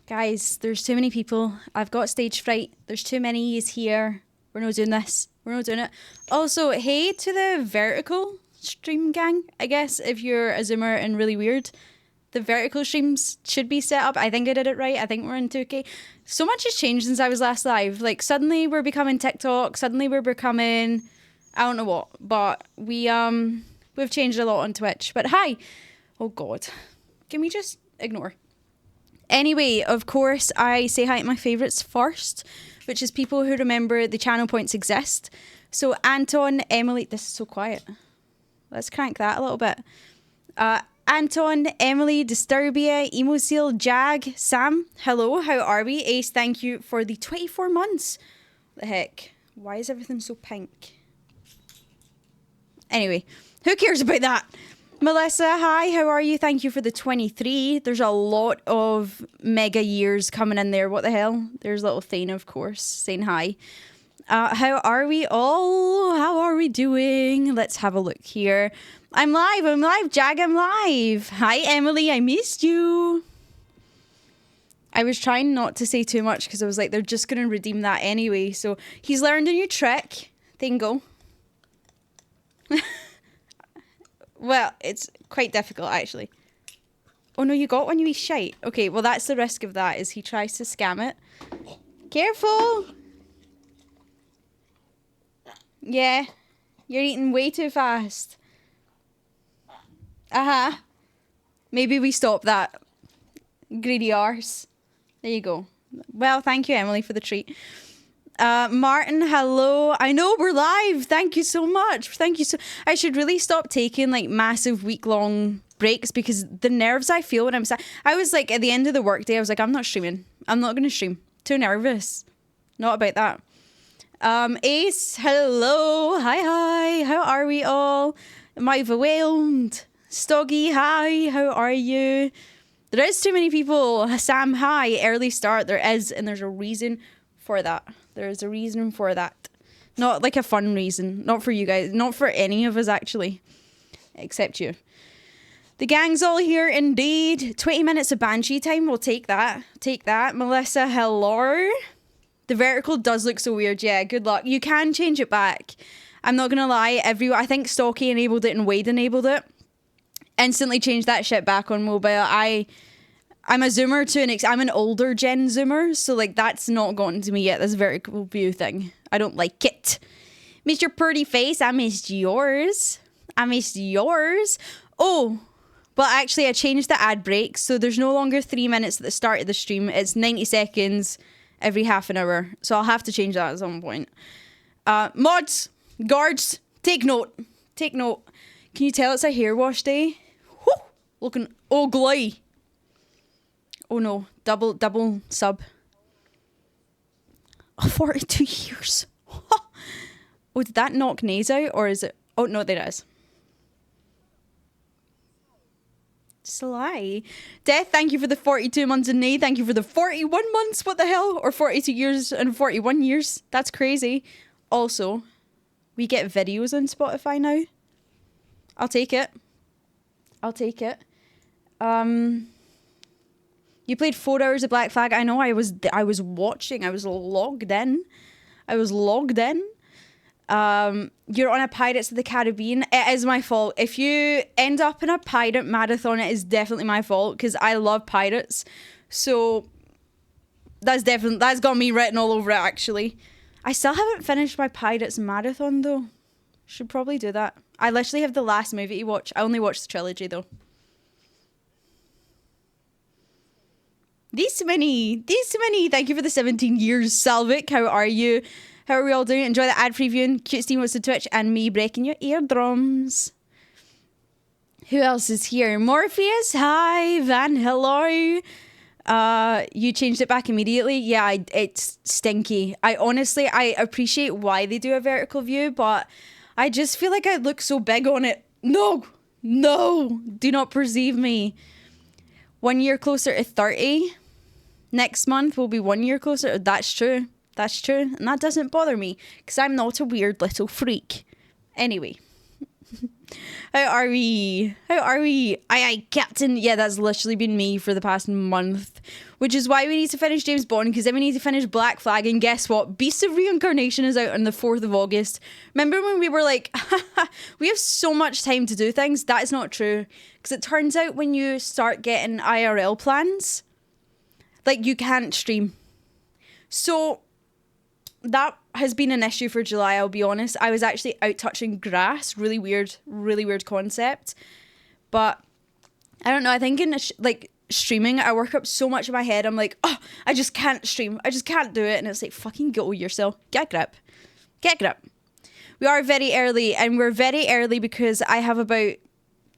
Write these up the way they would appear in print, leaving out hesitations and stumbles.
Guys, there's too many people. I've got stage fright. There's too many is here. We're not doing this. We're not doing it. Also, hey to the vertical stream gang, I guess, if you're a zoomer and really weird. The vertical streams should be set up. I think I did it right. I think we're in 2K. So much has changed since I was last live. Like, suddenly we're becoming TikTok. Suddenly we're becoming... I don't know what. But we've changed a lot on Twitch. But hi. Oh, God. Can we just ignore? Anyway, of course, I say hi to my favourites first, which is people who remember the channel points exist. So Anton, Emily... This is so quiet. Let's crank that a little bit. Anton, Emily, Disturbia, Emoseal, Jag, Sam, hello, how are we? Ace, thank you for the 24 months. What the heck? Why is everything so pink? Anyway, who cares about that? Melissa, hi, how are you? Thank you for the 23. There's a lot of mega years coming in there. What the hell? There's little Thane, of course, saying hi. How are we all? How are we doing? Let's have a look here. I'm live, Jag, I'm live. Hi, Emily, I missed you. I was trying not to say too much because I was like, they're just going to redeem that anyway. So he's learned a new trick. Dingo. Well, it's quite difficult, actually. Oh, no, you got one, you wee shite. Okay, well, that's the risk of that, is he tries to scam it. Careful! Yeah, you're eating way too fast. Uh-huh. Maybe we stop that. Greedy arse. There you go. Well, thank you, Emily, for the treat. Martin, hello. I know we're live. Thank you so much. Thank you so... I should really stop taking, like, massive week-long breaks because the nerves I feel when I'm... I was, like, at the end of the workday, I was like, I'm not streaming. I'm not going to stream. Too nervous. Not about that. Ace, hello. Hi. How are we all? Am I overwhelmed? Stoggy, hi. How are you? There is too many people. Sam, hi. Early start. There is, and there's a reason for that. There is a reason for that. Not like a fun reason. Not for you guys. Not for any of us, actually. Except you. The gang's all here, indeed. 20 minutes of Banshee time. We'll take that. Take that. Melissa, hello. The vertical does look so weird. Yeah, good luck. You can change it back. I'm not going to lie. I think Stocky enabled it and Wade enabled it. Instantly changed that shit back on mobile. I'm a zoomer to I'm an older gen zoomer, so like that's not gotten to me yet, this vertical view thing. I don't like it. Missed your pretty face. I missed yours. Oh, but actually I changed the ad breaks, so there's no longer 3 minutes at the start of the stream. It's 90 seconds every half an hour. So I'll have to change that at some point. Mods, guards, take note. Take note. Can you tell it's a hair wash day? Whew, looking ugly. Oh no, double sub. Oh, 42 years. Oh, did that knock Nays out? Or is it... Oh, no, there it is. Sly. Death, thank you for the 42 months. And Nay, thank you for the 41 months. What the hell? Or 42 years and 41 years. That's crazy. Also, we get videos on Spotify now. I'll take it. You played 4 hours of Black Flag. I know. I was watching. I was logged in. You're on a Pirates of the Caribbean. It is my fault. If you end up in a pirate marathon, it is definitely my fault because I love pirates. So that's got me written all over it. Actually, I still haven't finished my Pirates marathon though. Should probably do that. I literally have the last movie to watch. I only watched the trilogy though. These many. Thank you for the 17 years, Salvik. How are you? How are we all doing? Enjoy the ad previewing. Cute Steam was to Twitch and me breaking your eardrums. Who else is here? Morpheus. Hi. Van. Hello. You changed it back immediately. Yeah, it's stinky. I appreciate why they do a vertical view, but I just feel like I look so big on it. No. Do not perceive me. 1 year closer to 30. Next month will be 1 year closer. That's true. And that doesn't bother me because I'm not a weird little freak. Anyway. How are we? How are we? Aye, Captain. Yeah, that's literally been me for the past month. Which is why we need to finish James Bond, because then we need to finish Black Flag. And guess what? Beast of Reincarnation is out on the 4th of August. Remember when we were like, we have so much time to do things? That is not true. Because it turns out when you start getting IRL plans, like, you can't stream. So that has been an issue for July, I'll be honest. I was actually out touching grass. Really weird concept. But I don't know. I think in streaming, I work up so much in my head. I'm like, oh, I just can't stream. I just can't do it. And it's like, fucking go yourself. Get a grip. Get a grip. We are very early, and we're very early because I have about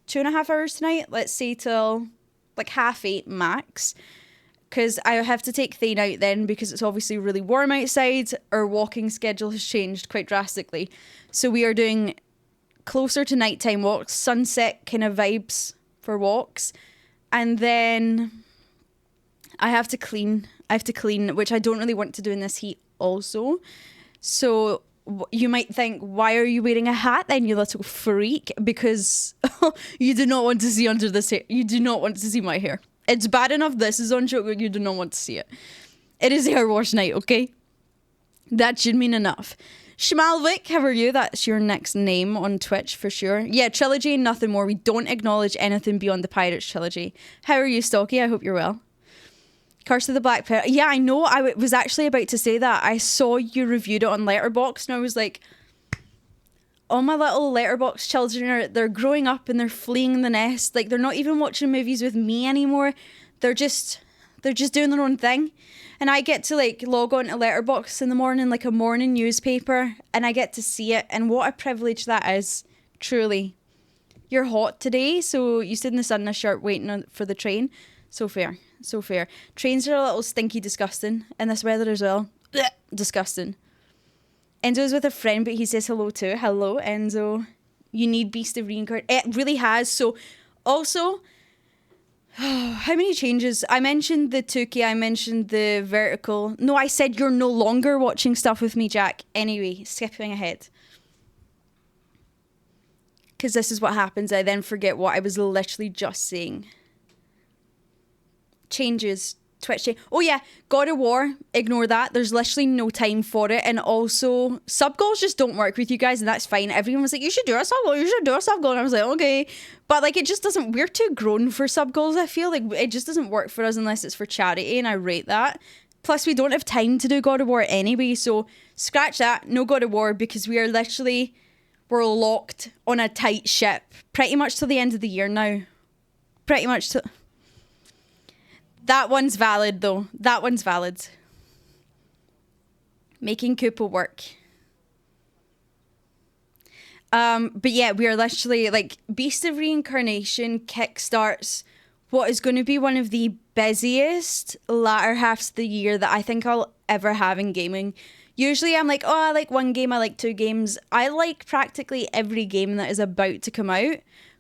2.5 hours tonight. Let's say till like 8:30 max. Because I have to take Thane out then because it's obviously really warm outside. Our walking schedule has changed quite drastically. So we are doing closer to nighttime walks, sunset kind of vibes for walks. And then I have to clean. Which I don't really want to do in this heat also. So you might think, why are you wearing a hat then, you little freak? Because you do not want to see under this hair. You do not want to see my hair. It's bad enough this is on show, you do not want to see it. It is hair wash night, okay? That should mean enough. Schmalvik, how are you? That's your next name on Twitch for sure. Yeah, trilogy and nothing more. We don't acknowledge anything beyond the Pirates trilogy. How are you, Stocky? I hope you're well. Curse of the Black Pearl. Yeah, I know. I was actually about to say that. I saw you reviewed it on Letterboxd and I was like, all my little Letterboxd children they're growing up and they're fleeing the nest. Like, they're not even watching movies with me anymore. They're just doing their own thing. And I get to like log on to Letterboxd in the morning, like a morning newspaper, and I get to see it. And what a privilege that is, truly. You're hot today, so you stood in the sun in a shirt waiting for the train. So fair, so fair. Trains are a little stinky disgusting in this weather as well. Blech, disgusting. Enzo's with a friend, but he says hello too. Hello, Enzo. You need Beast of Reincarnation. It really has. So, also, how many changes? I mentioned the 2K, I mentioned the vertical. No, I said you're no longer watching stuff with me, Jack. Anyway, skipping ahead. Because this is what happens. I then forget what I was literally just saying. Changes. Twitch change. Oh yeah, God of War, ignore that. There's literally no time for it. And also, sub goals just don't work with you guys, and that's fine. Everyone was like, you should do a sub goal, you should do a sub goal. And I was like, okay. But like, it just doesn't, we're too grown for sub goals, I feel. Like, it just doesn't work for us unless it's for charity, and I rate that. Plus, we don't have time to do God of War anyway, so scratch that. No God of War, because we are literally, we're locked on a tight ship. Pretty much till the end of the year now. Pretty much till... That one's valid, though. That one's valid. Making Koopa work. But yeah, we are literally, like, Beast of Reincarnation kickstarts what is going to be one of the busiest latter halves of the year that I think I'll ever have in gaming. Usually I'm like, oh, I like one game, I like 2 games. I like practically every game that is about to come out.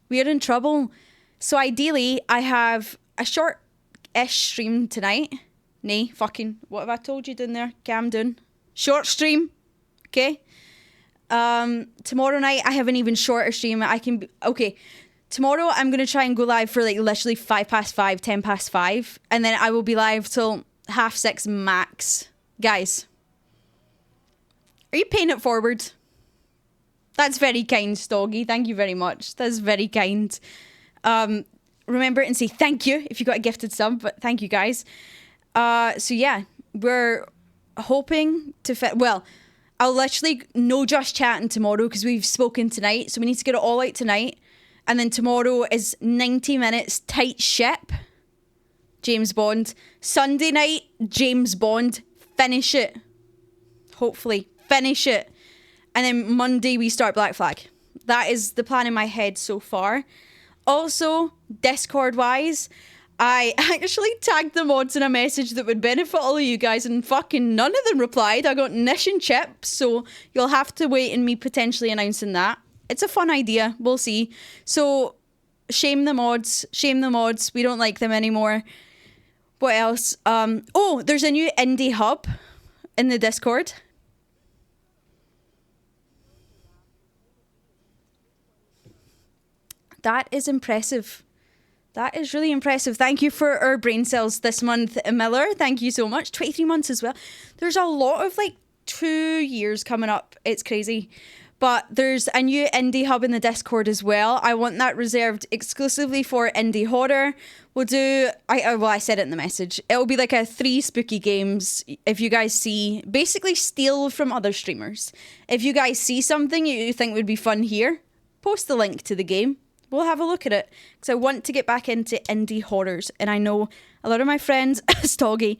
We're in trouble. So ideally, I have a short-ish stream tonight. Nay, fucking, what have I told you down there? Calm down. Short stream, okay? Tomorrow night, I have an even shorter stream. Okay, tomorrow I'm going to try and go live for like literally 5:05, 5:10. And then I will be live till 6:30 max. Guys, are you paying it forward? That's very kind, Stoggy. Thank you very much. That's very kind. Remember and say thank you if you got a gifted sub, but thank you guys. So yeah, we're hoping to fit. Well, I'll literally no just chatting tomorrow because we've spoken tonight, so we need to get it all out tonight. And then tomorrow is 90 minutes tight ship. James Bond. Sunday night, James Bond. Finish it. Hopefully. Finish it. And then Monday we start Black Flag. That is the plan in my head so far. Also, Discord-wise, I actually tagged the mods in a message that would benefit all of you guys, and fucking none of them replied. I got Nish and Chip, so you'll have to wait in me potentially announcing that. It's a fun idea. We'll see. So, shame the mods. Shame the mods. We don't like them anymore. What else? Oh, there's a new indie hub in the Discord. That is impressive. That is really impressive. Thank you for our brain cells this month, Miller. Thank you so much. 23 months as well. There's a lot of like 2 years coming up. It's crazy. But there's a new indie hub in the Discord as well. I want that reserved exclusively for indie horror. We'll do, I said it in the message. It'll be like a 3 spooky games. If you guys see, basically steal from other streamers. If you guys see something you think would be fun here, post the link to the game. We'll have a look at it. Because I want to get back into indie horrors. And I know a lot of my friends, Stoggy,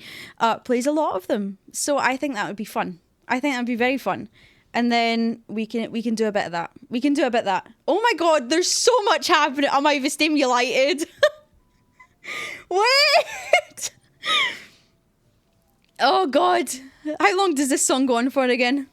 plays a lot of them. So I think that would be fun. I think that would be very fun. And then we can do a bit of that. We can do a bit of that. Oh my god, there's so much happening. Am I stimulated? Wait! Oh god. How long does this song go on for again?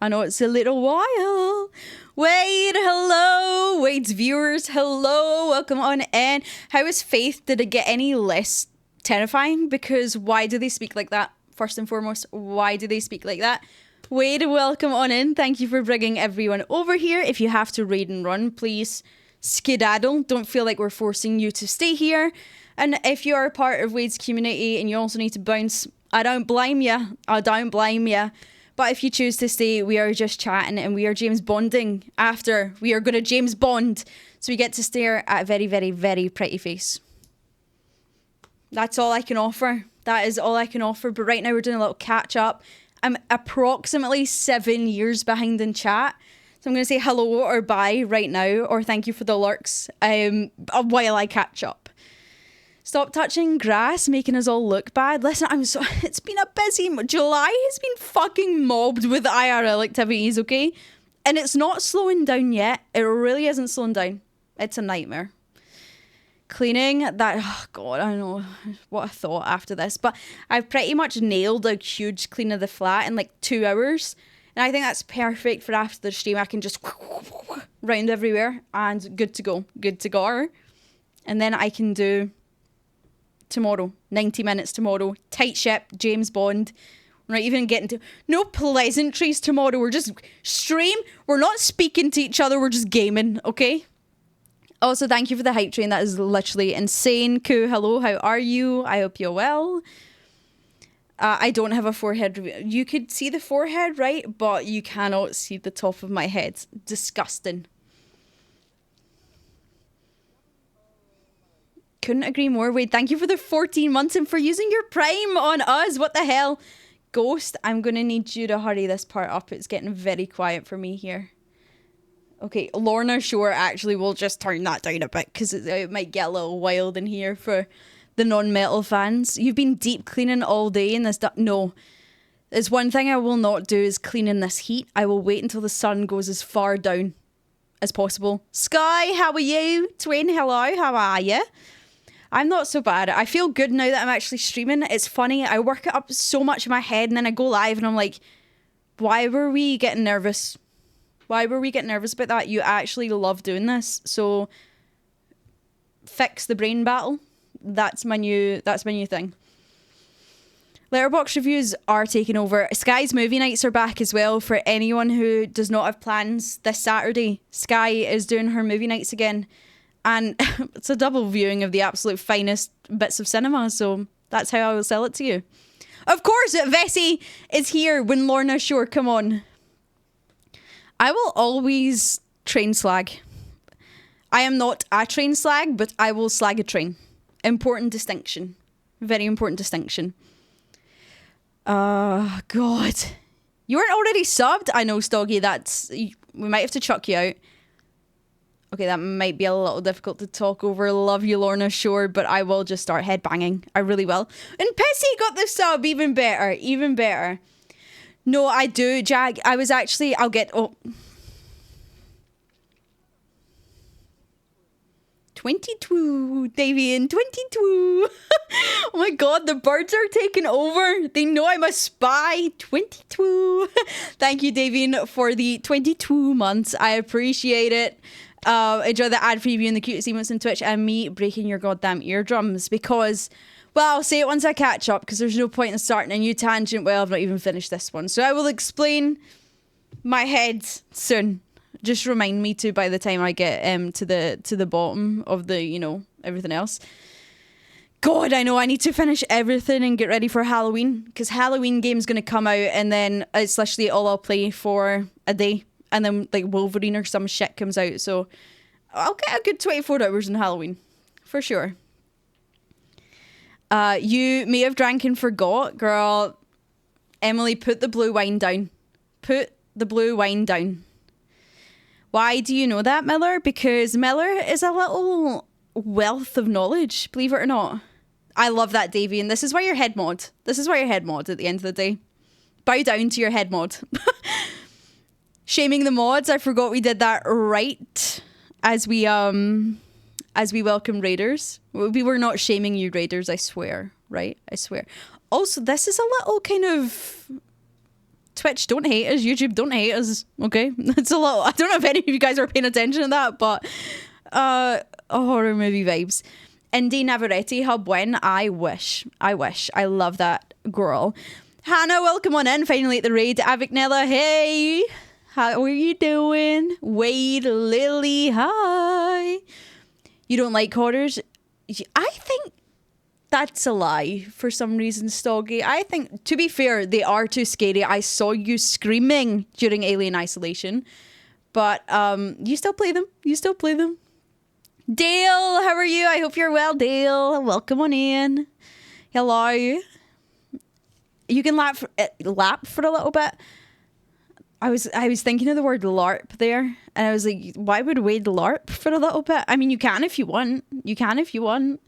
I know it's a little while. Wade, hello. Wade's viewers, hello. Welcome on in. How is Faith? Did it get any less terrifying? Because why do they speak like that? First and foremost, why do they speak like that? Wade, welcome on in. Thank you for bringing everyone over here. If you have to raid and run, please skedaddle. Don't feel like we're forcing you to stay here. And if you are part of Wade's community and you also need to bounce, I don't blame you. I don't blame you. But if you choose to stay, we are just chatting and we are James Bonding after. We are going to James Bond. So we get to stare at a very, very, very pretty face. That's all I can offer. That is all I can offer. But right now we're doing a little catch up. I'm approximately 7 years behind in chat. So I'm going to say hello or bye right now. Or thank you for the lurks while I catch up. Stop touching grass, making us all look bad. Listen, it's been a busy... July has been fucking mobbed with IRL activities, okay? And it's not slowing down yet. It really isn't slowing down. It's a nightmare. Cleaning, that... Oh, God, I don't know what I thought after this. But I've pretty much nailed a huge clean of the flat in like 2 hours. And I think that's perfect for after the stream. I can just round everywhere and good to go. Good to go. And then I can do... tomorrow, 90 minutes tomorrow, tight ship, James Bond. We're not even getting to no pleasantries tomorrow. We're just stream. We're not speaking to each other. We're just gaming, okay? Also, thank you for the hype train. That is literally insane. Koo, hello, how are you? I hope you're well. I don't have a forehead. You could see the forehead, right? But you cannot see the top of my head. Disgusting. Couldn't agree more. Wade, thank you for the 14 months and for using your Prime on us. What the hell? Ghost, I'm going to need you to hurry this part up. It's getting very quiet for me here. Okay, Lorna Shore, actually, we'll just turn that down a bit because it might get a little wild in here for the non-metal fans. You've been deep cleaning all day in this... No. There's one thing I will not do is clean in this heat. I will wait until the sun goes as far down as possible. Sky, how are you? Twain, hello, how are you? I'm not so bad. I feel good now that I'm actually streaming. It's funny. I work it up so much in my head and then I go live and I'm like, why were we getting nervous? Why were we getting nervous about that? You actually love doing this. So fix the brain battle. That's my new thing. Letterboxd reviews are taking over. Sky's movie nights are back as well for anyone who does not have plans this Saturday. Sky is doing her movie nights again. And it's a double viewing of the absolute finest bits of cinema, so that's how I will sell it to you. Of course, Vessi is here when Lorna Shore come on. I will always train slag. I am not a train slag, but I will slag a train. Important distinction. Very important distinction. God. You weren't already subbed? I know, Stoggy, we might have to chuck you out. Okay, that might be a little difficult to talk over. Love you, Lorna Shore, but I will just start headbanging. I really will. And Pissy got the sub, even better, even better. No, I do, Jag. I'll get... Oh. 22, Davian, 22. Oh my god, the birds are taking over. They know I'm a spy. 22. Thank you, Davian, for the 22 months. I appreciate it. Enjoy the ad preview and the cutest emotes on Twitch and me breaking your goddamn eardrums because, well, I'll say it once I catch up because there's no point in starting a new tangent. Well, I've not even finished this one. So I will explain my head soon. Just remind me to by the time I get to the bottom of the, you know, everything else. God, I know I need to finish everything and get ready for Halloween, because Halloween game's going to come out and then it's literally all I'll play for a day, and then like Wolverine or some shit comes out, so I'll get a good 24 hours in Halloween for sure. You may have drank and forgot. Girl, Emily, put the blue wine down. Put the blue wine down. Why do you know that, Miller? Because Miller is a little wealth of knowledge, believe it or not. I love that, Davey, and this is why you're head mod. This is why you're head mod at the end of the day. Bow down to your head mod. Shaming the mods, I forgot we did that right as we welcome raiders. We were not shaming you, raiders, I swear, right? I swear. Also, this is a little kind of... Twitch, don't hate us. YouTube, don't hate us. Okay? It's a little... I don't know if any of you guys are paying attention to that, but... horror movie vibes. Indie Navarrete Hub when? I wish. I love that girl. Hannah, welcome on in. Finally at the raid. Avicnella, hey. How are you doing? Wade, Lily, hi. You don't like horrors? I think that's a lie for some reason, Stoggy. I think, to be fair, they are too scary. I saw you screaming during Alien Isolation. But you still play them. You still play them. Dale, how are you? I hope you're well, Dale. Welcome on in. Hello. You can lap for a little bit. I was thinking of the word LARP there, and I was like, why would Wade LARP for a little bit? I mean, you can if you want. You can if you want.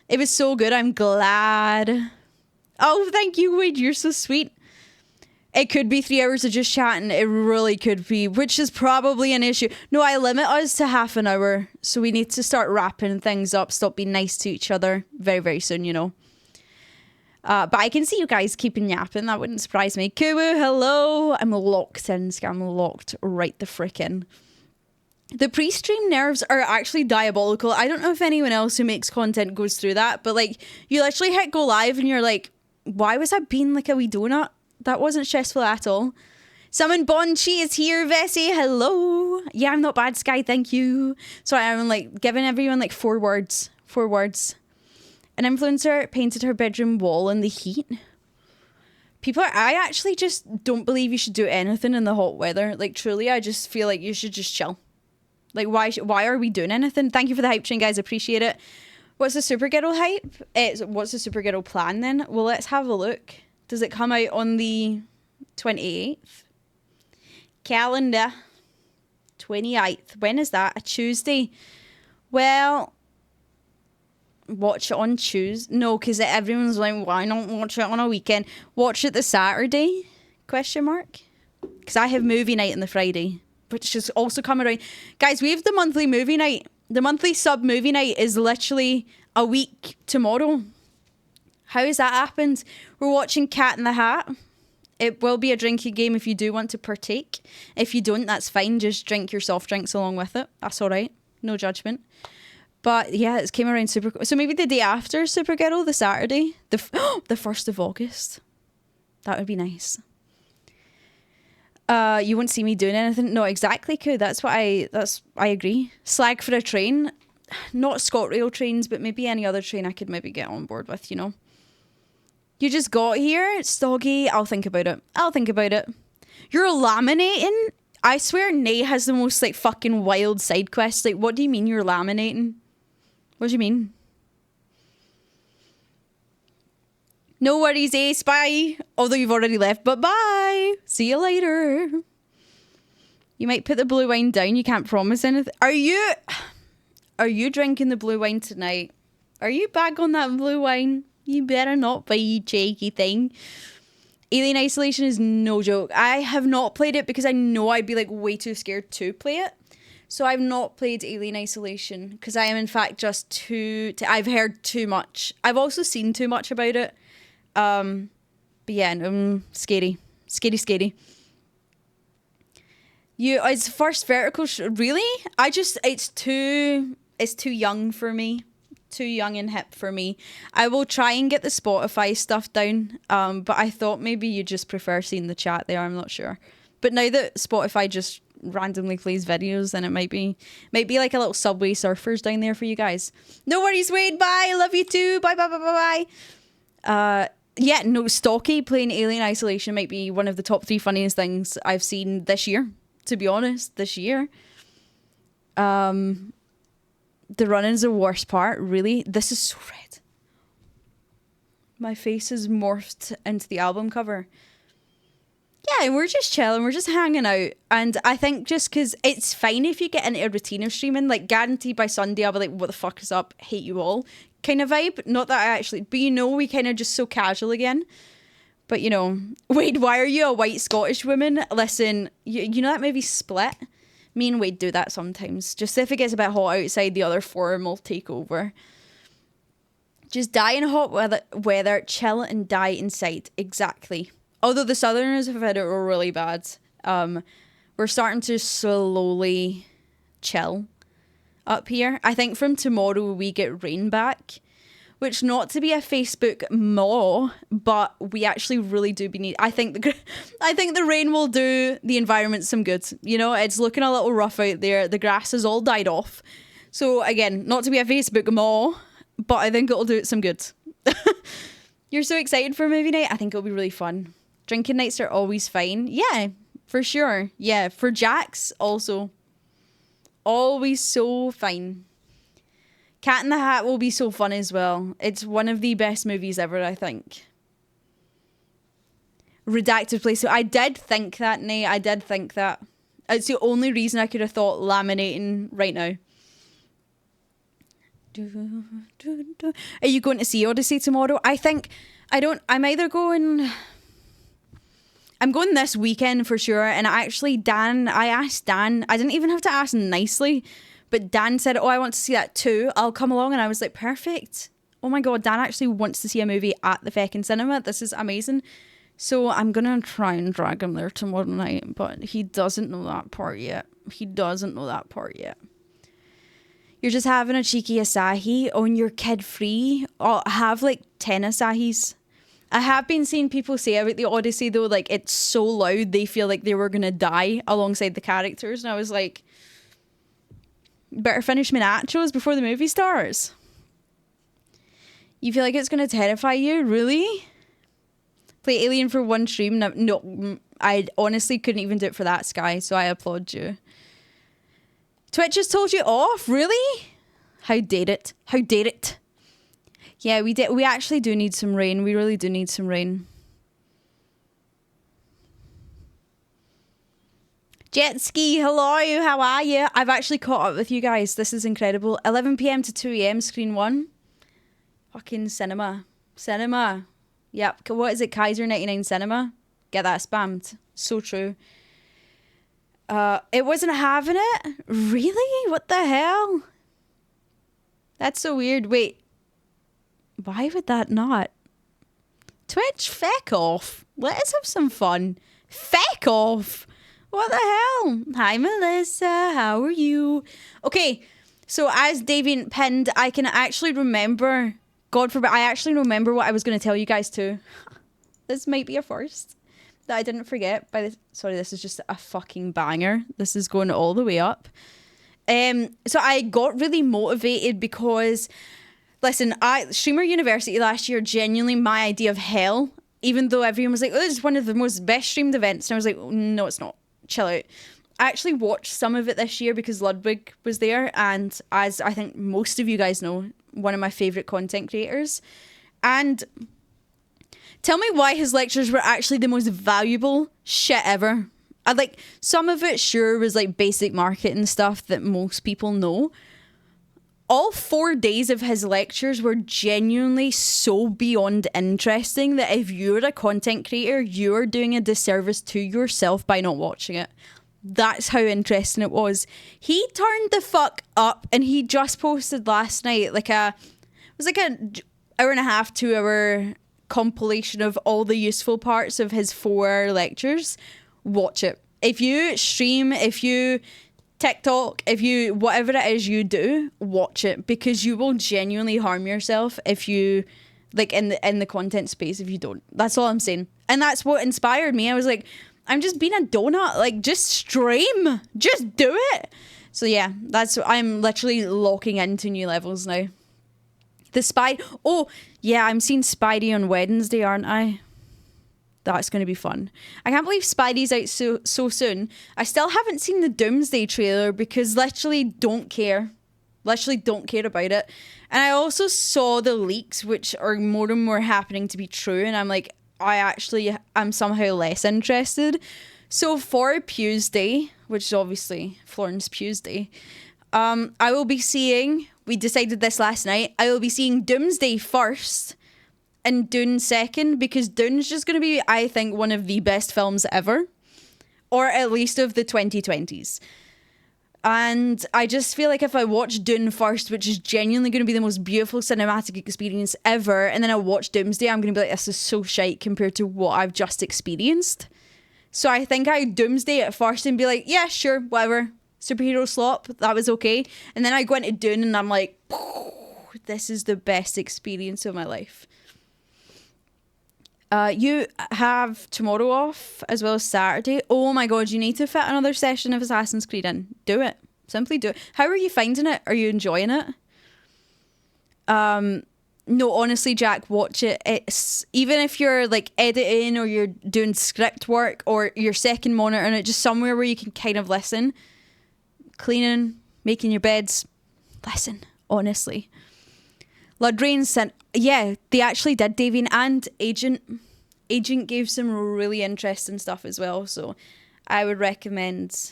It was so good. I'm glad. Oh, thank you, Wade. You're so sweet. It could be 3 hours of just chatting. It really could be, which is probably an issue. No, I limit us to half an hour, so we need to start wrapping things up, stop being nice to each other very, very soon, you know. But I can see you guys keeping yapping. That wouldn't surprise me. Kuwu, hello. I'm locked in. I'm locked right the frick in. The pre-stream nerves are actually diabolical. I don't know if anyone else who makes content goes through that, but like you literally hit go live and you're like, why was I being like a wee donut? That wasn't stressful at all. Summon Bonchi is here, Vessi. Hello. Yeah, I'm not bad, Sky. Thank you. Sorry, I'm like giving everyone like 4 words. 4 words. An influencer painted her bedroom wall in the heat. I actually just don't believe you should do anything in the hot weather. Like, truly, I just feel like you should just chill. Like, why are we doing anything? Thank you for the hype train, guys. Appreciate it. What's the Supergirl hype? What's the Supergirl plan then? Well, let's have a look. Does it come out on the 28th? Calendar. 28th. When is that? A Tuesday? Well... watch it on Tuesday. No, because everyone's like, why not watch it on a weekend? Watch it the Saturday? Question mark. Because I have movie night on the Friday, which is also coming around. Guys, we have the monthly movie night. The monthly sub movie night is literally a week tomorrow. How has that happened? We're watching Cat in the Hat. It will be a drinking game if you do want to partake. If you don't, that's fine. Just drink your soft drinks along with it. That's all right. No judgment. But yeah, it came around super... So maybe the day after Supergirl, the Saturday. The 1st of August. That would be nice. You won't see me doing anything. No, exactly, Koo. I agree. Slag for a train. Not ScotRail trains, but maybe any other train I could maybe get on board with, you know. You just got here, Stoggy. I'll think about it. You're laminating? I swear Nay has the most like fucking wild side quests. Like, what do you mean you're laminating? What do you mean? No worries, Ace. Bye. Although you've already left, but bye. See you later. You might put the blue wine down. You can't promise anything. Are you drinking the blue wine tonight? Are you back on that blue wine? You better not be, you cheeky thing. Alien Isolation is no joke. I have not played it because I know I'd be like way too scared to play it. So I've not played Alien Isolation because I am in fact just I've heard too much. I've also seen too much about it. But yeah, scary. Scary. It's first vertical, really? It's too young for me. Too young and hip for me. I will try and get the Spotify stuff down, but I thought maybe you just prefer seeing the chat there. I'm not sure. But now that Spotify just randomly plays videos, then it might be like a little Subway Surfers down there for you guys. No worries, Wade. Bye. I love you too. Bye, bye, bye, bye, bye. Yeah, no, Stocky playing Alien Isolation might be one of the top 3 funniest things I've seen this year, to be honest, this year. The run-in is the worst part, really. This is so red. My face is morphed into the album cover. Yeah, we're just chilling, we're just hanging out. And I think just because it's fine if you get into a routine of streaming, like guaranteed by Sunday I'll be like, what the fuck is up? Hate you all. Kind of vibe. Not that I actually, but you know, we kind of just so casual again. But you know, Wade, why are you a white Scottish woman? Listen, you know that movie Split? Me and Wade do that sometimes. Just if it gets a bit hot outside, the other form will take over. Just die in hot weather, chill and die inside. Exactly. Although the Southerners have had it really bad. We're starting to slowly chill up here. I think from tomorrow we get rain back, which not to be a Facebook maw, but we actually really do need. I think the rain will do the environment some good. You know, it's looking a little rough out there. The grass has all died off. So again, not to be a Facebook maw, but I think it'll do it some good. You're so excited for movie night? I think it'll be really fun. Drinking nights are always fine. Yeah, for sure. Yeah, for Jax also. Always so fine. Cat in the Hat will be so fun as well. It's one of the best movies ever, I think. Redacted place. So I did think that, Nate. I did think that. It's the only reason I could have thought laminating right now. Are you going to see Odyssey tomorrow? I'm either going... I'm going this weekend for sure. And I asked Dan, I didn't even have to ask nicely, but Dan said, oh, I want to see that too. I'll come along. And I was like, perfect. Oh my God, Dan actually wants to see a movie at the feckin' cinema. This is amazing. So I'm going to try and drag him there tomorrow night, but he doesn't know that part yet. You're just having a cheeky Asahi on your kid free. Oh, have like 10 Asahis. I have been seeing people say about the Odyssey though, like it's so loud they feel like they were gonna die alongside the characters, and I was like, better finish my nachos before the movie starts. You feel like it's gonna terrify you? Really? Play Alien for one stream? No, I honestly couldn't even do it for that, Sky, so I applaud you. Twitch just told you off? Really? How dare it? Yeah, we actually do need some rain. We really do need some rain. Jet Ski, hello, how are you? I've actually caught up with you guys. This is incredible. 11 p.m. to 2 a.m. screen 1. Fucking cinema. Yep. What is it? Kaiser 99 Cinema? Get that spammed. So true. It wasn't having it? Really? What the hell? That's so weird. Wait. Why would that not? Twitch, feck off. Let us have some fun. Feck off. What the hell? Hi, Melissa. How are you? Okay, so as Davian pinned, I can actually remember, God forbid, I actually remember what I was going to tell you guys too. This might be a first that I didn't forget. Sorry, this is just a fucking banger. This is going all the way up. So I got really motivated because... Listen, Streamer University last year, genuinely my idea of hell, even though everyone was like, oh, this is one of the most best streamed events. And I was like, no, it's not. Chill out. I actually watched some of it this year because Ludwig was there. And as I think most of you guys know, one of my favourite content creators. And tell me why his lectures were actually the most valuable shit ever. Some of it sure was like basic marketing stuff that most people know. All 4 days of his lectures were genuinely so beyond interesting that if you're a content creator, you're doing a disservice to yourself by not watching it. That's how interesting it was. He turned the fuck up and he just posted last night it was like an hour and a half, 2 hour compilation of all the useful parts of his 4 hour lectures. Watch it. If you stream, if you... TikTok, whatever it is you do, watch it, because you will genuinely harm yourself if you, like, in the content space, if you don't. That's all I'm saying. And that's what inspired me. I was like, I'm just being a donut. Like, just stream. Just do it. So yeah, I'm literally locking into new levels now. Oh, yeah, I'm seeing Spidey on Wednesday, aren't I? That's going to be fun. I can't believe Spidey's out so soon. I still haven't seen the Doomsday trailer because literally don't care. Literally don't care about it. And I also saw the leaks, which are more and more happening to be true. And I'm like, I'm somehow less interested. So for Tuesday, which is obviously Florence Pugh's Day, I will be seeing, we decided this last night, I will be seeing Doomsday first and Dune second, because Dune's just going to be, I think, one of the best films ever, or at least of the 2020s. And I just feel like if I watch Dune first, which is genuinely going to be the most beautiful cinematic experience ever, and then I watch Doomsday, I'm going to be like, this is so shite compared to what I've just experienced. So I think I Doomsday at first and be like, yeah, sure, whatever. Superhero slop, that was okay. And then I go into Dune and I'm like, this is the best experience of my life. You have tomorrow off as well as Saturday. Oh my god, you need to fit another session of Assassin's Creed in. Do it. Simply do it. How are you finding it? Are you enjoying it? No, honestly, Jack, watch it. It's, even if you're like editing or you're doing script work or your second monitor and it, just somewhere where you can kind of listen. Cleaning, making your beds. Listen, honestly. Ladrain sent, yeah, they actually did, Davian, and Agent gave some really interesting stuff as well. So I would recommend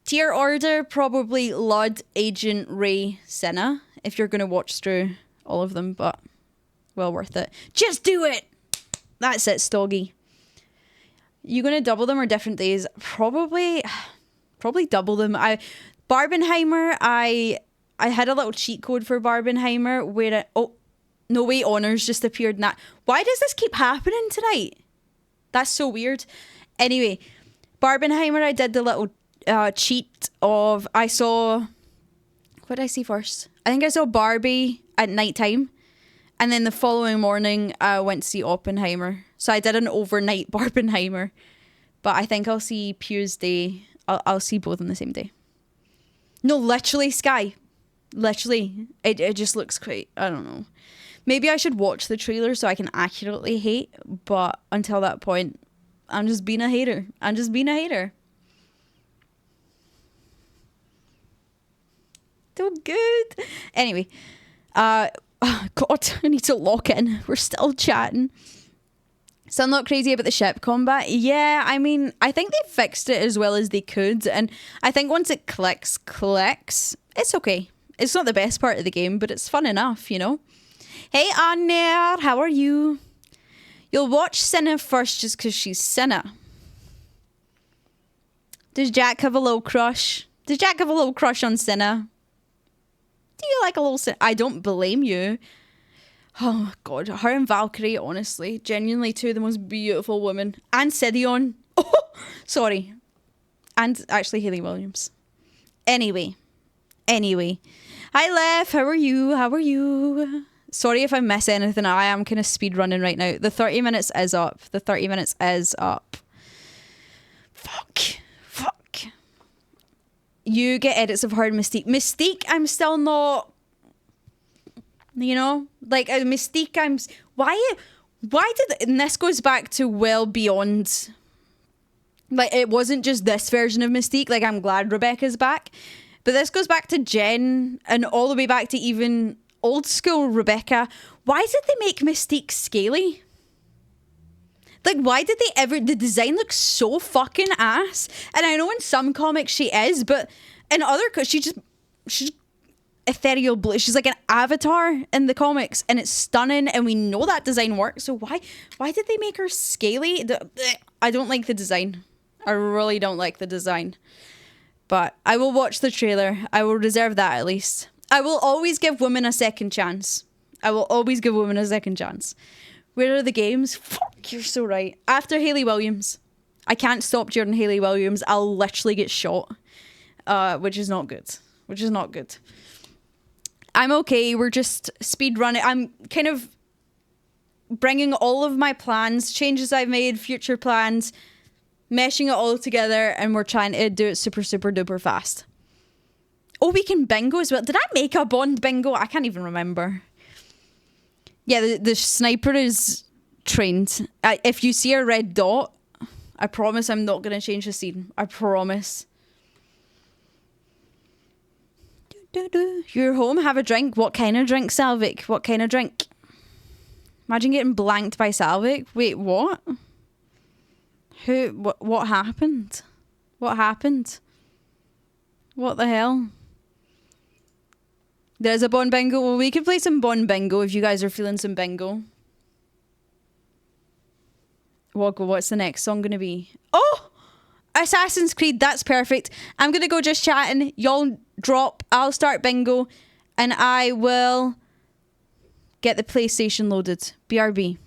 tier order, probably Lud, Agent, Ray, Senna, if you're going to watch through all of them, but well worth it. Just do it. That's it, Stoggy. You going to double them or different days? Probably double them. Barbenheimer, I had a little cheat code for Barbenheimer where oh no way, honors just appeared in that. Why does this keep happening tonight? That's so weird. Anyway, Barbenheimer, I did the little cheat of, I saw, what did I see first? I think I saw Barbie at nighttime, and then the following morning I went to see Oppenheimer. So I did an overnight Barbenheimer, but I think I'll see Pugh's Day. I'll see both on the same day. No, literally, Sky. Literally, it just looks great. I don't know. Maybe I should watch the trailer so I can accurately hate, but until that point, I'm just being a hater. So good. Anyway, God, I need to lock in. We're still chatting. So I'm not crazy about the ship combat. Yeah, I mean, I think they fixed it as well as they could, and I think once it clicks, it's okay. It's not the best part of the game, but it's fun enough, you know? Hey, Anner, how are you? You'll watch Senna first just because she's Senna. Does Jack have a little crush? Does Jack have a little crush on Senna? Do you like a little Senna? I don't blame you. Oh, God. Her and Valkyrie, honestly, genuinely two of the most beautiful women. And Sidion. Oh, sorry. And actually Hayley Williams. Anyway. Hi, Lev. How are you? Sorry if I miss anything. I am kind of speed running right now. The 30 minutes is up. Fuck. You get edits of her and Mystique. Mystique, I'm still not... You know? Like, Mystique, Why did... And this goes back to well beyond... Like, it wasn't just this version of Mystique. Like, I'm glad Rebecca's back. But this goes back to Jen and all the way back to even old school Rebecca. Why did they make Mystique scaly? Like, why did they ever... The design looks so fucking ass. And I know in some comics she is, but in other... She's ethereal blue. She's like an avatar in the comics, and it's stunning, and we know that design works. So why did they make her scaly? I don't like the design. I really don't like the design. But I will watch the trailer. I will reserve that at least. I will always give women a second chance. Where are the games? Fuck, you're so right. After Hayley Williams. I can't stop during Hayley Williams. I'll literally get shot. Which is not good. I'm okay. We're just speed running. I'm kind of bringing all of my plans, changes I've made, future plans, meshing it all together, and we're trying to do it super, super duper fast. Oh, we can bingo as well. Did I make a Bond bingo? I can't even remember. Yeah, the sniper is trained. If you see a red dot, I promise I'm not going to change the scene. I promise. You're home, have a drink. What kind of drink, Salvik? What kind of drink? Imagine getting blanked by Salvik. Wait, what? What happened? What happened? What the hell? There's a Bond bingo. Well, we could play some Bond bingo if you guys are feeling some bingo. What's the next song gonna be? Oh! Assassin's Creed, that's perfect. I'm gonna go just chatting. Y'all drop. I'll start bingo. And I will get the PlayStation loaded. BRB.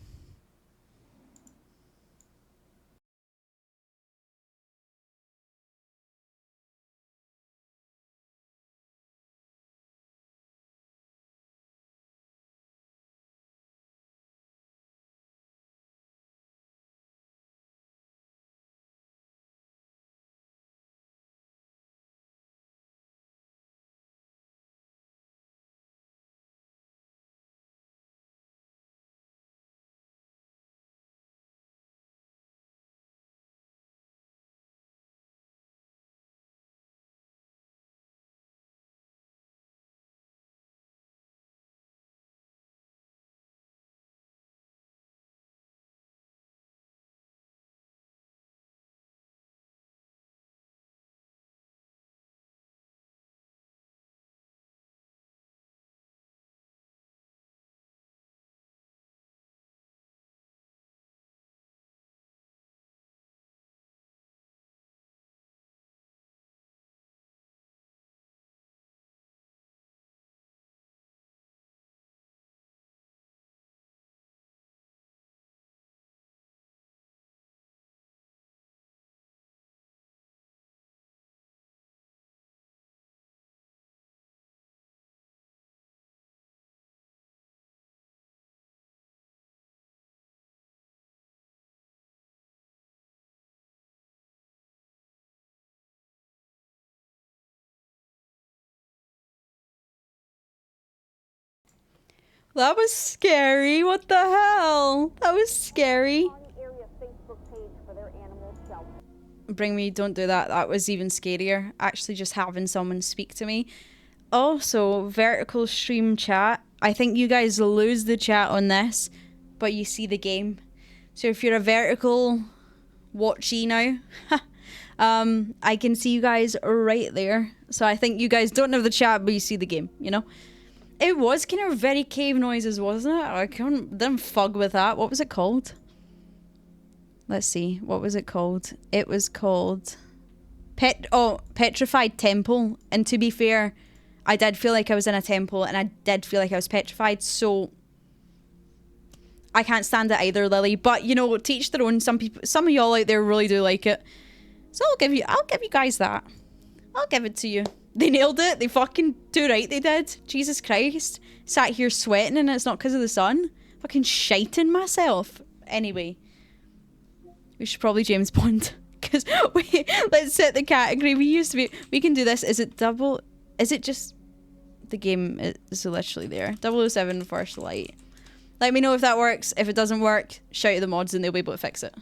That was scary. What the hell? That was scary. Bring me, don't do that. That was even scarier. Actually just having someone speak to me. Also, vertical stream chat. I think you guys lose the chat on this, but you see the game. So if you're a vertical watchee now, I can see you guys right there. So I think you guys don't have the chat, but you see the game, you know? It was kind of very cave noises, wasn't it? I didn't fug with that. What was it called? Let's see. What was it called? It was called Petrified Temple. And to be fair, I did feel like I was in a temple, and I did feel like I was petrified. So I can't stand it either, Lily. But you know, to each their own. Some of y'all out there really do like it. So I'll give you guys that. I'll give it to you. They nailed it. They fucking too right they did. Jesus Christ. Sat here sweating and it's not because of the sun. Fucking shiting myself. Anyway. We should probably James Bond. Because, wait, let's set the category. We can do this. Is it double? Is it just... The game is literally there. 007 First Light. Let me know if that works. If it doesn't work, shout at the mods and they'll be able to fix it.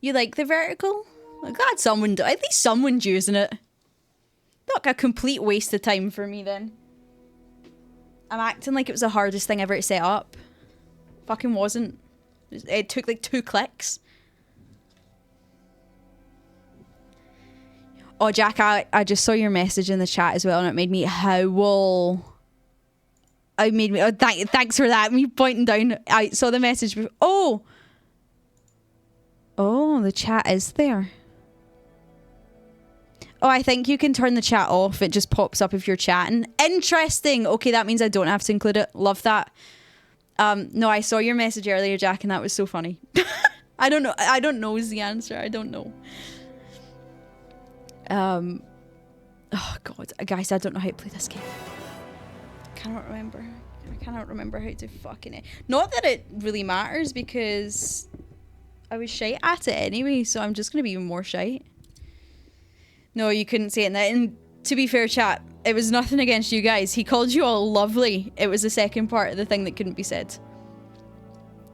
You like the vertical? I'm glad someone... At least someone's using it. Not a complete waste of time for me then. I'm acting like it was the hardest thing ever to set up. Fucking wasn't. It took like 2 clicks. Oh, Jack, I just saw your message in the chat as well and it made me howl. It made me... Oh, thanks for that. Me pointing down. I saw the message before. Oh! Oh, the chat is there. Oh, I think you can turn the chat off. It just pops up if you're chatting. Interesting. Okay, that means I don't have to include it. Love that. No, I saw your message earlier, Jack, and that was so funny. I don't know. I don't know is the answer. I don't know. Oh, God. Guys, I don't know how to play this game. cannot remember. I cannot remember how to fucking... Not that it really matters, because I was shite at it anyway, so I'm just going to be even more shite. No, you couldn't say it. And to be fair, chat, it was nothing against you guys. He called you all lovely. It was the second part of the thing that couldn't be said.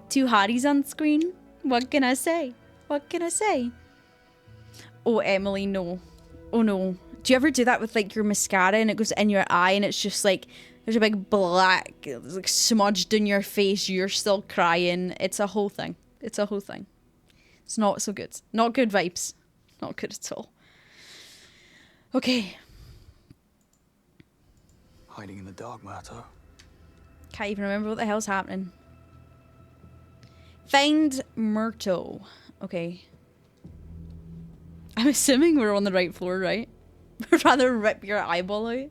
Two hotties on screen? What can I say? What can I say? Oh, Emily, no. Oh, no. Do you ever do that with, like, your mascara and it goes in your eye and it's just, like, there's a big black, like, smudged in your face, you're still crying. It's a whole thing. It's a whole thing. It's not so good. Not good vibes. Not good at all. Okay. Hiding in the dark, Marto. Can't even remember what the hell's happening. Find Myrtle. Okay. I'm assuming we're on the right floor, right? I'd rather rip your eyeball out.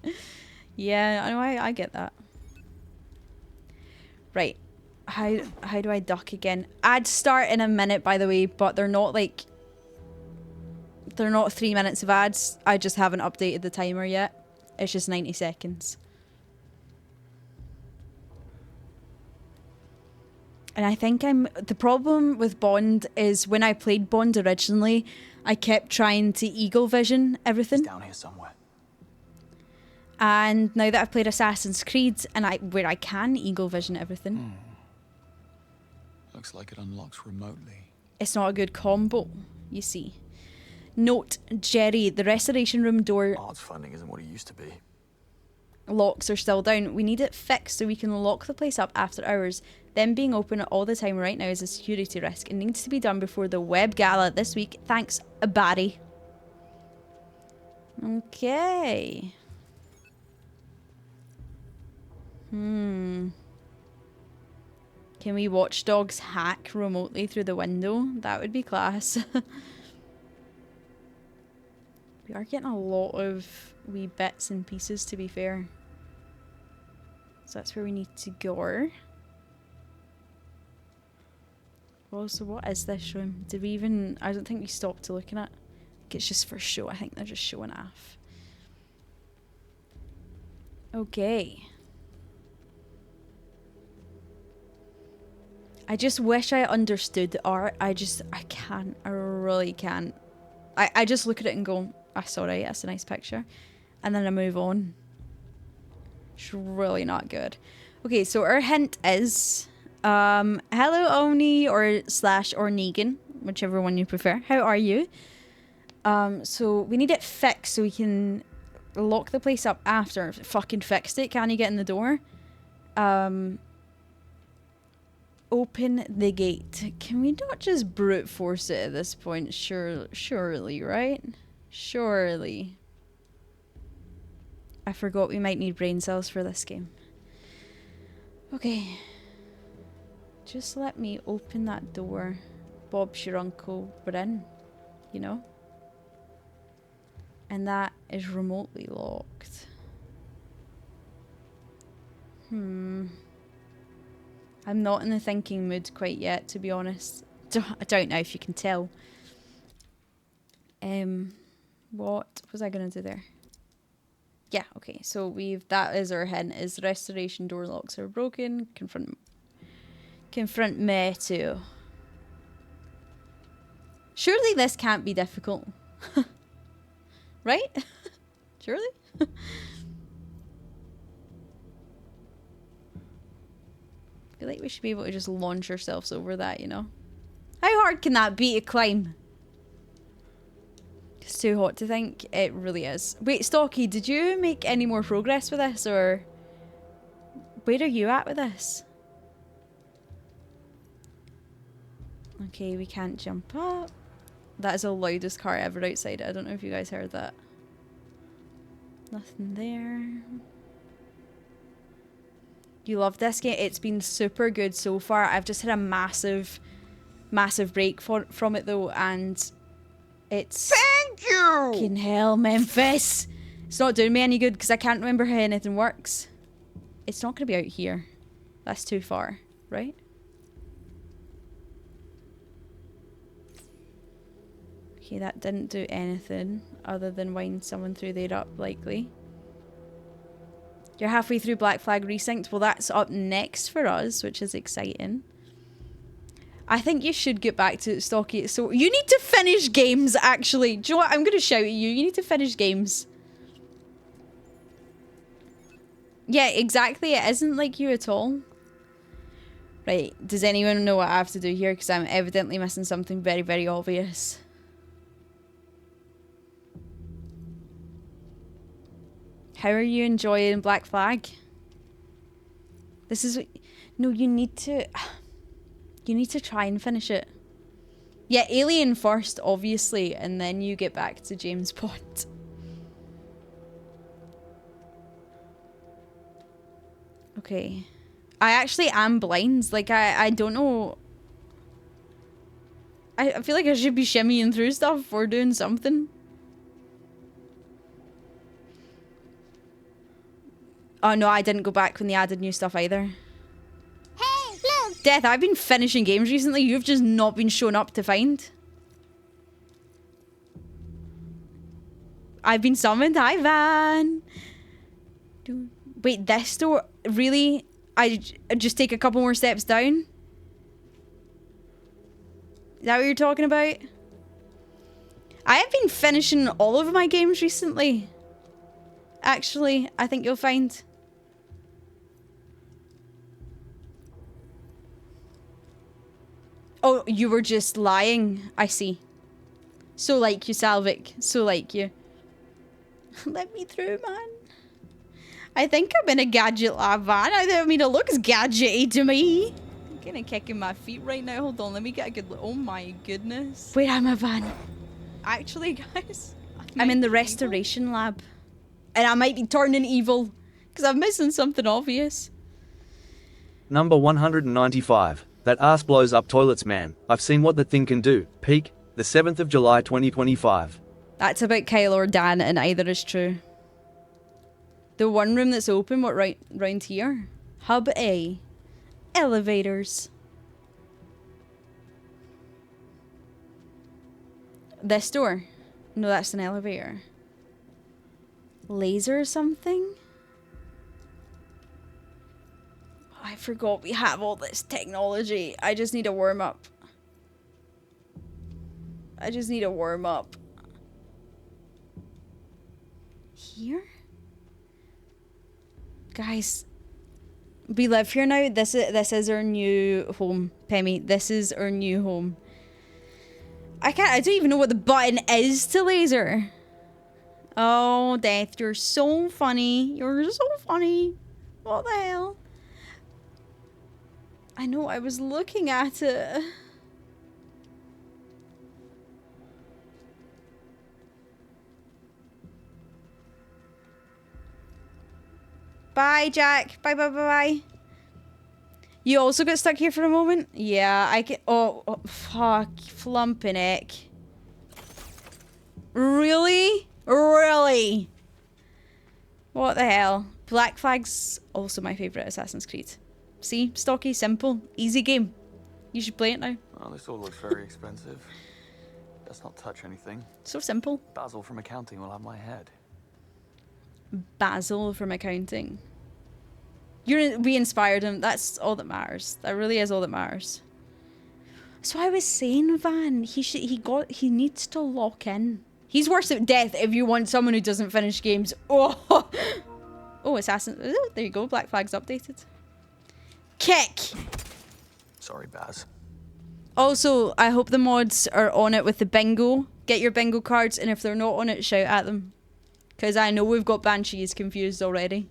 Yeah, I know, I get that. Right. How do I duck again? I'd start in a minute, by the way, but they're not like... They're not 3 minutes of ads. I just haven't updated the timer yet. It's just 90 seconds. And I think the problem with Bond is when I played Bond originally, I kept trying to eagle vision everything. He's down here somewhere. And now that I've played Assassin's Creed, and where I can eagle vision everything. Looks like it unlocks remotely. It's not a good combo, you see. Note, Jerry, the restoration room door... Arts funding isn't what it used to be. Locks are still down. We need it fixed so we can lock the place up after hours. Them being open all the time right now is a security risk. It needs to be done before the web gala this week. Thanks, Barry. Okay. Can we watch dogs hack remotely through the window? That would be class. We are getting a lot of wee bits and pieces, to be fair. So that's where we need to go. Well, so what is this room? Did we even... I don't think we stopped to look at it. It's just for show. I think they're just showing off. Okay. I just wish I understood the art. I can't. I really can't. I just look at it and go, I saw it, that's a nice picture. And then I move on. It's really not good. Okay, so our hint is... hello Oni or Negan, whichever one you prefer. How are you? So we need it fixed so we can lock the place up after. Fucking fixed it. Can you get in the door? Open the gate. Can we not just brute force it at this point? Surely, right? Surely. I forgot we might need brain cells for this game. Okay. Just let me open that door. Bob's your uncle. We're in. You know? And that is remotely locked. I'm not in the thinking mood quite yet, to be honest. I don't know if you can tell. What was I going to do there? Yeah, okay. So that is our hint. Is restoration door locks are broken. Confront me too. Surely this can't be difficult. Right? Surely? I feel like we should be able to just launch ourselves over that, you know? How hard can that be to climb? It's too hot to think. It really is. Wait, Stocky, did you make any more progress with this, or... Where are you at with this? Okay, we can't jump up. That is the loudest car ever outside. I don't know if you guys heard that. Nothing there. You love this game? It's been super good so far. I've just had a massive break from it though, and it's... Thank you! Fucking hell, Memphis! It's not doing me any good because I can't remember how anything works. It's not going to be out here. That's too far, right? Okay, that didn't do anything other than wind someone through there up, likely. You're halfway through Black Flag Resynced. Well, that's up next for us, which is exciting. I think you should get back to Stocky. So you need to finish games, actually. Do you know what? I'm going to shout at you. You need to finish games. Yeah, exactly. It isn't like you at all. Right. Does anyone know what I have to do here? Because I'm evidently missing something very, very obvious. How are you enjoying Black Flag? This is... No, you need to... You need to try and finish it. Yeah, Alien first, obviously, and then you get back to James Bond. Okay. I actually am blind. Like, I don't know... I feel like I should be shimmying through stuff or doing something. Oh no, I didn't go back when they added new stuff either. Hey, look! Death, I've been finishing games recently. You've just not been showing up to find. I've been summoned. Hi, Van. Wait, this door? Really? I just take a couple more steps down? Is that what you're talking about? I have been finishing all of my games recently. Actually, I think you'll find. Oh, you were just lying. I see. So like you, Salvik. So like you. Let me through, man. I think I'm in a gadget lab van. I mean, it looks gadgety to me. I'm kind of kicking my feet right now. Hold on, let me get a good look. Oh my goodness. Where am I, Van? Actually, guys, I'm in the restoration lab. And I might be turning evil. Because I'm missing something obvious. Number 195. That ass blows up toilets, man. I've seen what the thing can do. Peak, the 7th of July 2025. That's about Kyle or Dan, and either is true. The one room that's open, what, right round here? Hub A. Elevators. This door? No, that's an elevator. Laser or something? I forgot we have all this technology. I just need a warm up. I just need a warm up. Here? Guys, we live here now. This is our new home, Pemmy. This is our new home. I don't even know what the button is to laser. Oh, Death, you're so funny. You're so funny. What the hell? I know, I was looking at it. Bye, Jack. Bye, bye, bye, bye. You also got stuck here for a moment? Yeah, I can. Oh, fuck. Flumping heck. Really? Really? What the hell? Black Flag's also my favourite Assassin's Creed. See? Stocky, simple, easy game. You should play it now. Oh, this all looks very expensive. Let's not touch anything. So simple. Basil from accounting will have my head. Basil from accounting. We inspired him. That's all that matters. That really is all that matters. So I was saying, Van, he needs to lock in. He's worse at death if you want someone who doesn't finish games. Oh, oh, Assassin. Oh, there you go. Black Flag's updated. Kick. Sorry, Baz. Also, I hope the mods are on it with the bingo. Get your bingo cards, and if they're not on it, shout at them. Because I know we've got Banshees confused already.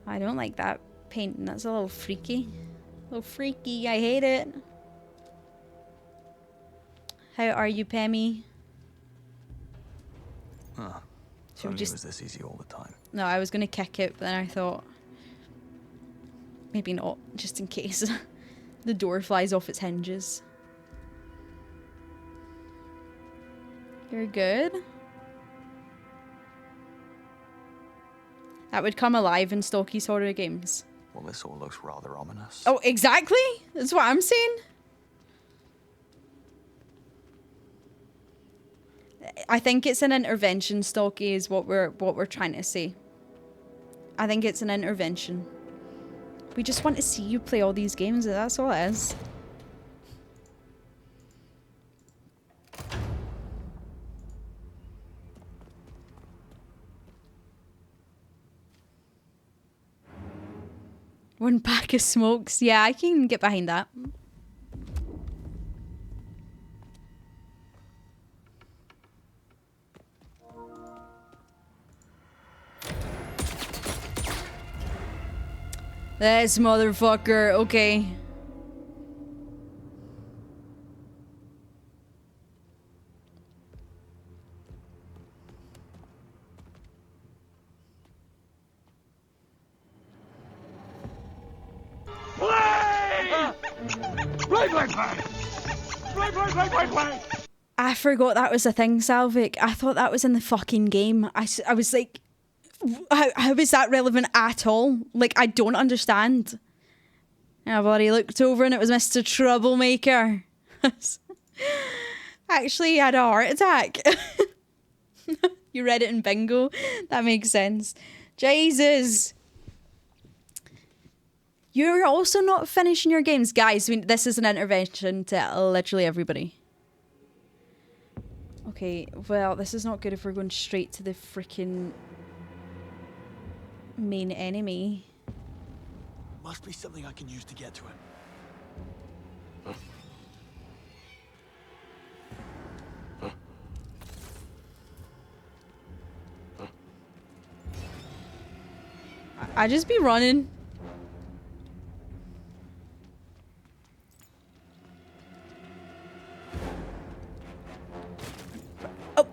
I don't like that painting. That's a little freaky. A little freaky. I hate it. How are you, Pemmy? Huh. Should we It just... was this easy all the time. No, I was going to kick it, but then I thought... Maybe not, just in case. The door flies off its hinges. You're good? That would come alive in Stocky's horror games. Well, this all looks rather ominous. Oh, exactly! That's what I'm saying. I think it's an intervention, Stocky, is what we're trying to say. I think it's an intervention. We just want to see you play all these games, that's all it is. One pack of smokes. Yeah, I can get behind that. This motherfucker. Okay. I forgot that was a thing, Salvik. I thought that was in the fucking game. I was like, how is that relevant at all? Like, I don't understand. And I've already looked over and it was Mr. Troublemaker. Actually, he had a heart attack. You read it in bingo. That makes sense. Jesus. You're also not finishing your games. Guys, this is an intervention to literally everybody. Okay, well, this is not good if we're going straight to the freaking main enemy. Must be something I can use to get to him. I just be running. Oh.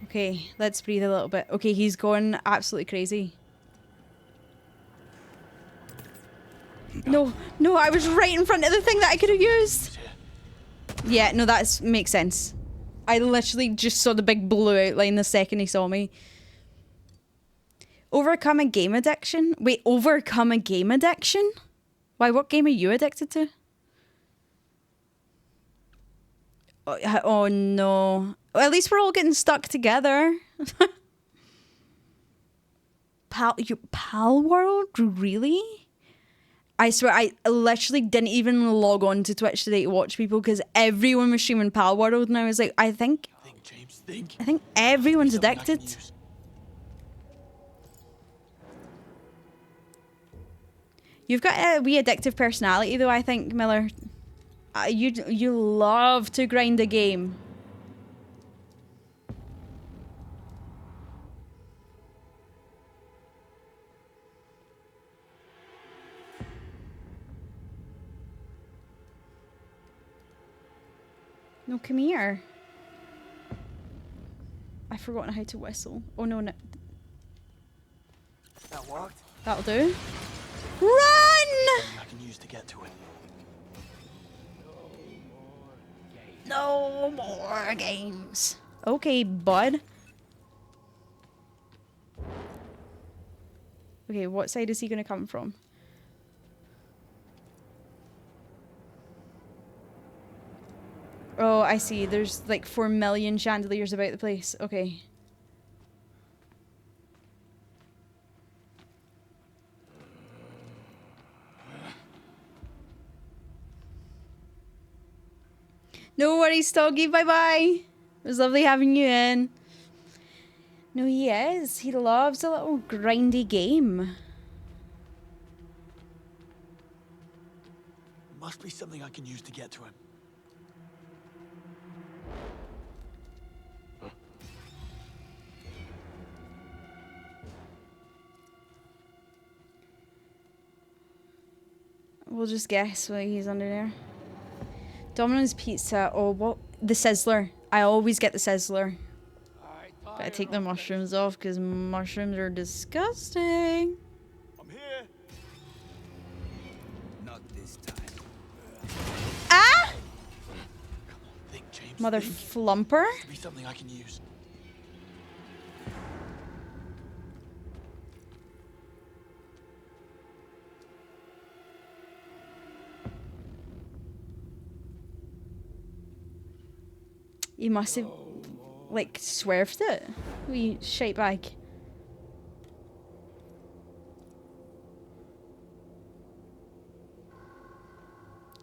Okay, let's breathe a little bit. Okay, he's going absolutely crazy. No, no, I was right in front of the thing that I could have used. Yeah, no, that makes sense. I literally just saw the big blue outline the second he saw me. Overcome a game addiction? Wait, overcome a game addiction? Why, what game are you addicted to? Oh no. Well, at least we're all getting stuck together. Pal World? Really? I swear, I literally didn't even log on to Twitch today to watch people because everyone was streaming Pal World, and I was like, I think everyone's addicted. You've got a wee addictive personality, though. I think, Miller. You love to grind a game. No, come here. I've forgotten how to whistle. Oh no, no. That worked. That'll do. Run! I can use to get to it. No more games. Okay, bud. Okay, what side is he gonna come from? Oh, I see. There's like 4 million chandeliers about the place. Okay. No worries, Stoggy. Bye-bye. It was lovely having you in. No, he is. He loves a little grindy game. Must be something I can use to get to him. We'll just guess why he's under there. Domino's Pizza. Oh, what? The Sizzler. I always get the Sizzler. But I take the mushrooms off because mushrooms are disgusting. I'm here. Not this time. Ah! Come on, think, James. Mother think. flumper. Must be something I can use. He must have, like, swerved it. Wee shite bag.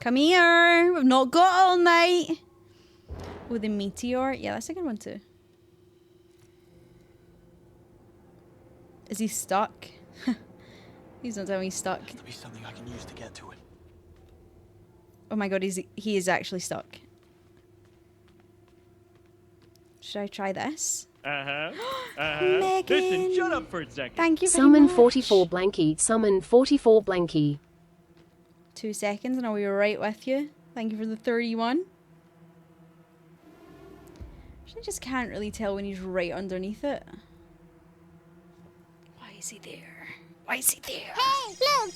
Come here. We've not got all night. Oh, the meteor. Yeah, that's a good one too. Is he stuck? He's not telling me he's stuck. There'll be something I can use to get to it. Oh my god, he is actually stuck. Should I try this? Megan. Listen, shut up for a second. Thank you very Summon much. 44 blanky. Summon 44 blanky. 2 seconds and I'll be right with you. Thank you for the 31. I just can't really tell when he's right underneath it. Why is he there? Why is he there? Hey, look!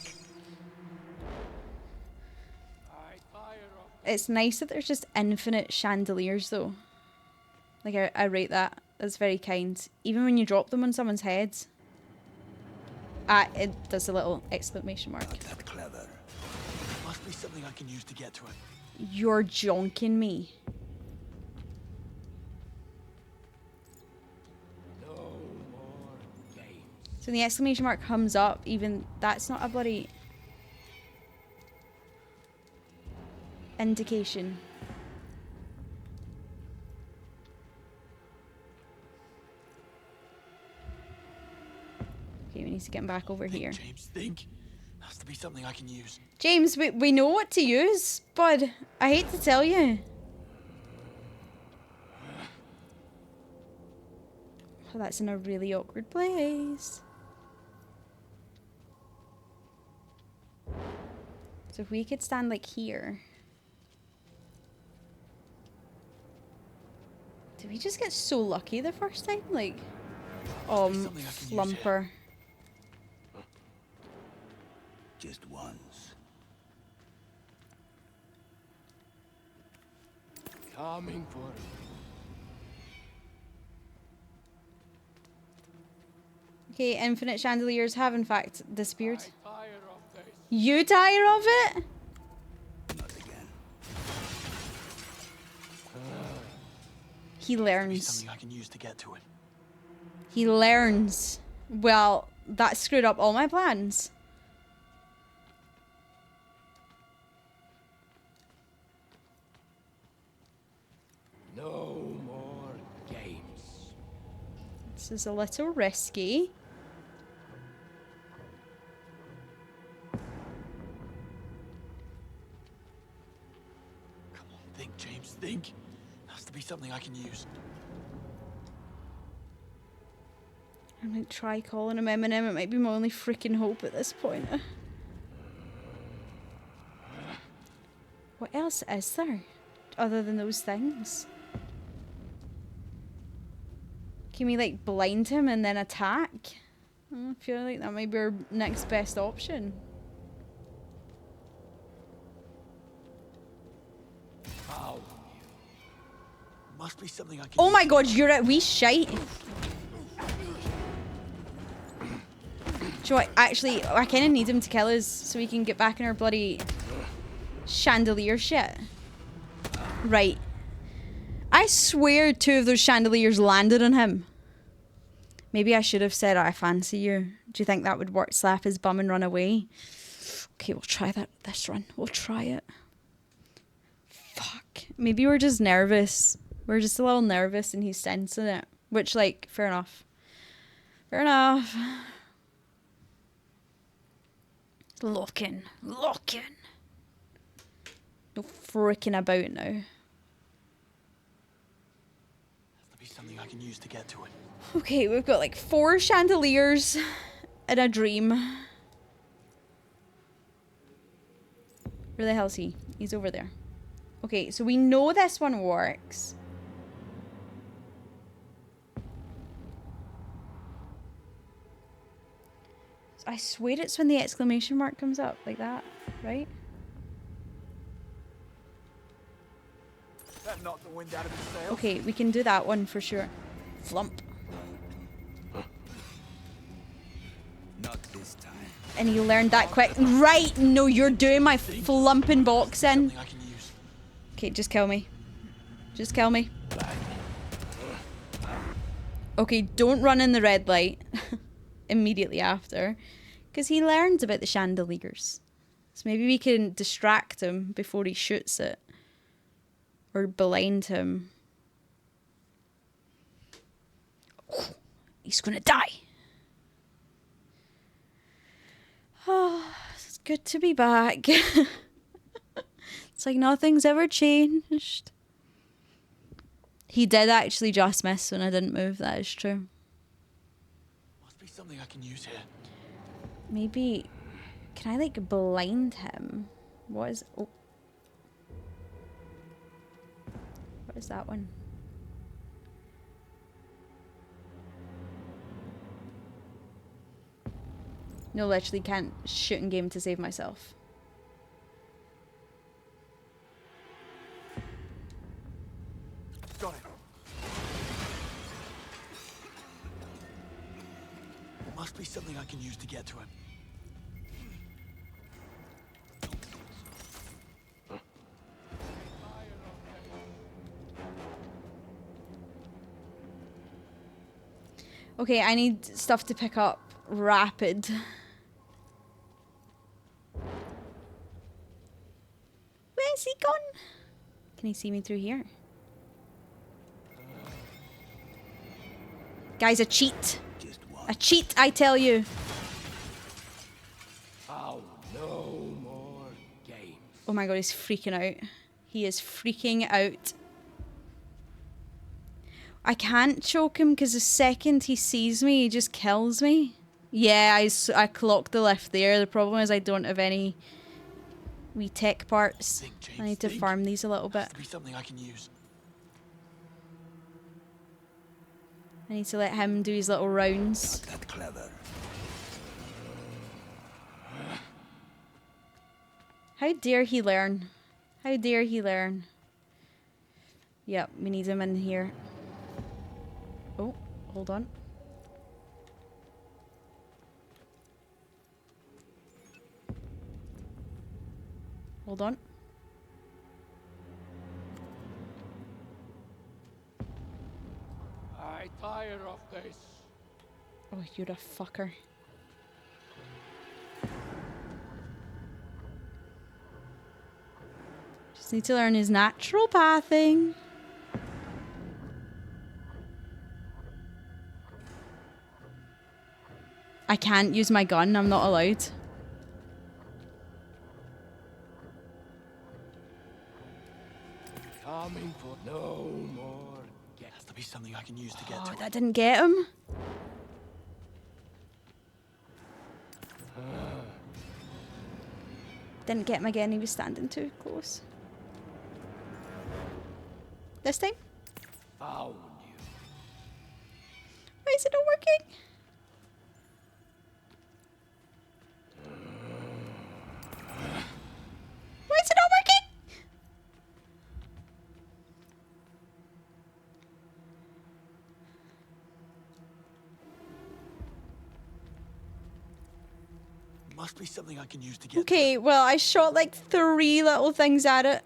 It's nice that there's just infinite chandeliers though. Like I rate that. That's very kind. Even when you drop them on someone's heads. It does a little exclamation mark. Not that clever. Must be something I can use to get to it. You're jonking me. So when the exclamation mark comes up, even that's not a bloody indication. Okay, we need to get him back over here. James, think. Has to be something I can use. James, we know what to use, bud. I hate to tell you. Oh, that's in a really awkward place. So if we could stand like here. Did we just get so lucky the first time? Like, flumper. Just once. Coming for it. Okay, infinite chandeliers have in fact disappeared. Tired of this. You tire of it? Not again. He Be learns. something I can use to get to it. He learns. Well, that screwed up all my plans. No more games. This is a little risky. Come on, think, James, think. Has to be something I can use. I might try calling him Eminem. It might be my only freaking hope at this point. What else is there other than those things? Can we like blind him and then attack? I feel like that might be our next best option. How? Must be something I can Oh use. my god, you're a wee shite. So actually, I kind of need him to kill us so we can get back in our bloody chandelier shit. Right. I swear 2 of those chandeliers landed on him. Maybe I should have said, I fancy you. Do you think that would work? Slap his bum and run away? Okay, we'll try this run. We'll try it. Fuck. Maybe we're just nervous. We're just a little nervous and he's sensing it. Which, like, fair enough. Fair enough. Looking. No freaking about now. Has to be something I can use to get to it. Okay, we've got like 4 chandeliers in a dream. Where the hell's he? He's over there. Okay, so we know this one works. I swear it's when the exclamation mark comes up, like that, right? That knocked the wind out of his sails. Okay, we can do that one for sure. Flump. Not this time. And you learned that quick. Right, no, you're doing my flumping boxing. Something I can use. Okay, just kill me. Just kill me. Bang. Okay, don't run in the red light immediately after, because he learns about the chandeliers. So maybe we can distract him before he shoots it. Or blind him. He's gonna die. Oh, it's good to be back. It's like nothing's ever changed. He did actually just miss when I didn't move, that is true. Must be something I can use here. Maybe... Can I, like, blind him? What is... Oh. What is that one? No, literally can't shoot in game to save myself. Got it. Must be something I can use to get to him. Okay, I need stuff to pick up rapid. Where's he gone? Can he see me through here? Guys, a cheat. Just one. A cheat, I tell you. Oh, no more games. Oh my god, he's freaking out. He is freaking out. I can't choke him because the second he sees me, he just kills me. Yeah, I clocked the lift there. The problem is I don't have any wee tech parts. Think, James, I need to think. farm these a little bit. Has to be something I can use. I need to let him do his little rounds. That clever. How dare he learn? How dare he learn? Yep, we need him in here. Oh, hold on. Hold on. I tire of this. Oh, you're a fucker. Just need to learn his natural pathing. I can't use my gun, I'm not allowed. Coming for no more games. Has to be something I can use to get Oh, to him. that didn't get him. Didn't get him again, he was standing too close. This time? Found you. Why is it not working? Why is it not working? Must be something I can use to get to Okay, well, I shot like 3 little things at it.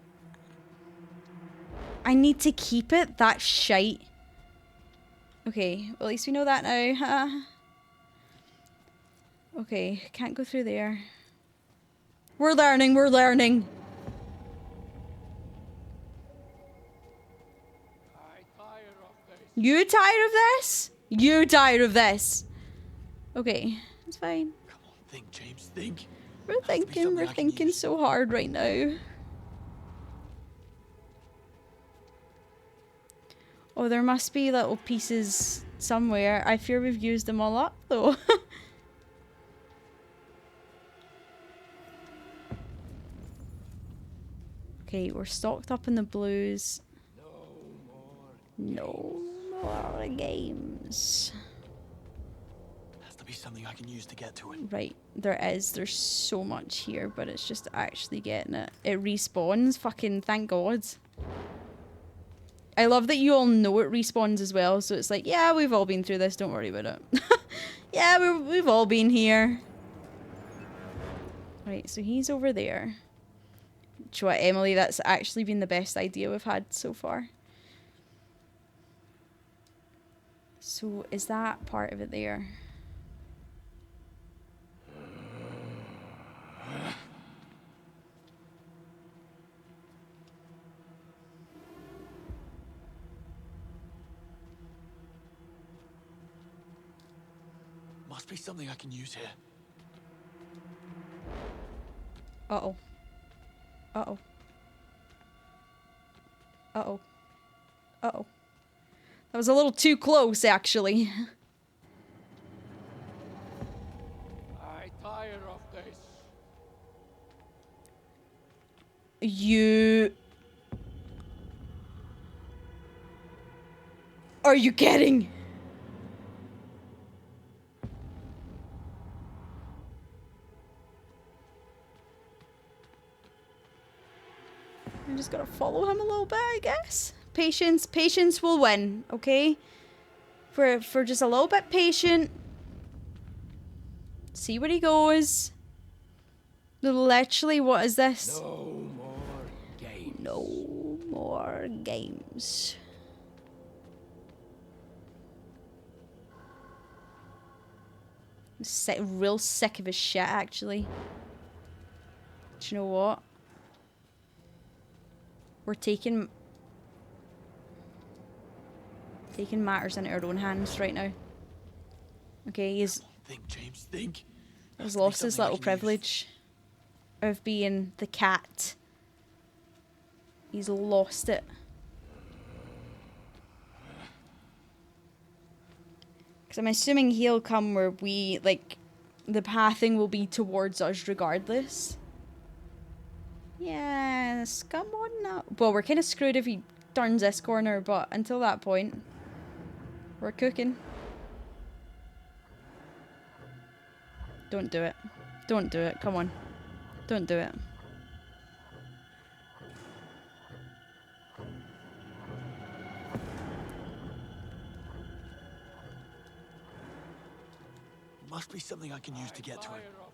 I need to keep it. That's shite. Okay, well, at least we know that now, huh? Okay, can't go through there. We're learning, we're learning. I tire of this. You tired of this? You tired of this? Okay, it's fine. Come on, think, James, think. We're Has to be thinking, something we're I can thinking use. so hard right now. Oh, there must be little pieces somewhere. I fear we've used them all up, though. Okay, we're stocked up in the blues. No more games. Has to be something I can use to get to him. Right, there is. There's so much here, but it's just actually getting it. It respawns. Fucking thank God. I love that you all know it respawns as well, so it's like, yeah, we've all been through this, don't worry about it. Yeah, we've all been here. Right, so he's over there. Do you know what, Emily, that's actually been the best idea we've had so far. So is that part of it there? Must be something I can use here. Uh-oh. Uh-oh. Uh-oh. Uh-oh. That was a little too close, actually. I tire of this. You... Are you kidding? I just gotta follow him a little bit, I guess. Patience will win, okay? For just a little bit patient. See where he goes. Literally, what is this? No more games. No more games. Real sick of his shit, actually. Do you know what? We're taking matters into our own hands right now. Okay, he's Think, James, think. he's lost his little privilege of being the cat. He's lost it. Because I'm assuming he'll come where we, like, the pathing will be towards us regardless. Yes, come on now. Well, we're kind of screwed if he turns this corner, but until that point, we're cooking. Don't do it. Don't do it. Come on. Don't do it. Must be something I can use to get to Tire him. of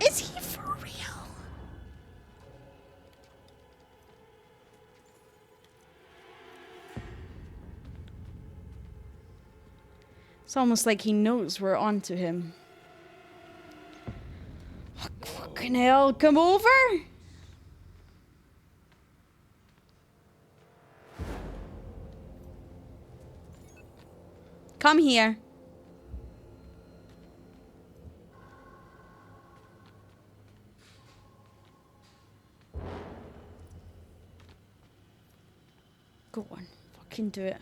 this. Is he for real? It's almost like he knows we're onto him. Fucking hell, come over! Come here. Go on, fucking do it.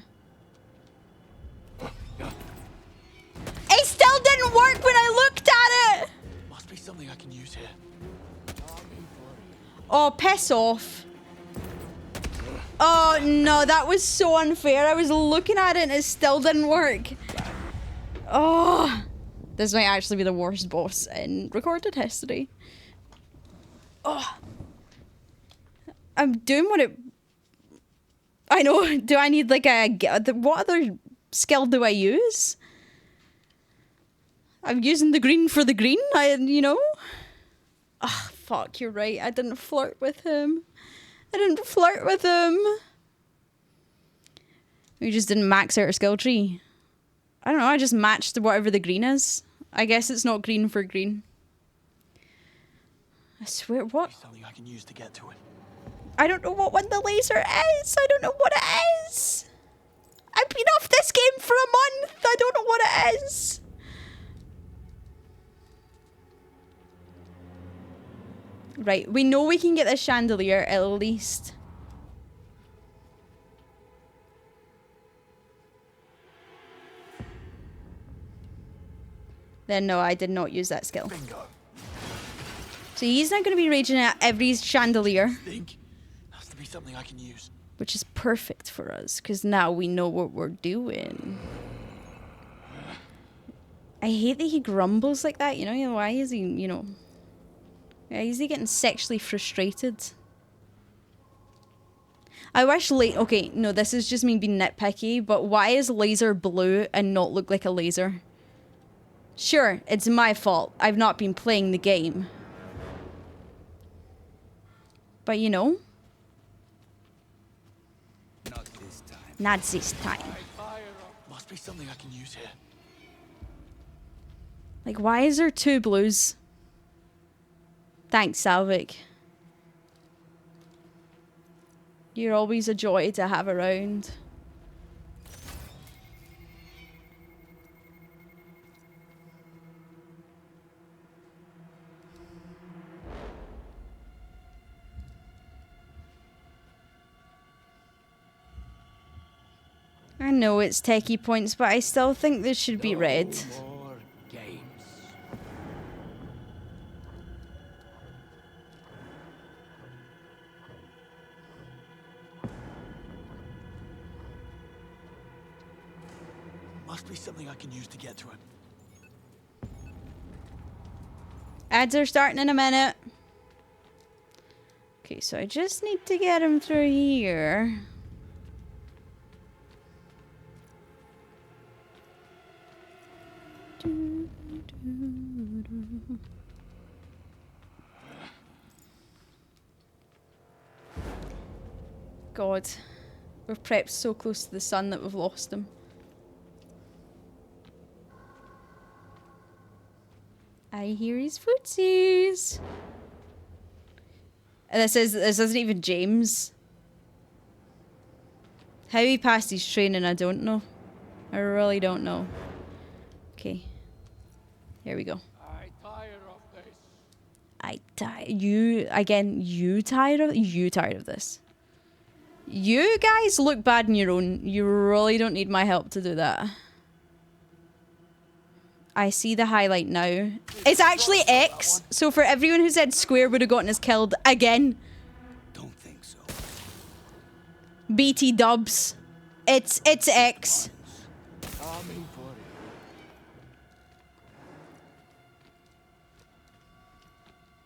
It still didn't work when I looked at it! Must be something I can use here. Oh, piss off. Oh, no, that was so unfair. I was looking at it and it still didn't work. Oh. This might actually be the worst boss in recorded history. Oh. I'm doing what it... I know. Do I need like a... What other skill do I use? I'm using the green for the green, you know? Ah, fuck, you're right. I didn't flirt with him. We just didn't max out our skill tree. I don't know, I just matched whatever the green is. I guess it's not green for green. I swear, what? Something I can use to get to him. I don't know what one the laser is. I don't know what it is. I've been off this game for a month. I don't know what it is. Right, we know we can get this chandelier at least. Then no, I did not use that skill. Bingo. So he's not going to be raging at every chandelier, Think. Has to be something I can use. which is perfect for us, because now we know what we're doing. I hate that he grumbles like that, you know? Why is he, you know... Why is he getting sexually frustrated? I wish okay, no, this is just me being nitpicky, but why is laser blue and not look like a laser? Sure, it's my fault. I've not been playing the game. But you know, Not this time. not this time. Must be something I can use here. Like, why is there 2 blues? Thanks, Salvik. You're always a joy to have around. I know it's techie points, but I still think this should be red. More games. Must be something I can use to get to him. Ads are starting in a minute. Okay, so I just need to get him through here. God, we've prepped so close to the sun that we've lost him. I hear his footsies. And this isn't even James. How he passed his training, I don't know. I really don't know. Okay. Here we go. I tire of this. You tired of this? You guys look bad on your own. You really don't need my help to do that. I see the highlight now. It's actually X. So for everyone who said Square would have gotten us killed again, Don't think so. BT dubs. It's X. Coming for you.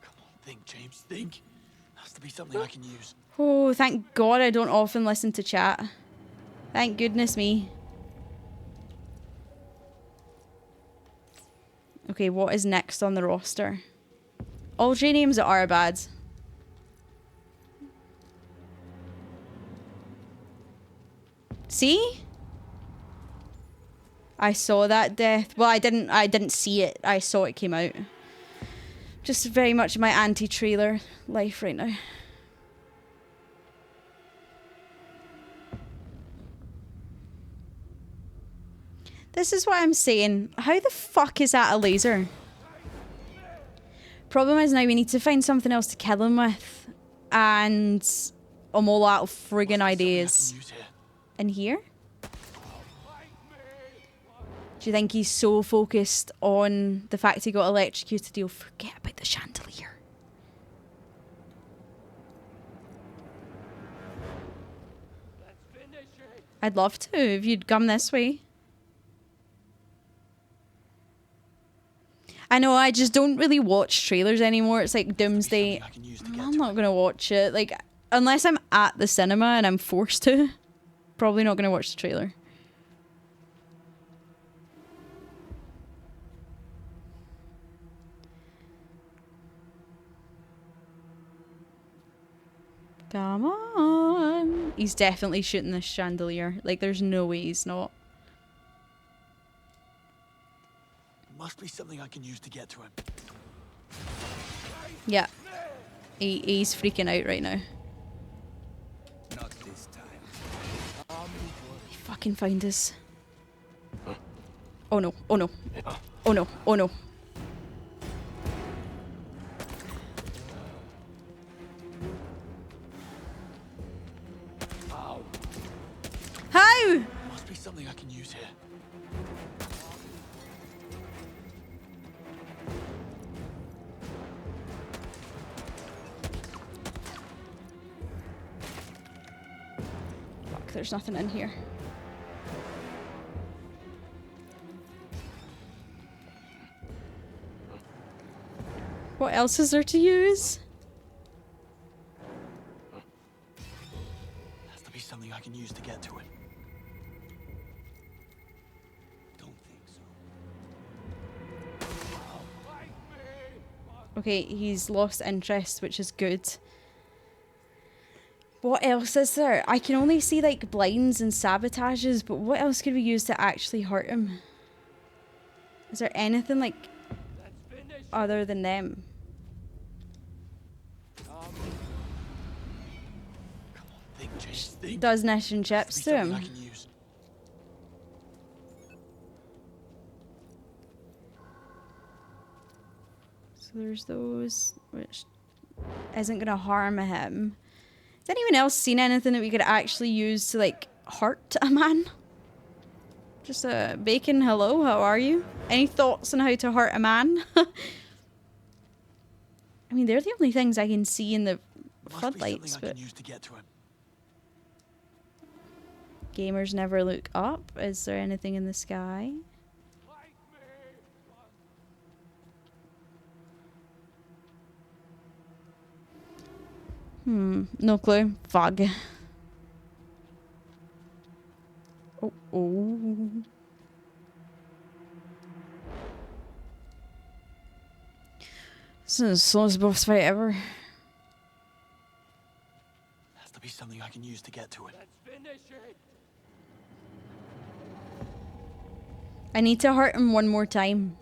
Come on, think, James, think. Has to be something I can use. Oh, thank God I don't often listen to chat. Thank goodness me. Okay, what is next on the roster? All J names are bad. See? I saw that death. Well, I didn't see it. I saw it came out. Just very much my anti-trailer life right now. This is what I'm saying. How the fuck is that a laser? Problem is now we need to find something else to kill him with. And I'm all out of friggin' ideas. In here? Do you think he's so focused on the fact he got electrocuted he'll forget about the chandelier? I'd love to if you'd come this way. I know, I just don't really watch trailers anymore. It's like Doomsday. I'm not going to watch it. Like, unless I'm at the cinema and I'm forced to. Probably not going to watch the trailer. Come on. He's definitely shooting this chandelier. Like, there's no way he's not. Must be something I can use to get to him. Yeah. He's freaking out right now. Not this time. He fucking found us. Oh no, oh no. Oh no, oh no. How? Must be something I can use here. Fuck, there's nothing in here. What else is there to use? Has to be something I can use to get to it. Don't think so. Okay, he's lost interest, which is good. What else is there? I can only see like blinds and sabotages, but what else could we use to actually hurt him? Is there anything like other than them? Come on, think, James. Think. Does Nish and Has to chips be to something him? I can use. So there's those, which isn't gonna harm him. Has anyone else seen anything that we could actually use to like hurt a man? Just a bacon, hello, how are you? Any thoughts on how to hurt a man? I mean, they're the only things I can see in the Must floodlights, be something I but can use to get to him. gamers never look up. Is there anything in the sky? No clue. Fog. Oh, oh. This is the slowest boss fight ever. Has to be something I can use to get to him. I need to hurt him one more time.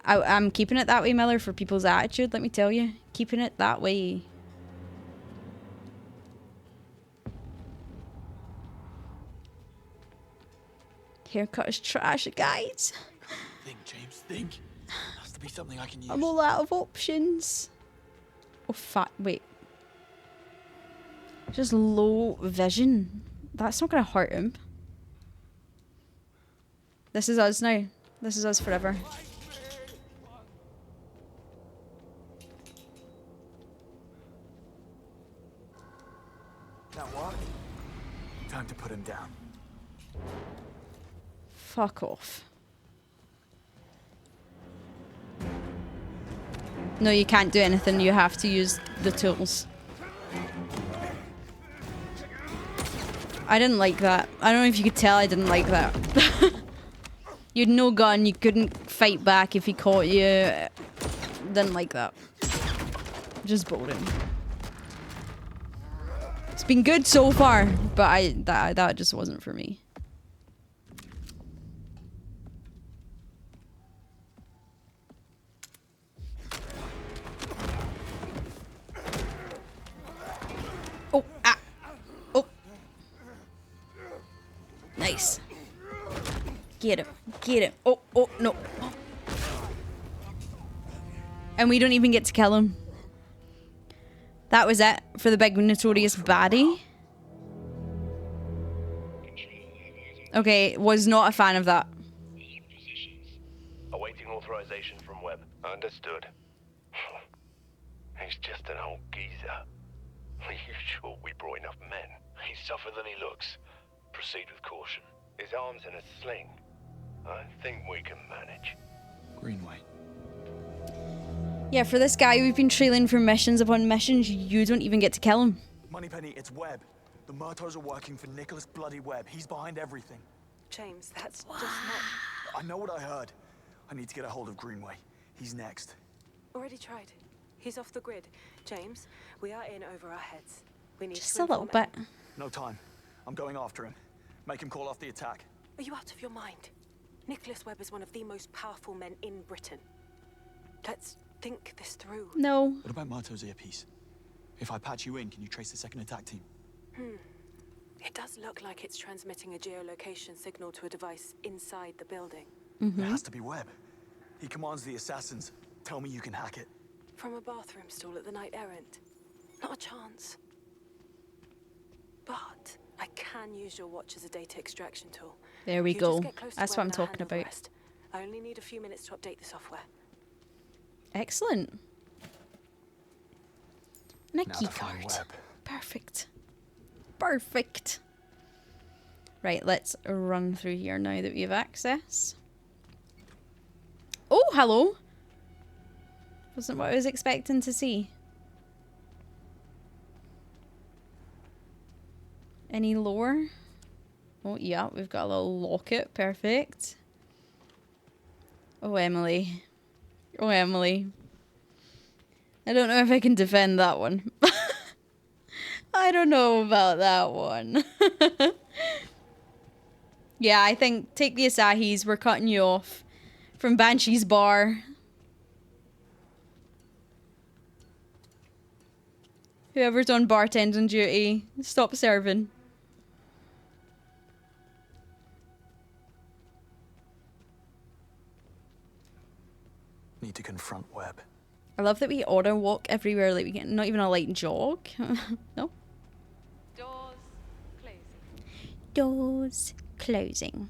I'm keeping it that way, Miller, for people's attitude, let me tell you. Keeping it that way. Haircut is trash, guys. Think, James. Think. Has to be something I can use. I'm all out of options. Oh, fuck. Wait. Just low vision. That's not gonna hurt him. This is us now. This is us forever. That what? Time to put him down. Fuck off. No, you can't do anything. You have to use the tools. I didn't like that. I don't know if you could tell I didn't like that. You had no gun. You couldn't fight back if he caught you. Didn't like that. Just boring. It's been good so far, but that just wasn't for me. Oh, ah. Oh. Nice. Get him. Get him. Oh, oh, no. And we don't even get to kill him. That was it for the big notorious baddie. Okay, was not a fan of that. Awaiting authorization from Webb. Understood. He's just an old geezer. Are you sure we brought enough men? He's tougher than he looks. Proceed with caution. His arm's in a sling. I think we can manage. Greenway. Yeah, for this guy we've been trailing for missions upon missions, you don't even get to kill him. Moneypenny, it's Webb. The Murtaugh are working for Nicholas Bloody Webb. He's behind everything. James, that's just not... I know what I heard. I need to get a hold of Greenway. He's next. Already tried. He's off the grid. James, we are in over our heads. We need Just to a little inform bit. No time. I'm going after him. Make him call off the attack. Are you out of your mind? Nicholas Webb is one of the most powerful men in Britain. Let's think this through. No. What about Murtaugh's earpiece? If I patch you in, can you trace the second attack team? It does look like it's transmitting a geolocation signal to a device inside the building. It has to be Webb. He commands the assassins. Tell me you can hack it. From a bathroom stall at the Knight Errant. Not a chance. But I can use your watch as a data extraction tool. There we You go. just get close to That's Webb what I'm and I'll talking handle the about. rest. I only need a few minutes to update the software. Excellent. And a Now key to find card. Webb. Perfect. Perfect. Right, let's run through here now that we have access. Oh, hello. Wasn't what I was expecting to see. Any lore? Oh, yeah, we've got a little locket. Perfect. Oh, Emily. Oh, Emily. I don't know if I can defend that one. I don't know about that one. Yeah, I think take the Asahis. We're cutting you off from Banshee's bar. Whoever's on bartending duty, stop serving. Need to confront Webb. I love that we auto walk everywhere, like we get not even a light jog. No. Doors closing. Doors closing.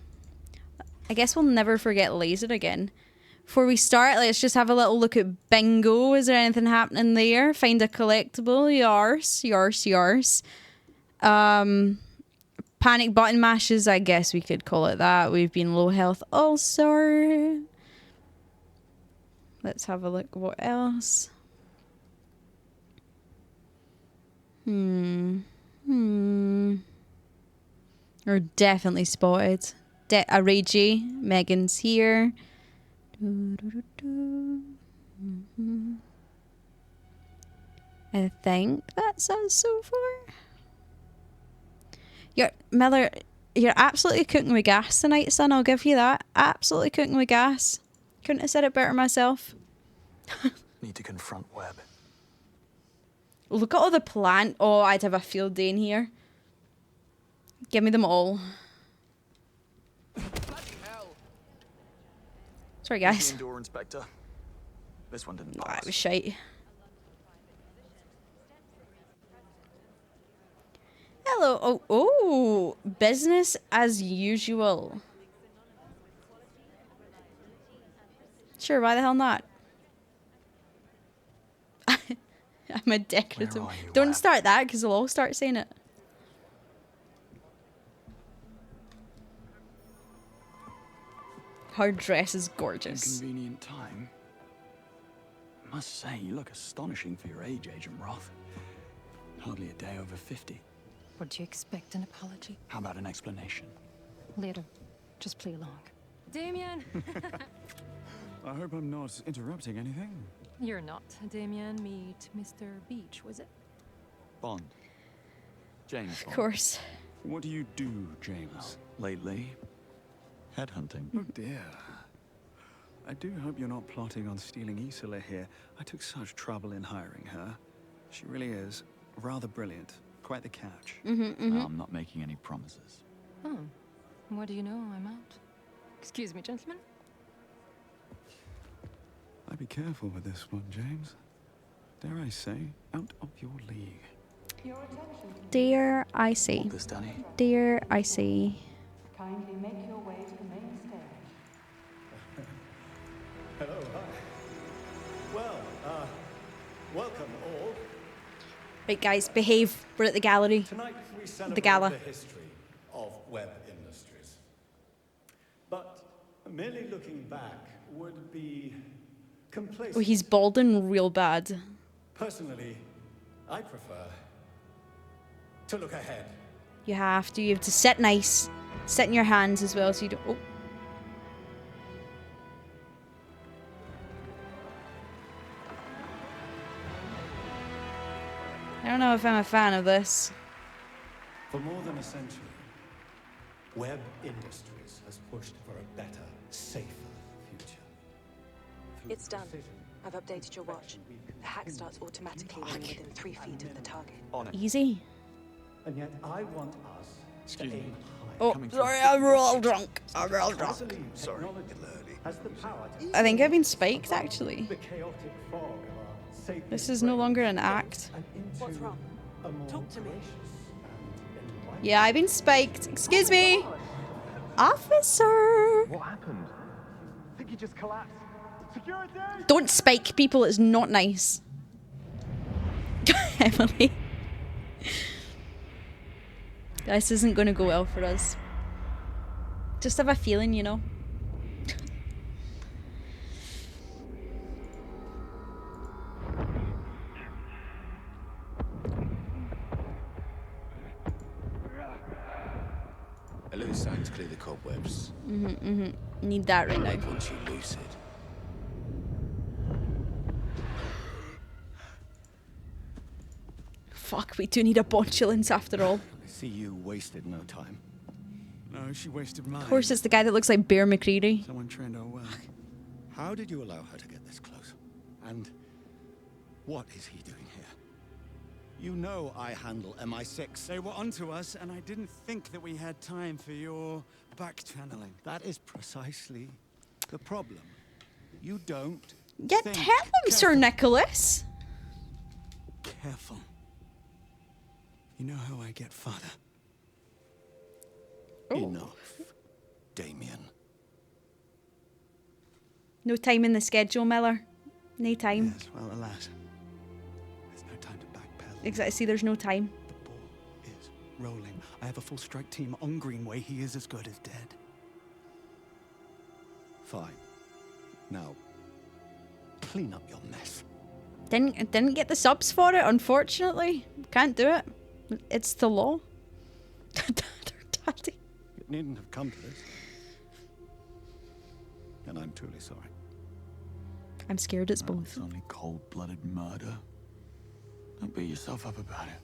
I guess we'll never forget laser again. Before we start, let's just have a little look at bingo. Is there anything happening there? Find a collectible. Yars. Panic button mashes, I guess we could call it that. We've been low health also. Let's have a look. What else? We're definitely spotted. A Ragey. Megan's here. I think that's us so far. Miller, you're absolutely cooking with gas tonight, son. I'll give you that. Absolutely cooking with gas. Couldn't have said it better myself. Need to confront Webb. Look at all the plant. Oh, I'd have a field day in here. Give me them all. Sorry, guys. Indoor inspector. This one didn't Nah, pass. it was shite. Hello. Oh, business as usual. Sure, why the hell not? I'm a decorative. Where are you, Don't Webb? start that, because they'll all start saying it. Her dress is gorgeous. Inconvenient time. Must say, you look astonishing for your age, Agent Roth. Hardly a day over 50. Would you expect an apology? How about an explanation? Later. Just play along. Damien! I hope I'm not interrupting anything. You're not. Damien, meet Mr. Beach, was it? Bond. James Of Bond. course. What do you do, James? Lately? Headhunting. Oh dear. I do hope you're not plotting on stealing Isola here. I took such trouble in hiring her. She really is rather brilliant. Quite the catch. I'm not making any promises. Oh. What do you know? I'm out. Excuse me, gentlemen. I'd be careful with this one, James. Dare I say, out of your league. Dare I say. Want this, Danny? Dare I say. Kindly make your way to the main stage. Hello, hi. Well, welcome all. Right, guys, behave. We're at the gallery. Tonight we celebrate gala. the history of Webb Industries. But merely looking back would be complacent. Oh, he's balding real bad. Personally, I prefer to look ahead. You have to sit nice. Sit in your hands as well so you don't... Oh. I don't know if I'm a fan of this. For more than a century, Webb Industries has pushed for a better, safer future. It's done. I've updated your watch. The hack starts automatically when you're within 3 feet of the target. On it. Easy. And yet I want us Excuse to me. aim high. Oh, sorry, I'm real drunk. I'm real drunk. Sorry. Has the power to I think I've been spiked, actually. the chaotic fog of our sapient This is no longer an brains act. and into What's wrong? a more Talk to me. gracious and enlightened Yeah, I've been spiked. Excuse me. Officer. What happened? I think he just collapsed. Security! Don't spike people. It's not nice. Emily. This isn't going to go well for us. Just have a feeling, you know. A loose signs clear the cobwebs. Need that right now. Once you loose it. Fuck, we do need a botulence after all. I see you wasted no time. No, she wasted mine. Of course, it's the guy that looks like Bear McCreary. Someone trained her well. How did you allow her to get this close? And what is he doing here? You know I handle MI6. They were onto us, and I didn't think that we had time for your back-channeling. That is precisely the problem. You don't Yeah, think tell him, Sir Nicholas. Careful. You know how I get father. Enough, Damien. No time in the schedule, Miller. No time. Yes, well, alas. There's no time to backpedal. Exactly. See, there's no time. The ball is rolling. I have a full strike team on Greenway. He is as good as dead. Fine. Now, clean up your mess. Didn't get the subs for it, unfortunately. Can't do it. It's the law. Daddy. It needn't have come to this. And I'm truly sorry. I'm scared it's No, both. It's only cold-blooded murder. Don't beat yourself up about it.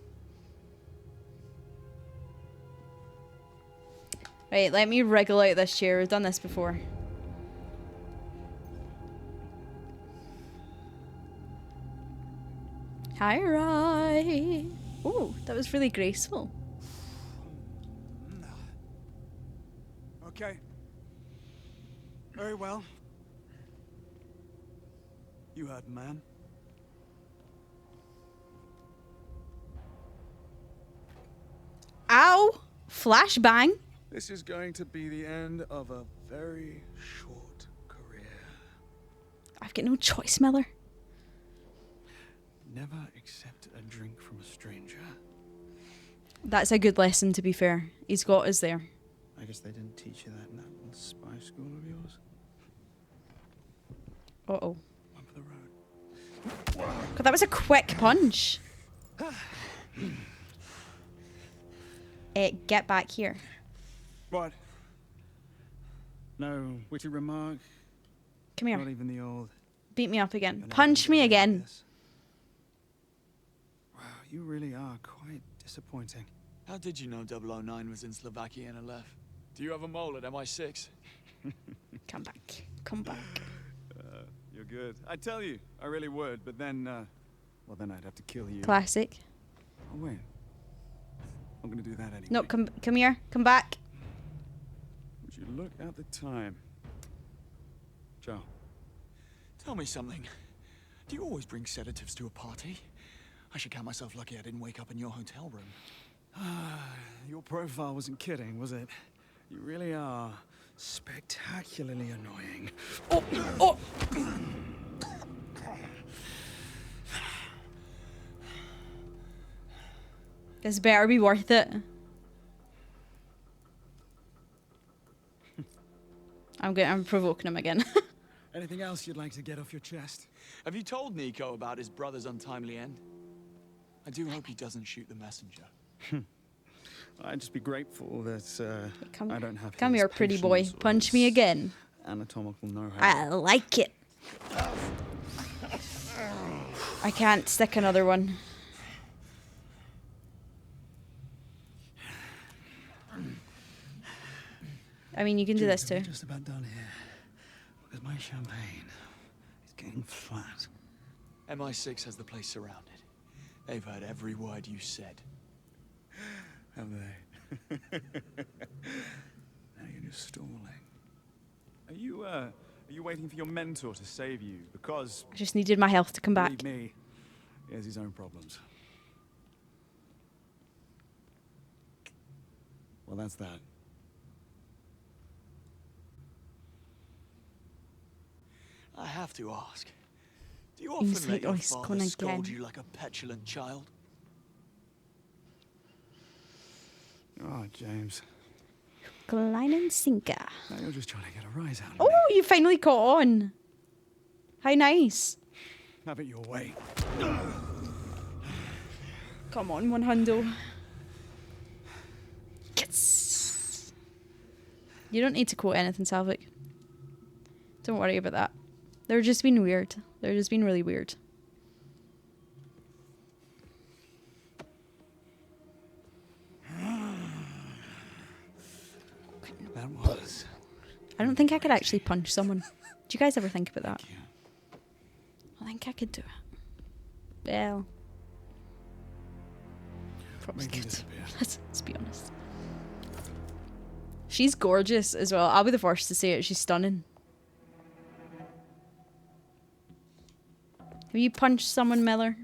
Right, let me wriggle out this chair. We've done this before. Hi, Rye. Oh, that was really graceful. Okay. Very well. You heard, man. Ow! Flashbang. This is going to be the end of a very short career. I've got no choice, Miller. Never accept a drink from a stranger. That's a good lesson, to be fair. He's got us there. I guess they didn't teach you that in that little spy school of yours. Uh-oh. One for the road. God, that was a quick punch. Get back here. What? No witty remark? Come here. Not even the old... Beat me up again. "You're never Punch gonna me be like again. this." Wow, you really are quite disappointing. How did you know 009 was in Slovakia and left? Do you have a mole at MI6? Come back. Come back. You're good. I'd tell you, I really would, but then, well, then I'd have to kill you. Classic. Oh, wait. I'm gonna do that anyway. No, come here. Come back. Would you look at the time? Joe. Tell me something. Do you always bring sedatives to a party? I should count myself lucky I didn't wake up in your hotel room. Your profile wasn't kidding, was it? You really are spectacularly annoying. Oh! Oh! This better be worth it. I'm provoking him again. Anything else you'd like to get off your chest? Have you told Nico about his brother's untimely end? I do hope he doesn't shoot the messenger. I'd just be grateful that I don't have Come his here, pretty boy. patience or Punch me his again. Anatomical know-how. I like it. I can't stick another one. I mean, you can do this too. We're just about done here. Because my champagne is getting flat. MI6 has the place surrounded. They've heard every word you said. Have they? Now you're just stalling. Are you waiting for your mentor to save you? Because I just needed my health to come back. believe me, he has his own problems. Well, that's that. I have to ask. Do you He's often let like, your oh, he's father gone scold again. you like a petulant child? Oh, James. Kleinen Sinker. Now you're just trying to get a rise out of Oh, me. you finally caught on. How nice. Have it your way. Come on, one hundo. Yes. You don't need to quote anything, Salvik. Don't worry about that. They're just being weird. They're just being really weird. That was. I don't think I could actually punch someone. Do you guys ever think about that? I think I could do it. Well, probably Make it could. disappear. Let's be honest. She's gorgeous as well. I'll be the first to say it. She's stunning. Have you punched someone, Miller?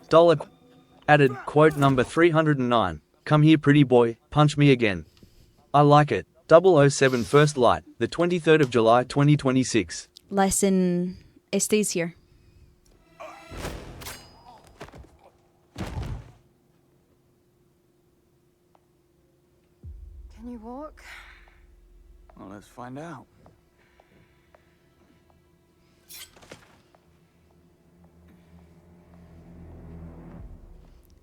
Dollar added quote number 309. Come here, pretty boy, punch me again. I like it. 007 First Light, the 23rd of July 2026. Listen, it stays here. Can you walk? Well, let's find out.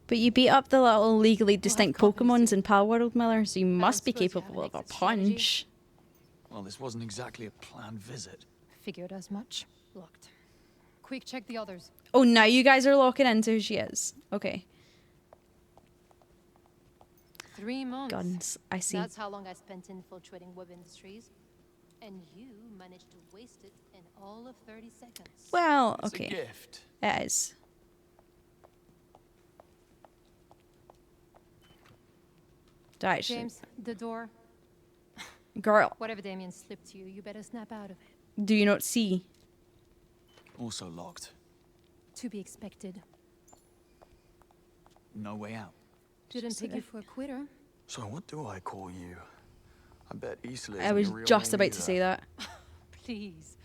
But you beat up the little legally distinct Pokemons in Pal World, Miller, so you must be capable of a punch. Well, this wasn't exactly a planned visit. Figured as much. Locked. Quick, check the others. Oh, now you guys are locking into who she is. Okay. 3 months. Guns, I see. That's how long I spent infiltrating web industries. And you managed to waste it in all of 30 seconds. Well, It's okay. a gift. It is. Actually, James, the door. girl, Whatever Damien slipped to you, you better snap out of it. do you not see? Also locked. To be expected. No way out. Didn't pick you for a quitter. So what do I call you? I bet Isla I isn't was your real just name about to either. say that. Please.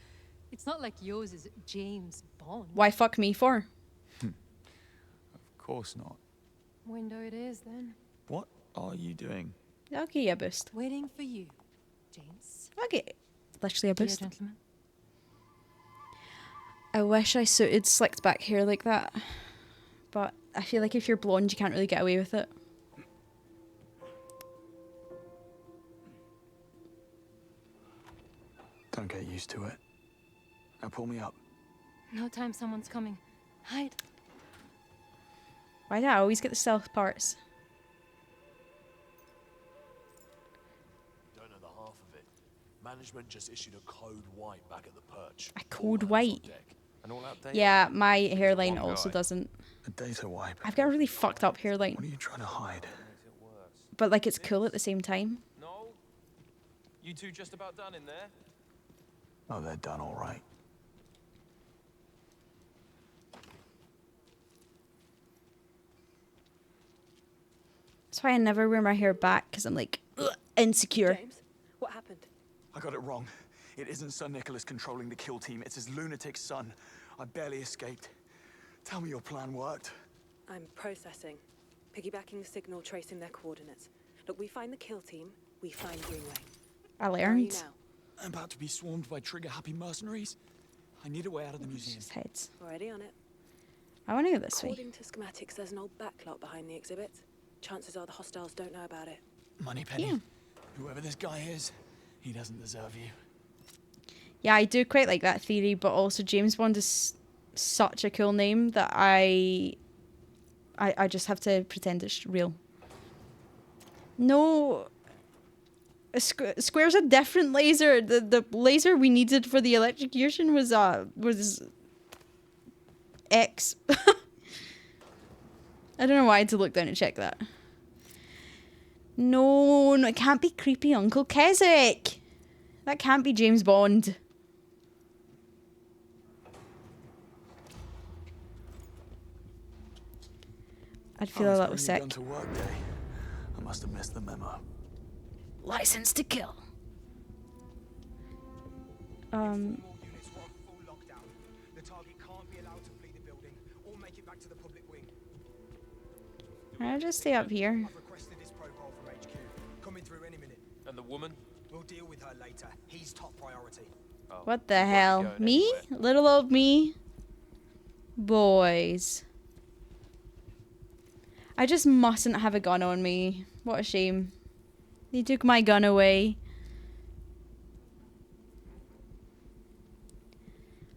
It's not like yours is James Bond. Why fuck me for? Of course not. Window it is, then. What are you doing? I'll give you a boost. Waiting for you, James. I'll get literally a Dear boost. gentleman. I wish I suited slicked back hair like that. But I feel like if you're blonde, you can't really get away with it. Don't get used to it. Now pull me up. No time, someone's coming. Hide. Why do I always get the stealth parts? Don't know the half of it. Management just issued a code white back at the perch. A code white? And all out there. Yeah, my hairline also doesn't. A data wipe. I've got a really fucked up hairline. What are you trying to hide? But like it's cool at the same time. No? You two just about done in there? Oh, they're done all right. That's why I never wear my hair back, because I'm like, ugh, insecure. James, what happened? I got it wrong. It isn't Sir Nicholas controlling the kill team. It's his lunatic son. I barely escaped. Tell me your plan worked. I'm processing. Piggybacking the signal, tracing their coordinates. Look, we find the kill team, we find Greenway. I Where are you learned. now? I'm about to be swarmed by trigger-happy mercenaries. I need a way out of the museum. Just heads. Already on it. I want to go this way. According to schematics, there's an old backlot behind the exhibit. Chances are the hostiles don't know about it. Money Penny. Yeah. Whoever this guy is, he doesn't deserve you. Yeah, I do quite like that theory, but also James Bond is such a cool name that I just have to pretend it's real. No, Square's a different laser. The laser we needed for the electrocution was X. I don't know why I had to look down and check that. No, it can't be creepy Uncle Keswick. That can't be James Bond. I'd feel a little sick. To work day. I must have missed the memo. License to kill. The target can't be allowed to flee the building or make it back to the public wing. I'll just stay up here. I've requested his profile from HQ. Coming through any minute. And the woman? We'll deal with her later. He's top priority. Oh, What the hell? Me? Little old me? Boys. I just mustn't have a gun on me. What a shame. They took my gun away.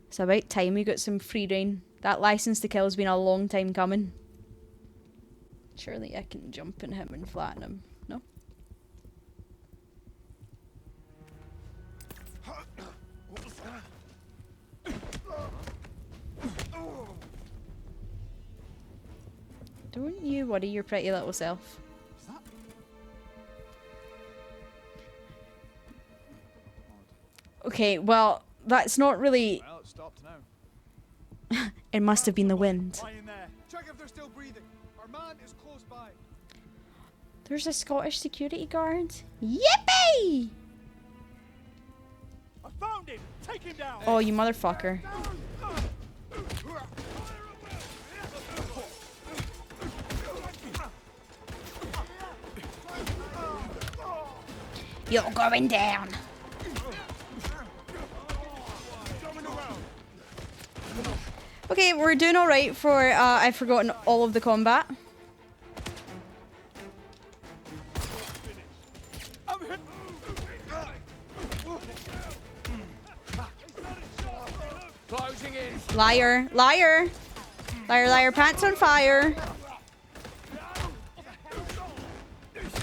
It's about time we got some free reign. That license to kill has been a long time coming. Surely I can jump in him and flatten him. No? Don't you worry your pretty little self. Okay, well, that's not really... Well, it stopped now. It must have been the wind. Lie in there. Check if they're still breathing. Our man is close by. There's a Scottish security guard. Yippee! I found him. Take him down. Oh, you motherfucker. You're going down. Okay, we're doing alright for, I've forgotten all of the combat. Closing in. Liar, liar. Liar, liar, pants on fire.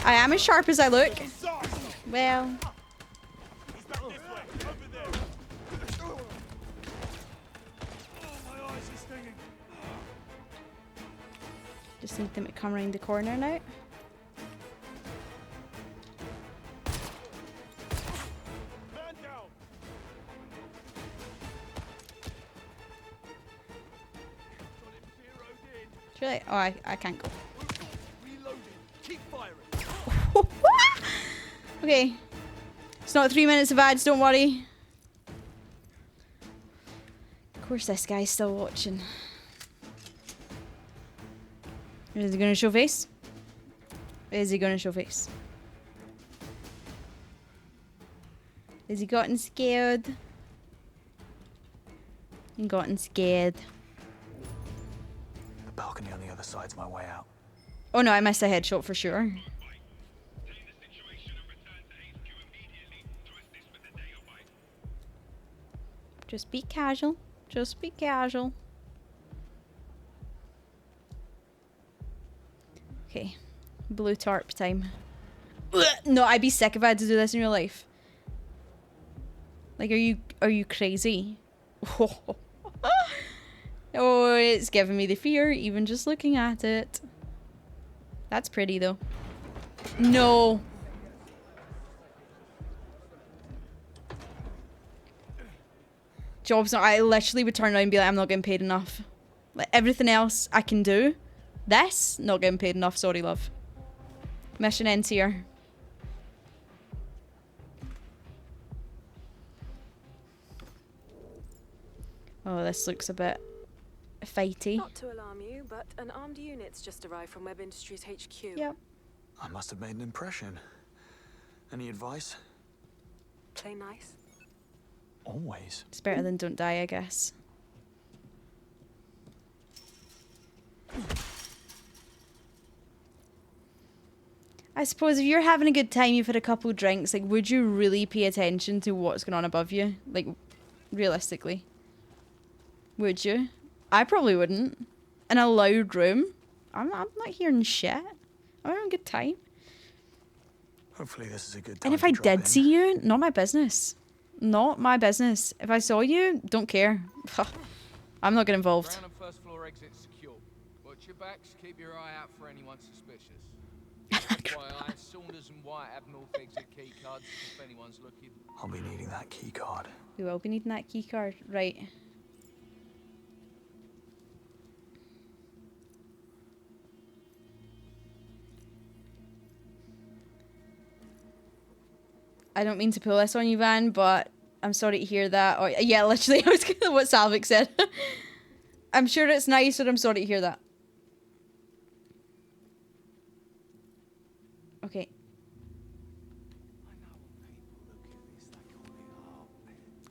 I am as sharp as I look. Well. Just need them to come around the corner now. Really? Oh, I can't go. Okay. It's not 3 minutes of ads, don't worry. Of course this guy's still watching. Is he gonna show face? Is he gonna show face? Is he gotten scared? He gotten scared. The balcony on the other side's my way out. Oh no, I missed a headshot for sure. Just be casual. Just be casual. Okay. Blue tarp time. No, I'd be sick if I had to do this in real life. Like, are you crazy? Oh, it's giving me the fear even just looking at it. That's pretty though. No. Job's not. I literally would turn around and be like, I'm not getting paid enough. Like everything else I can do. This, not getting paid enough. Sorry, love. Mission ends here. Oh, this looks a bit fighty. Not to alarm you, but an armed unit's just arrived from Web Industries HQ. Yep. I must have made an impression. Any advice? Play nice. Always. It's better than don't die, I guess. I suppose if you're having a good time, you've had a couple drinks, like, would you really pay attention to what's going on above you? Like, realistically. Would you? I probably wouldn't. In a loud room. I'm not hearing shit. I'm having a good time. Hopefully this is a good time. And if to I drop did in. see you, not my business. Not my business. If I saw you, don't care. I'm not getting involved. Ground and first floor exits secure. Watch your backs, keep your eye out for anyone suspicious. FYI, Saunders and White have north exit key cards if anyone's looking. I'll be needing that key card. We will be needing that key card. Right. I don't mean to pull this on you, Van, but I'm sorry to hear that. Or yeah, literally, I was gonna what Salvik said. I'm sure it's nice, but I'm sorry to hear that. Okay.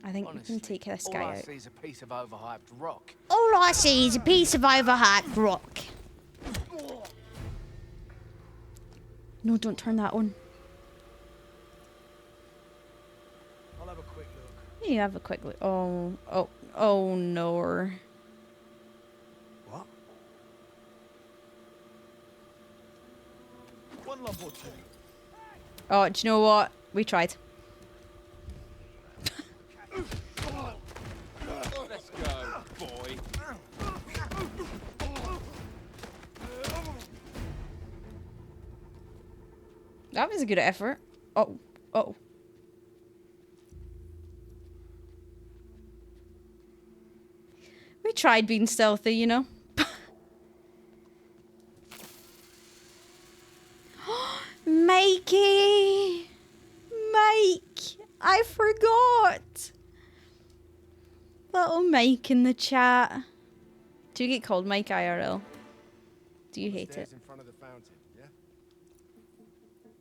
I think we can take this guy All I out. see is a piece of overhyped rock. All I see is a piece of overhyped rock. No, don't turn that on. I'll have a quick look. You have a quick look. Oh no. What? Oh, do you know what? We tried. Let's go, boy. That was a good effort. Oh, oh. We tried being stealthy, you know. Mikey! Mike! I forgot! Little Mike in the chat. Do you get called Mike IRL? Do you hate it? In front of the fountain, yeah?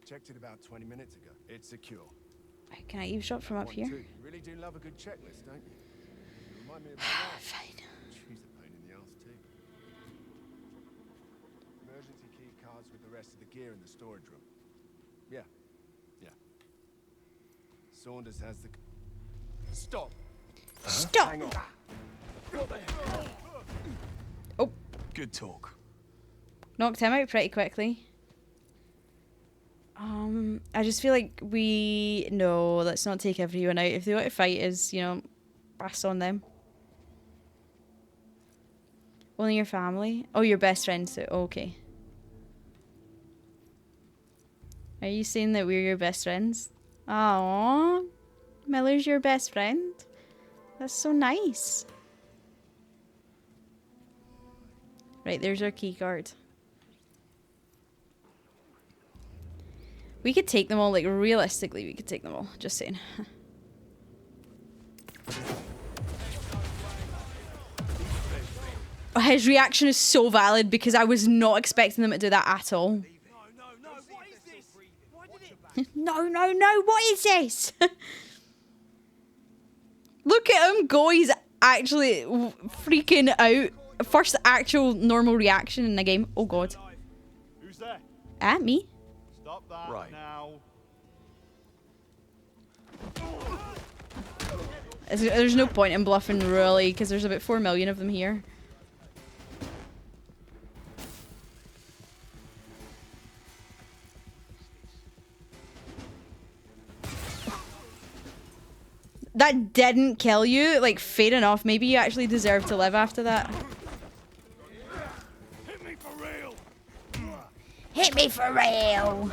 Checked it about 20 minutes ago. It's secure. Can I eavesdrop from up here? You really do love a good checklist, don't you? You remind me of my wife. Fine. She's a pain in the ass too. Emergency key cards with the rest of the gear in the storage room. Yeah. Yeah. Saunders has the... Stop! Stop! Hang on. Oh. Good talk. Knocked him out pretty quickly. I just feel like no, let's not take everyone out. If they want to fight us, you know, pass on them. Only your family? Oh, your best friends too. Okay. Are you saying that we're your best friends? Aww. Miller's your best friend? That's so nice. Right, there's our key card. We could take them all, like, realistically, we could take them all. Just saying. His reaction is so valid because I was not expecting them to do that at all. No, what is this? Look at him go, he's actually freaking out. First actual normal reaction in the game. Oh god. Who's there? At me? Stop that now. There's no point in bluffing really, because there's about 4 million of them here. That didn't kill you? Like, fair enough. Maybe you actually deserve to live after that. Hit me for real! Hit me for real!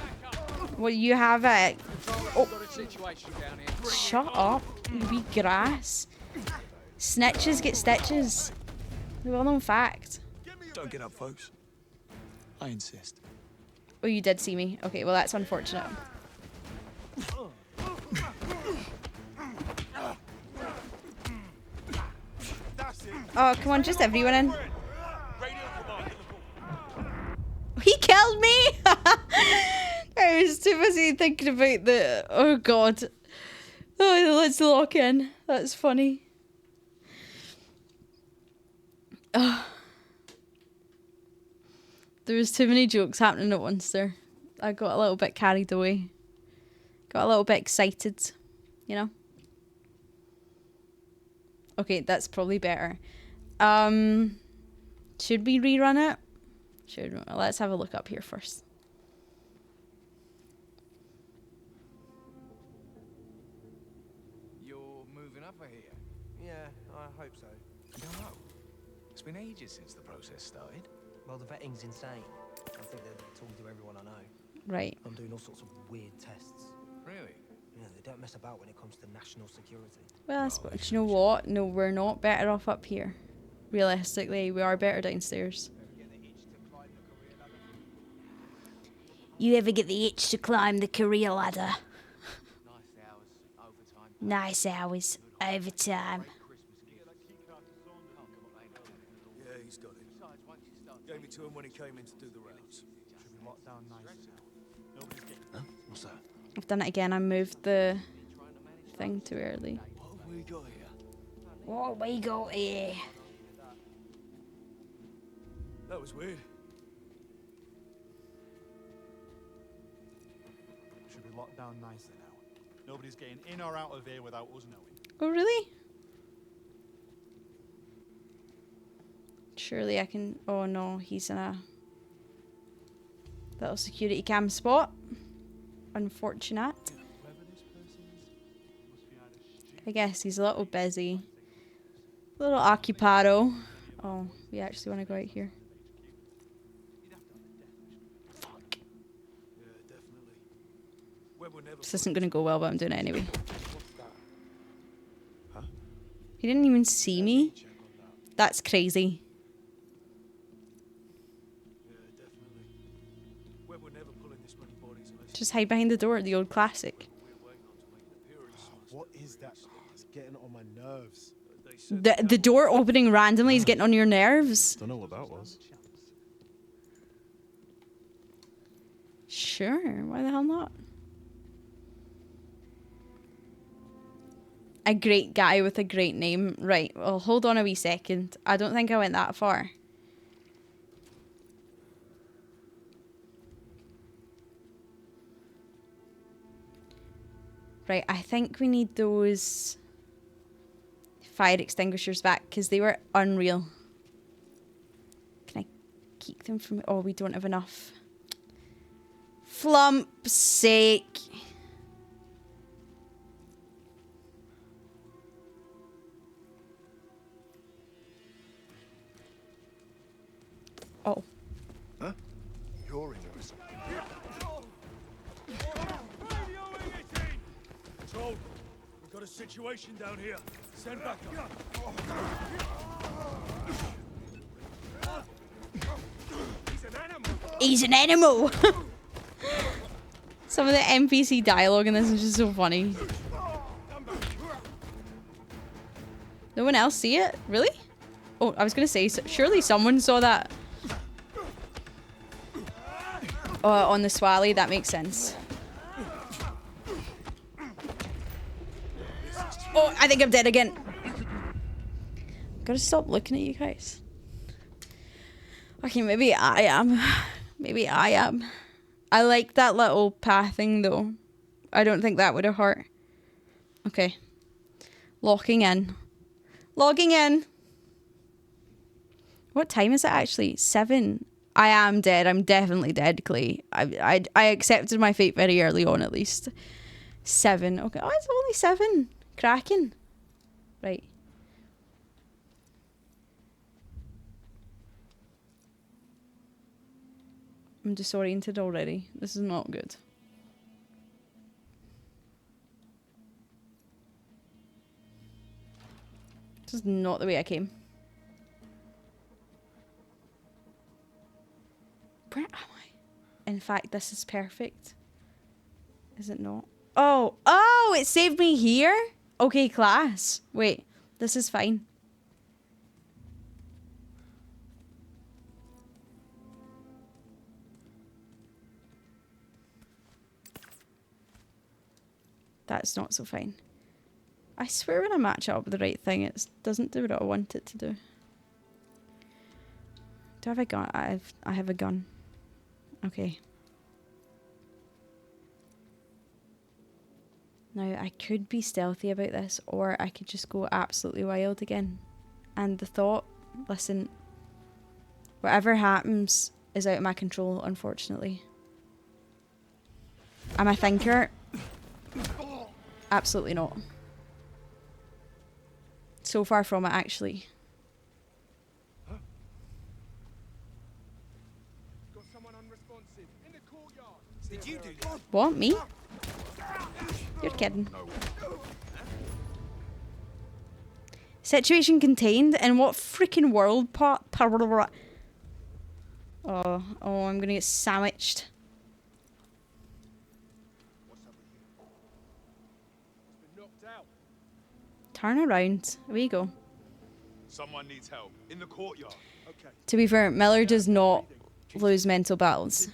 Well, you have a... Oh. Shut up, you wee grass. Snitches get stitches. The well-known fact. Don't get up, folks. I insist. Oh, you did see me. Okay, well, that's unfortunate. Oh, come on, just everyone in. He killed me! I was too busy thinking about the... Oh, God. Oh, let's lock in. That's funny. Oh. There was too many jokes happening at once there. I got a little bit carried away. Got a little bit excited, you know? Okay, that's probably better. Should we rerun it? Let's have a look up here first. You're moving up here? Yeah, I hope so. I don't know. It's been ages since the process started. Well, the vetting's insane. I think they're talking to everyone I know. Right. I'm doing all sorts of weird tests. Really? Yeah, they don't mess about when it comes to national security. Well, I suppose, you know what? No, we're not better off up here. Realistically, we are better downstairs. You ever get the itch to climb the career ladder? Nice hours, overtime. Yeah, he's got it. Gave it to him when he came in to do the rounds. Should be locked down nicely now. Nobody's getting... Huh? What's that? I've done it again. I moved the thing too early. What have we got here? What we got here? That was weird. Should be locked down nicely now. Nobody's getting in or out of here without us knowing. Oh, really? Surely I can... Oh, no. He's in a little security cam spot. Unfortunate. I guess he's a little busy. A little occupado. Oh, we actually want to go out here. Fuck. This isn't going to go well, but I'm doing it anyway. He didn't even see me? That's crazy. Just hide behind the door, the old classic. What is that? It's getting on my nerves. The door opening randomly is getting on your nerves. Don't know what that was. Sure, why the hell not? A great guy with a great name. Right, well, hold on a wee second. I don't think I went that far. Right, I think we need those fire extinguishers back because they were unreal. Can I keep them from... Oh, we don't have enough. Flump's sake. Oh. Huh? You're in a risk. Control, we've got a situation down here. Send back up. He's an animal. He's an animal. Some of the NPC dialogue in this is just so funny. No one else see it? Really? Oh, I was gonna say, surely someone saw that. On the Swally, that makes sense. Oh, I think I'm dead again. Gotta stop looking at you guys. Okay, maybe I am. Maybe I am. I like that little pathing though. I don't think that would have hurt. Okay. Locking in. Logging in. What time is it actually? 7. I am dead. I'm definitely dead, Clay. I accepted my fate very early on, at least. 7. Okay. Oh, it's only 7. Cracking. Right. I'm disoriented already. This is not good. This is not the way I came. Where am I? In fact, this is perfect. Is it not? Oh, oh, it saved me here? Okay, class. Wait, this is fine. That's not so fine. I swear when I match it up with the right thing, it doesn't do what I want it to do. Do I have a gun? I have a gun. Okay. Now, I could be stealthy about this, or I could just go absolutely wild again. And the thought, listen, whatever happens is out of my control, unfortunately. Am I a thinker? Absolutely not. So far from it, actually. Did you do that? What? Me? You're kidding. Situation contained? In what freaking world? Oh, I'm gonna get sandwiched. Turn around. Away you go. Someone needs help in the courtyard. Okay. To be fair, Miller does not lose mental battles.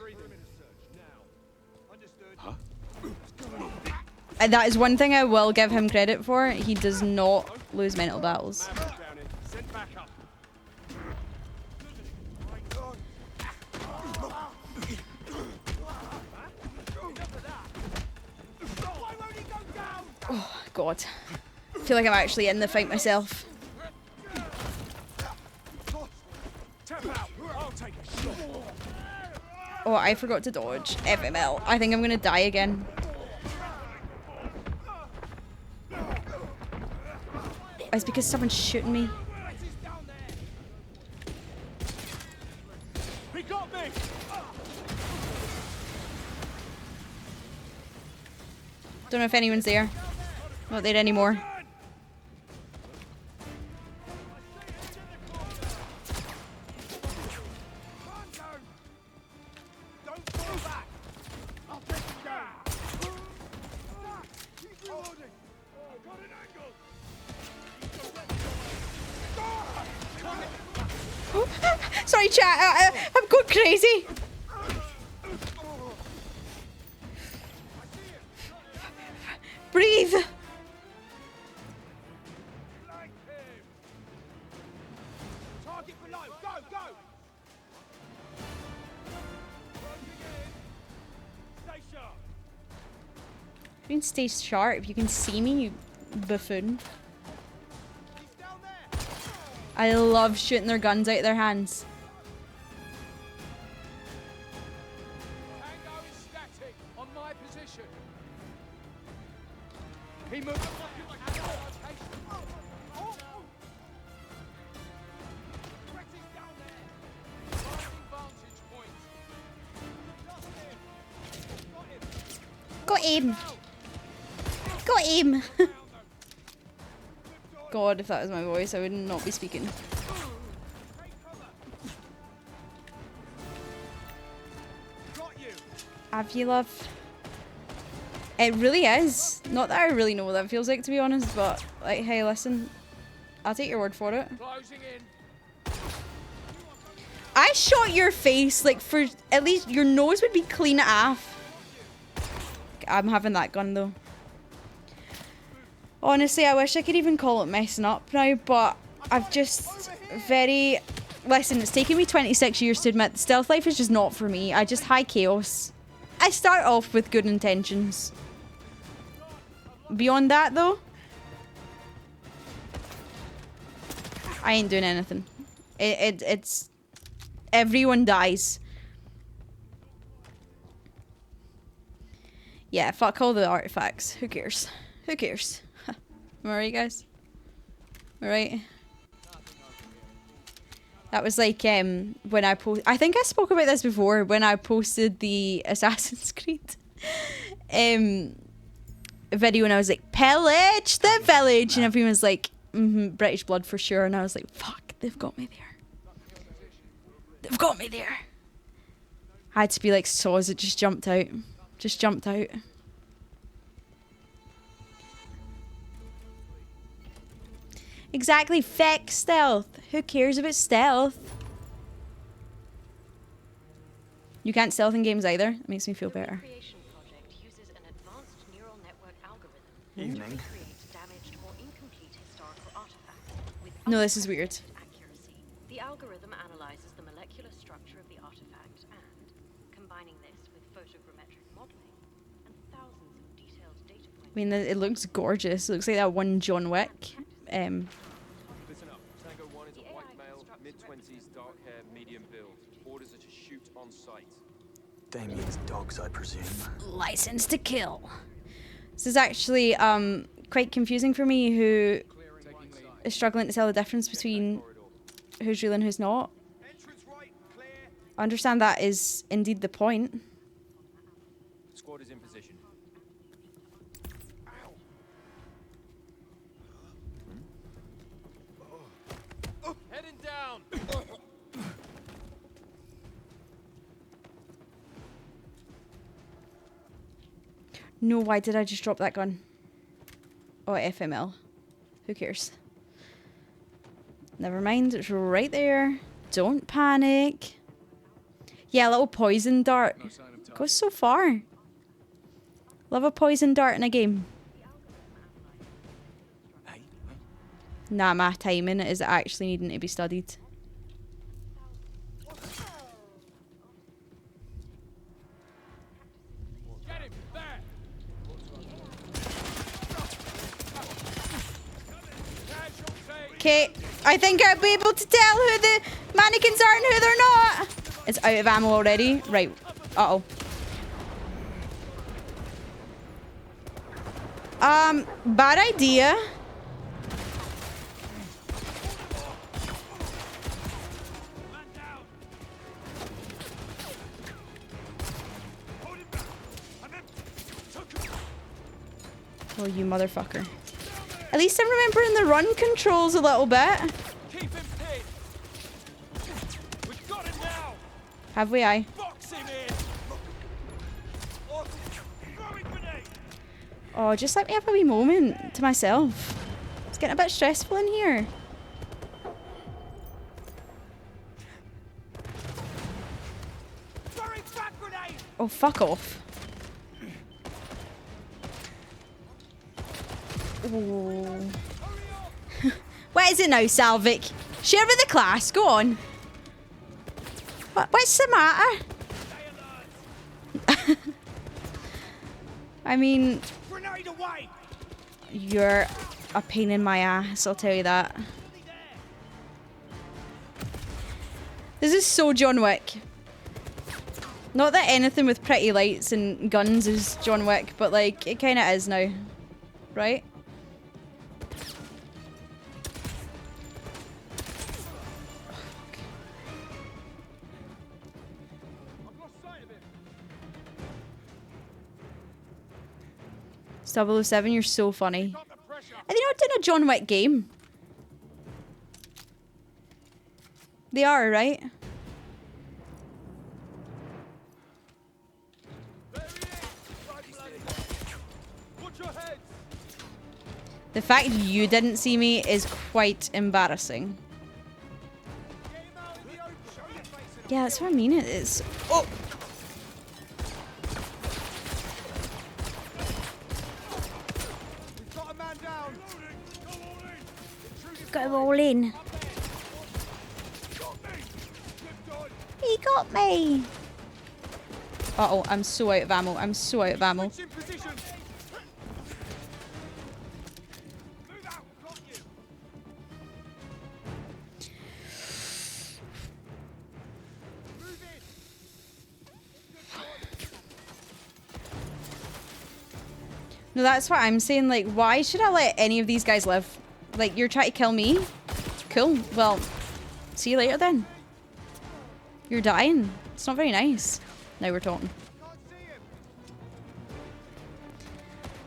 And that is one thing I will give him credit for. He does not lose mental battles. Oh, God. I feel like I'm actually in the fight myself. Oh, I forgot to dodge. FML. I think I'm gonna die again. It's because someone's shooting me. He got me! Don't know if anyone's there. Not there anymore. Sorry, chat. I'm going crazy. Breathe. Target below. Go, go. Stay sharp. You can stay sharp. You can see me, you buffoon. I love shooting their guns out of their hands. Tango is static on my position. He moved. Got him. Got him. God, if that was my voice, I would not be speaking. Have you, love? It really is. Not that I really know what that feels like, to be honest, but like, hey, listen, I'll take your word for it. I shot your face, like, for at least your nose would be clean off. I'm having that gun though. Honestly, I wish I could even call it messing up now, but I've just very... Listen, it's taken me 26 years to admit stealth life is just not for me. I just high chaos. I start off with good intentions. Beyond that, though, I ain't doing anything. It's... Everyone dies. Yeah, fuck all the artifacts. Who cares? Who cares? Am I right, guys? Am I right? That was like when I I think I spoke about this before when I posted the Assassin's Creed video, and I was like, pillage the village, and everyone was like, British blood for sure, and I was like, fuck, they've got me there. They've got me there. I had to be like saws, it just jumped out. Just jumped out. Exactly, feck stealth. Who cares about stealth? You can't stealth in games either. It makes me feel better. Evening. No, this is weird. The algorithm analyzes the molecular structure of the artifact and, combining this with photogrammetric modeling and thousands of detailed data points. I mean, it looks gorgeous. It looks like that one John Wick. Listen up. Tango 1 is a white male, mid-20s, dark hair, medium build. Orders are to shoot on sight. Damien's dogs, I presume. License to kill. This is actually quite confusing for me, who is struggling to tell the difference between who's real and who's not. I understand that is indeed the point. Squad is in position. Heading down. No, why did I just drop that gun? Oh, FML. Who cares? Never mind, it's right there. Don't panic. Yeah, a little poison dart. Goes so far. Love a poison dart in a game. Nah, my timing is actually needing to be studied. Okay, I think I'll be able to tell who the mannequins are and who they're not. It's out of ammo already. Right, Uh-oh. Bad idea. Oh, you motherfucker. At least I'm remembering the run controls a little bit. Keep him pinned. We've got him now. Have we, aye? Box him in. Throwing grenade. Oh, just let me have a wee moment to myself. It's getting a bit stressful in here. Throwing frag grenade. Oh, fuck off. Ooh. What is it now, Salvik? Share with the class. Go on. What's the matter? I mean, Grenade away. you're a pain in my ass, I'll tell you that. This is so John Wick. Not that anything with pretty lights and guns is John Wick, but like, it kind of is now. Right? It's 007, you're so funny. Are they not doing a John Wick game? They are, right? The fact you didn't see me is quite embarrassing. Yeah, that's what I mean. It is. Oh! Go all in. He got me. Uh-oh, I'm so out of ammo. I'm so out of ammo. No, that's what I'm saying. Like, why should I let any of these guys live? Like, you're trying to kill me? Cool. Well, see you later then. You're dying. It's not very nice. Now we're talking.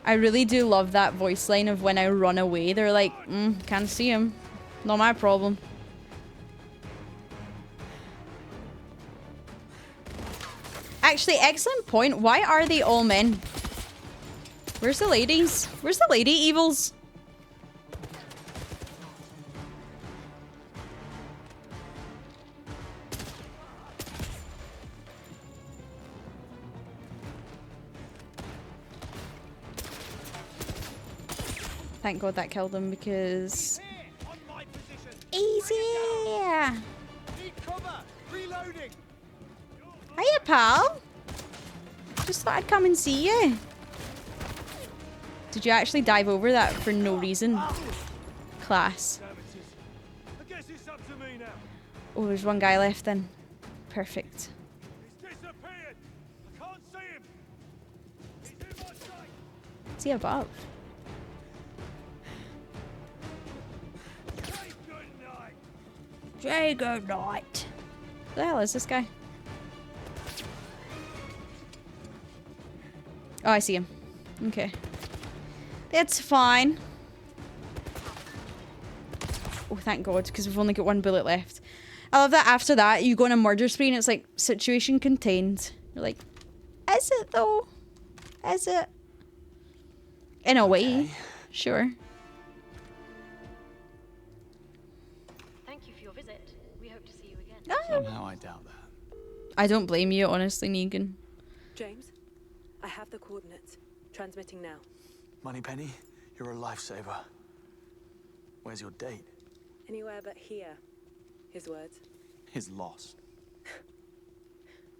I really do love that voice line of when I run away. They're like, can't see him. Not my problem. Actually, excellent point. Why are they all men? Where's the ladies? Where's the lady evils? Thank God that killed him because... Easy! Hiya, pal! Just thought I'd come and see you. Did you actually dive over that for no reason? Class. Oh, there's one guy left then. Perfect. Is he above? Say good night. Who the hell is this guy? Oh, I see him. Okay. That's fine. Oh, thank God, because we've only got one bullet left. I love that after that, you go on a murder spree and it's like, situation contained. You're like, is it though? Is it? In a way. Sure. Thank you for your visit. We hope to see you again. Somehow I doubt that. I don't blame you, honestly, Negan. James, I have the coordinates. Transmitting now. Moneypenny, you're a lifesaver. Where's your date? Anywhere but here. His words. He's lost.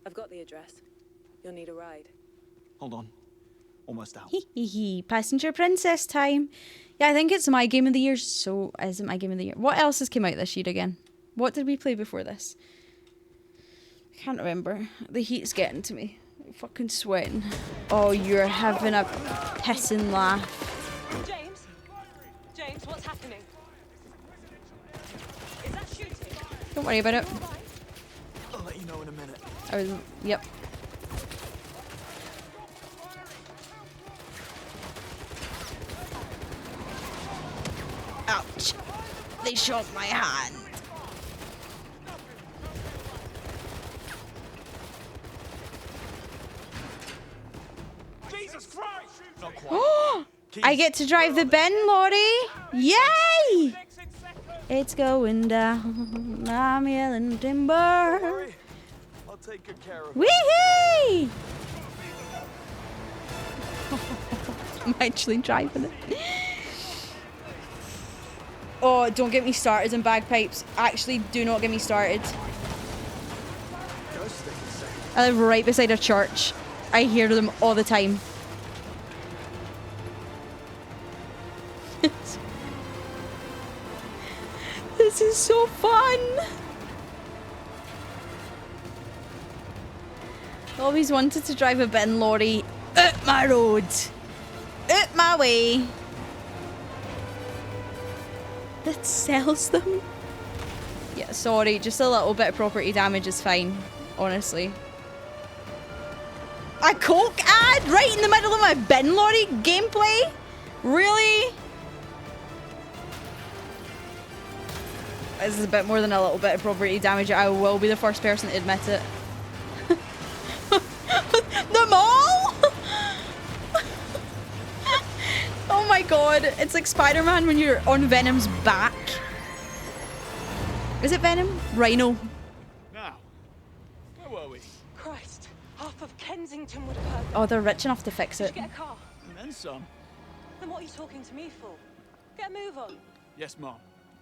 I've got the address. You'll need a ride. Hold on. Almost out. Hee. Passenger princess time. Yeah, I think it's my game of the year. So, is it my game of the year? What else has come out this year again? What did we play before this? I can't remember. The heat's getting to me. Fucking sweating. Oh, you're having a pissing laugh. James? James, what's happening? Is that shooting? Don't worry about it. I'll let you know in a minute. Yep. Ouch. They shot my hand. Jesus Christ! Not quite. I get to drive the Ben lorry. Yay! It's going down. I'm yelling timber. I'll take good care of Wee-hee! I'm actually driving it. Oh, don't get me started on bagpipes. Actually, do not get me started. I live right beside a church. I hear them all the time. This is so fun. Always wanted to drive a bin lorry up my road. Up my way. That sells them. Yeah, sorry, just a little bit of property damage is fine, honestly. A Coke ad right in the middle of my bin lorry gameplay? Really? This is a bit more than a little bit of property damage. I will be the first person to admit it. The mall? Oh my god, it's like Spider-Man when you're on Venom's back. Is it Venom? Rhino. Now, where were we? Christ, half of Kensington would have heard. Oh, they're rich enough to fix it. Get a car. And then some. Then what are you talking to me for? Get a move on. Yes, Mom.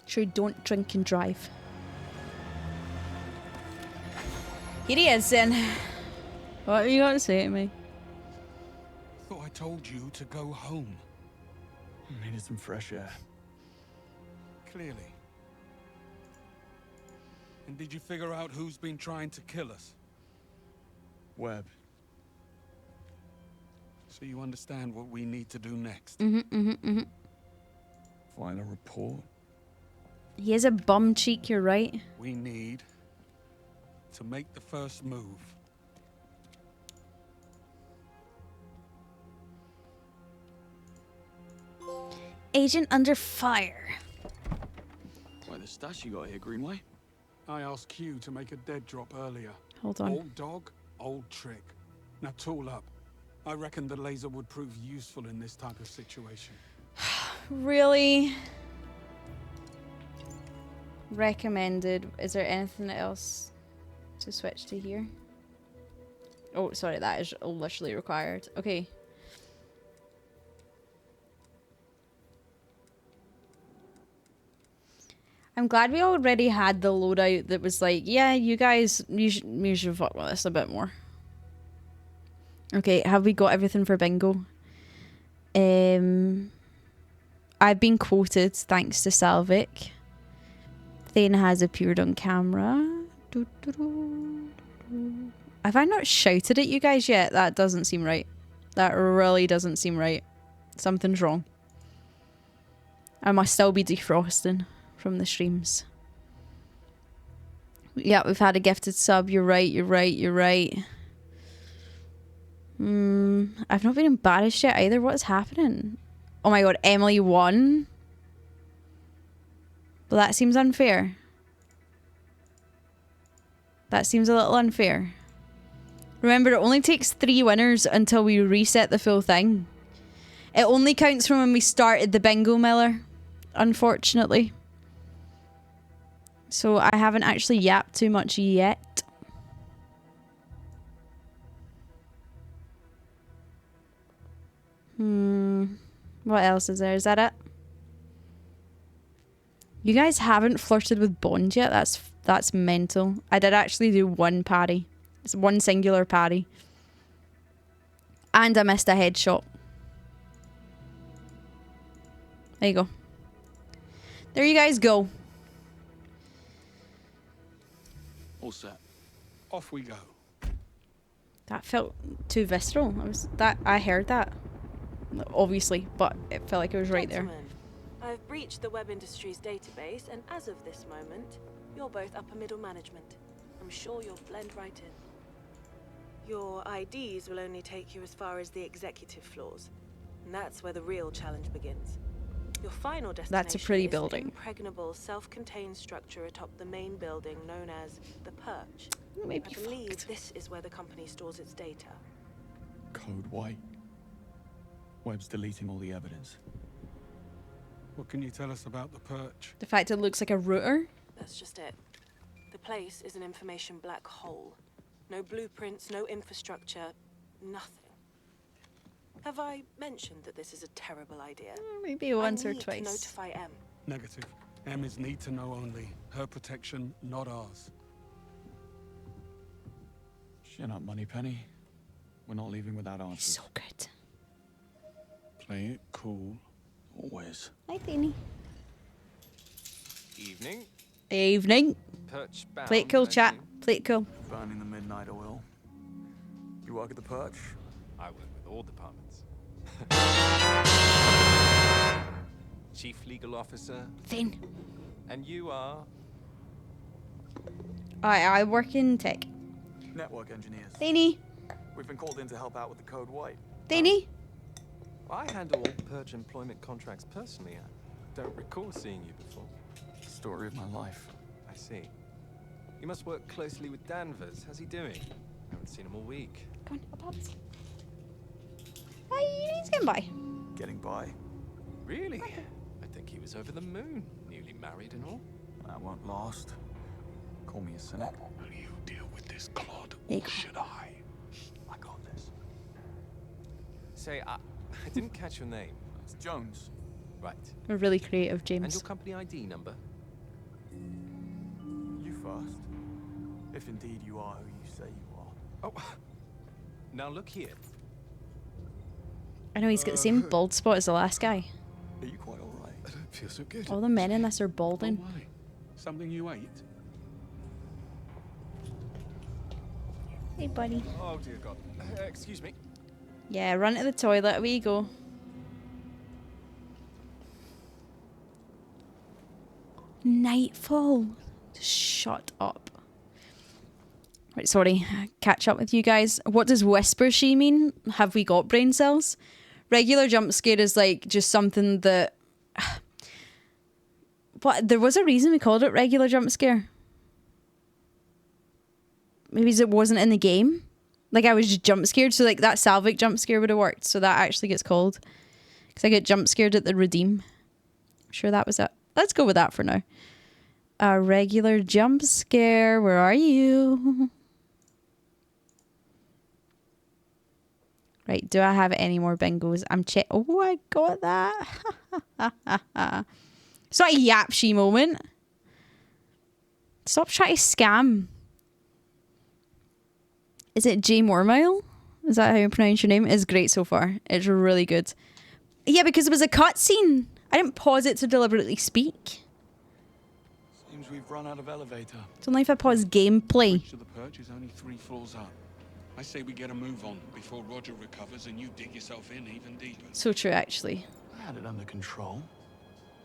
Sure, don't drink and drive. Here he is then. What are you got to say to me? Thought I told you to go home. I needed some fresh air. Clearly. And did you figure out who's been trying to kill us? Webb. So you understand what we need to do next? Mm-hmm. File a report. He is a bum cheek, you're right. We need to make the first move. Agent under fire. Why, the stash you got here, Greenway? I asked Q to make a dead drop earlier. Hold on. Old dog, old trick. Now tool up. I reckon the laser would prove useful in this type of situation. Really? Recommended. Is there anything else to switch to here? Oh, sorry, that is literally required. Okay. I'm glad we already had the loadout that was like, yeah, you guys, you should fuck with this a bit more. Okay, have we got everything for bingo? I've been quoted thanks to Salvik. Thane has appeared on camera. Have I not shouted at you guys yet? That doesn't seem right. That really doesn't seem right. Something's wrong. I must still be defrosting from the streams. Yeah, we've had a gifted sub. You're right, you're right, you're right. I've not been embarrassed yet either. What's happening? Oh my god, Emily won? Well, that seems unfair. That seems a little unfair. Remember, it only takes 3 winners until we reset the full thing. It only counts from when we started the bingo, Miller. Unfortunately. So I haven't actually yapped too much yet. What else is there? Is that it? You guys haven't flirted with Bond yet? That's mental. I did actually do one parry. It's one singular parry. And I missed a headshot. There you go. There you guys go. All set. Off we go. That felt too visceral. I heard that, obviously, but it felt like it was right there. Gentlemen, I've breached the Web Industries database, and as of this moment, you're both upper middle management. I'm sure you'll blend right in. Your IDs will only take you as far as the executive floors, and that's where the real challenge begins. Your final destination That's a pretty is building. an impregnable, self-contained structure atop the main building known as the Perch. Maybe I believe this is where the company stores its data. Code White. Webb's deleting all the evidence. What can you tell us about the Perch? The fact it looks like a router. That's just it. The place is an information black hole. No blueprints, no infrastructure, nothing. Have I mentioned that this is a terrible idea? Maybe once or I need twice. to notify M. Negative. M is need to know only. Her protection, not ours. Chin up, Moneypenny. We're not leaving without answers. So good. Play it cool, always. Hi, Tini. Evening. Evening. Perch bound. Play it cool, I chat. assume. Play it cool. Burning the midnight oil. You work at the Perch? I work with all departments. Chief Legal Officer. Finn. And you are? I work in tech. Network engineers. Tini. We've been called in to help out with the Code White. Tini. I handle all Perch employment contracts personally. I don't recall seeing you before. Story of my life. I see. You must work closely with Danvers. How's he doing? I haven't seen him all week. Come on, up, Hobbs. Hi, he's getting by. Getting by. Really? I think he was over the moon. Newly married and all. That won't last. Call me a cynic. Will you deal with this clod, or should I? I got this. Say, I didn't catch your name. It's Jones. Right. We're really creative, And James. your company ID number? You first. If indeed you are who you say you are. Oh. Now look here. I know he's got the same bald spot as the last guy. Are you quite alright? I don't feel so good. All the men in this are balding. Oh, why? Something you ate? Hey, buddy. Oh dear God. Excuse me. Yeah, run to the toilet. Away you go. Nightfall. Shut up. Right, sorry. Catch up with you guys. What does whisper she mean? Have we got brain cells? Regular jump scare is like just something that... But there was a reason we called it regular jump scare. Maybe it wasn't in the game. Like I was just jump scared. So like that Salvik jump scare would have worked. So that actually gets called. Because I get jump scared at the Redeem. I'm sure that was it. Let's go with that for now. A regular jump scare. Where are you? Right. Do I have any more bingos? I'm check. Oh, I got that. It's not a Yapshi moment. Stop trying to scam. Is it J Mormile? Is that how you pronounce your name? It's great so far. It's really good. Yeah, because it was a cutscene. I didn't pause it to deliberately speak. Seems we've run out of elevator. It's only if I pause gameplay. To the Perch is only 3 floors up. I say we get a move on before Roger recovers and you dig yourself in even deeper. So true, actually. I had it under control.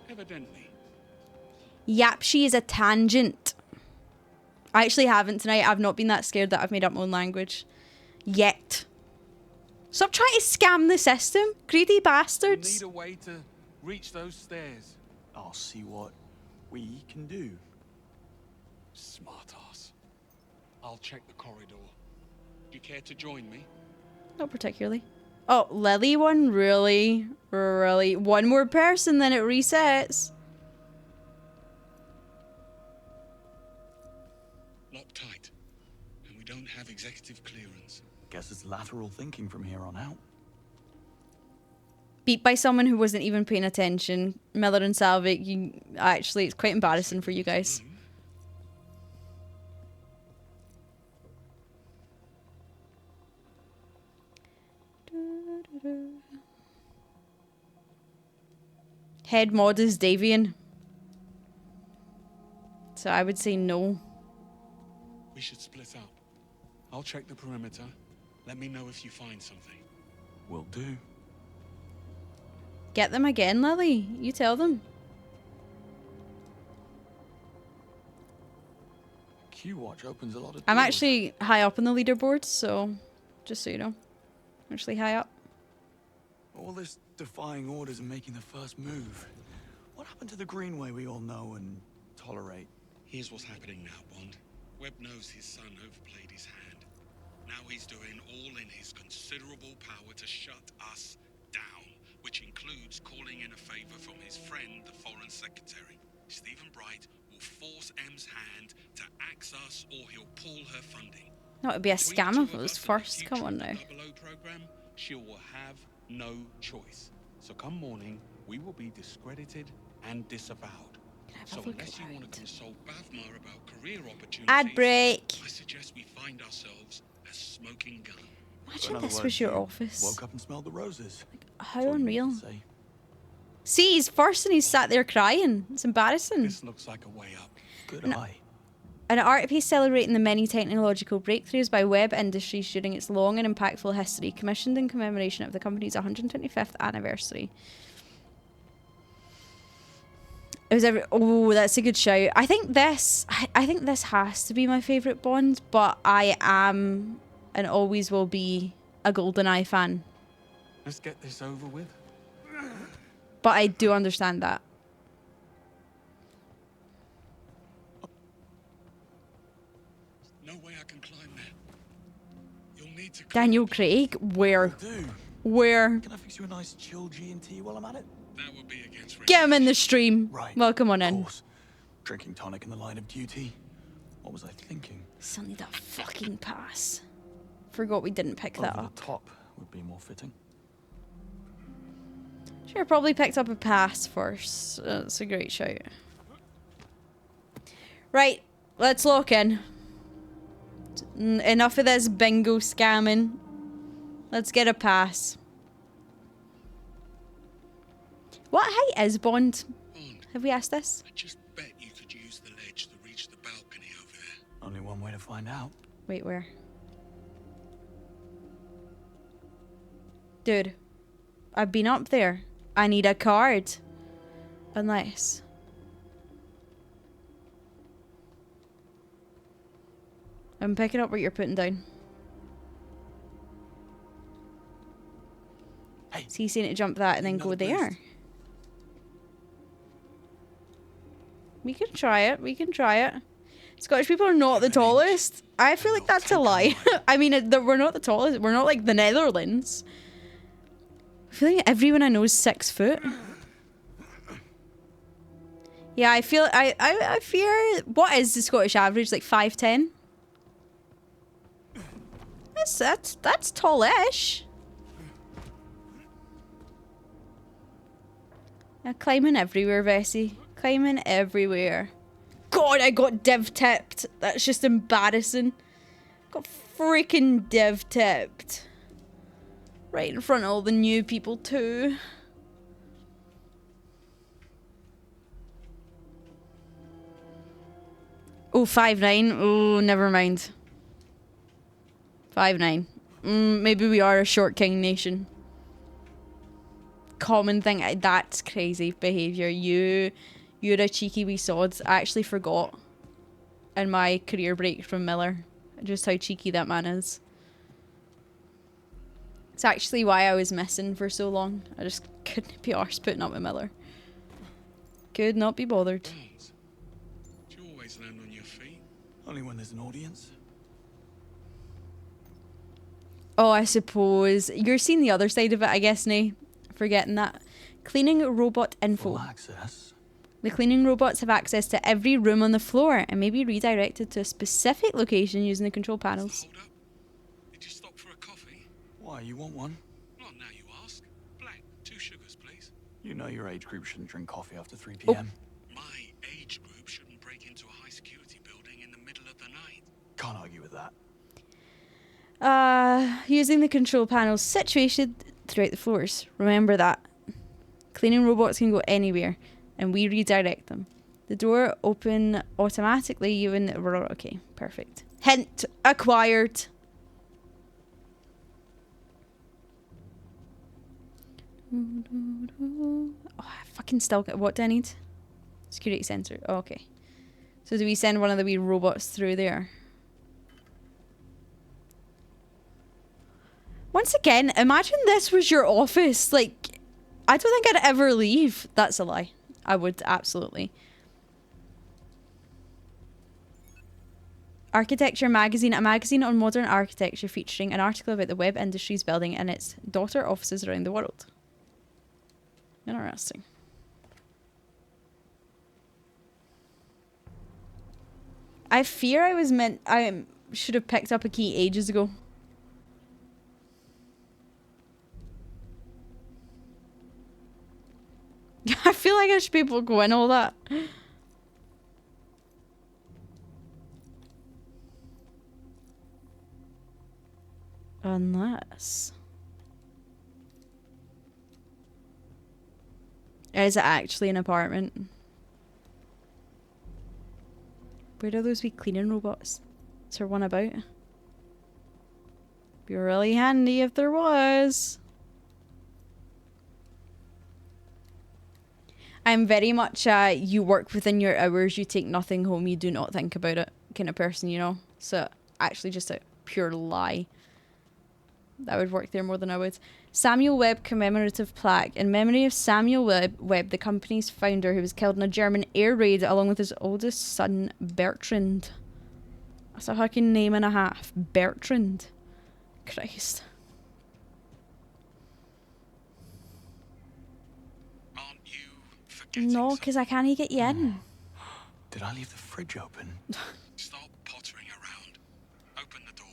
Evidently. Yapshi is a tangent. I actually haven't tonight. I've not been that scared that I've made up my own language. Yet. Stop trying to scam the system. Greedy bastards. Need a way to reach those stairs. I'll see what we can do. Smart ass. I'll check the corridor. You care to join me? Not particularly. Oh, Lily one? Really? Really? One more person, then it resets. Locked tight. And we don't have executive clearance. Guess it's lateral thinking from here on out. Beat by someone who wasn't even paying attention. Miller and Salvik, you actually, it's quite embarrassing for you guys. Head mod is Davian. So I would say no. We should split up. I'll check the perimeter. Let me know if you find something. Will do. Get them again, Lily. You tell them. Q-Watch opens a lot of I'm doors. actually high up on the leaderboard, so just so you know. I'm actually high up. All this defying orders and making the first move. What happened to the Greenway we all know and tolerate? Here's what's happening now, Bond. Webb knows his son overplayed his hand. Now he's doing all in his considerable power to shut us down, which includes calling in a favor from his friend, the Foreign Secretary. Stephen Bright will force M's hand to axe us or he'll pull her funding. No, it'd be a scam if it was first. Come on now. Program, she will have no choice. So come morning, we will be discredited and disavowed. So unless you want to consult Bavmar about career opportunities, Ad break. I suggest we find ourselves a smoking gun. Imagine this was your office. Woke up and smelled the roses. How unreal. See, he's first and he's sat there crying. It's embarrassing. This looks like a way up. Good eye. An art piece celebrating the many technological breakthroughs by Webb Industries during its long and impactful history, commissioned in commemoration of the company's 125th anniversary. It was oh, that's a good shout. I think this has to be my favourite Bond, but I am and always will be a GoldenEye fan. Let's get this over with. But I do understand that. No way I can climb there. You'll need to Daniel Craig, where? Where? Can I fix you a nice chill G&T while I'm at it? That would be against Get him in the stream. Right. Welcome on in. Drinking tonic in the line of duty. What was I thinking? Still need that fucking pass. Forgot we didn't pick that Over up. the top would be more fitting. Sure, probably picked up a pass first. That's a great shout. Right, let's lock in. Enough of this bingo scamming. Let's get a pass. What height is Bond? Have we asked this? I just bet you could use the ledge to reach the balcony over there. Only one way to find out. Wait, where? Dude, I've been up there. I need a card. Unless... I'm picking up what you're putting down. Hey, so you saying to jump that and then go there? We can try it. We can try it. Scottish people are not the tallest. I feel like that's a lie. I mean, we're not the tallest. We're not like the Netherlands. I feel like everyone I know is 6 foot. Yeah, I feel... I fear... What is the Scottish average? Like 5'10"? That's tallish. Yeah, climbing everywhere, Vessie. Climbing everywhere. God, I got div tipped. That's just embarrassing. Got freaking div tipped. Right in front of all the new people too. Oh, 5'9". Oh, never mind. 5'9". Maybe we are a short king nation. Common thing. That's crazy behaviour. You're a cheeky wee sods. I actually forgot in my career break from Miller just how cheeky that man is. It's actually why I was missing for so long. I just couldn't be arsed putting up with Miller. Could not be bothered. Do you always land on your feet? Only when there's an audience. Oh, I suppose. You're seeing the other side of it, I guess, Nay. Forgetting that. Cleaning robot info. Full access. The cleaning robots have access to every room on the floor and may be redirected to a specific location using the control panels. Hold up. Did you stop for a coffee? Why, you want one? Not now you ask. Black, 2 sugars, please. You know your age group shouldn't drink coffee after 3 p.m. My age group shouldn't break into a high security building in the middle of the night. Can't argue with that. Using the control panels situated throughout the floors. Remember that. Cleaning robots can go anywhere, and we redirect them. The door open automatically, even... Okay, perfect. Hint acquired. I fucking still got... What do I need? Security sensor. Oh, okay. So do we send one of the wee robots through there? Once again, imagine this was your office. Like, I don't think I'd ever leave. That's a lie. I would, absolutely. Architecture Magazine, a magazine on modern architecture featuring an article about the web industry's building and its daughter offices around the world. Interesting. I fear I should have picked up a key ages ago. I feel like I should be able to go in all that. Unless... Is it actually an apartment? Where are those wee cleaning robots? Is there one about? Be really handy if there was. I'm very much you work within your hours, you take nothing home, you do not think about it kind of person, you know? So actually just a pure lie. That would work there more than I would. Samuel Webb commemorative plaque in memory of Samuel Webb, the company's founder, who was killed in a German air raid along with his oldest son, Bertrand. That's a fucking name and a half. Bertrand. Christ. No, because I can't get you in. Did I leave the fridge open? Stop pottering around. Open the door.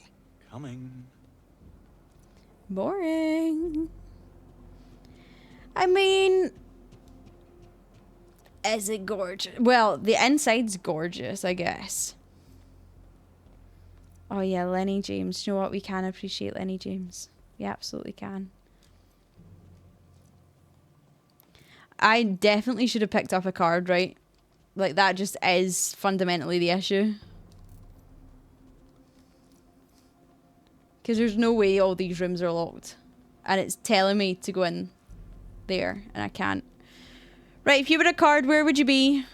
Coming. Boring. I mean... Is it gorgeous? Well, the inside's gorgeous, I guess. Oh yeah, Lenny James. You know what? We can appreciate Lenny James. We absolutely can. I definitely should have picked up a card, right? Like, that just is fundamentally the issue. Because there's no way all these rooms are locked. And it's telling me to go in there, and I can't. Right, if you were a card, where would you be?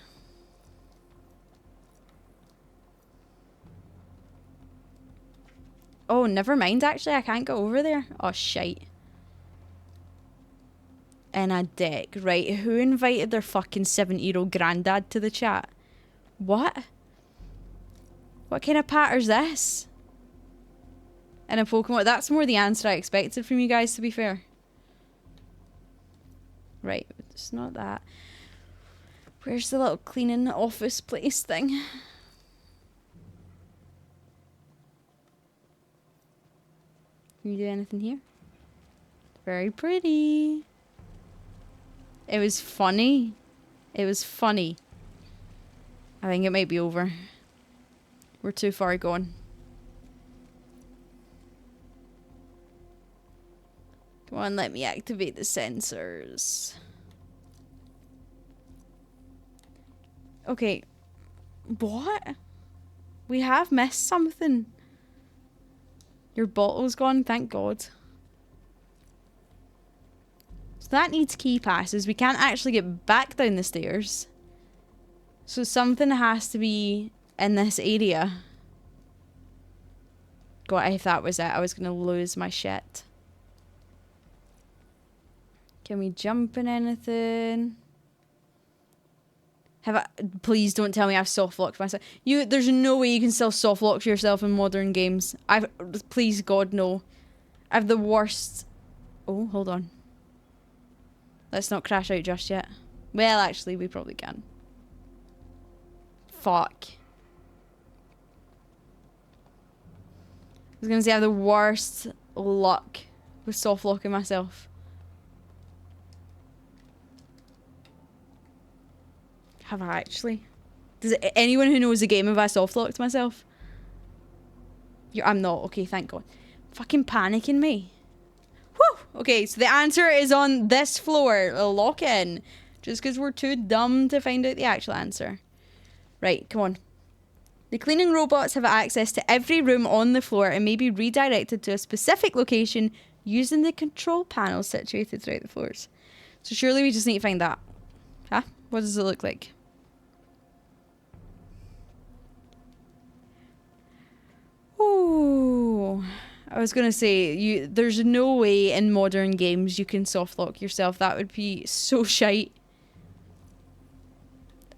Oh, never mind, actually. I can't go over there. Oh, shite. In a deck. Right, who invited their fucking 70-year-old granddad to the chat? What? What kind of patter's this? In a Pokemon? That's more the answer I expected from you guys, to be fair. Right, it's not that. Where's the little cleaning office place thing? Can you do anything here? Very pretty. It was funny. It was funny. I think it might be over. We're too far gone. Come on, let me activate the sensors. Okay. What? We have missed something. Your bottle's gone, thank God. So that needs key passes. We can't actually get back down the stairs. So something has to be in this area. God, if that was it, I was going to lose my shit. Can we jump in anything? Please don't tell me I've soft locked myself. There's no way you can still soft lock yourself in modern games. Please God, no. I have the worst. Oh, hold on. Let's not crash out just yet. Well, actually, we probably can. Fuck. I was gonna say I have the worst luck with soft locking myself. Have I actually? Does anyone who knows the game, have I soft locked myself? I'm not. Okay, thank God. Fucking panicking me. Whew! Okay, so the answer is on this floor. Lock in. Just because we're too dumb to find out the actual answer. Right, come on. The cleaning robots have access to every room on the floor and may be redirected to a specific location Using the control panel situated throughout the floors. So surely we just need to find that. Huh? What does it look like? Ooh. I was gonna say, there's no way in modern games you can soft lock yourself. That would be so shite.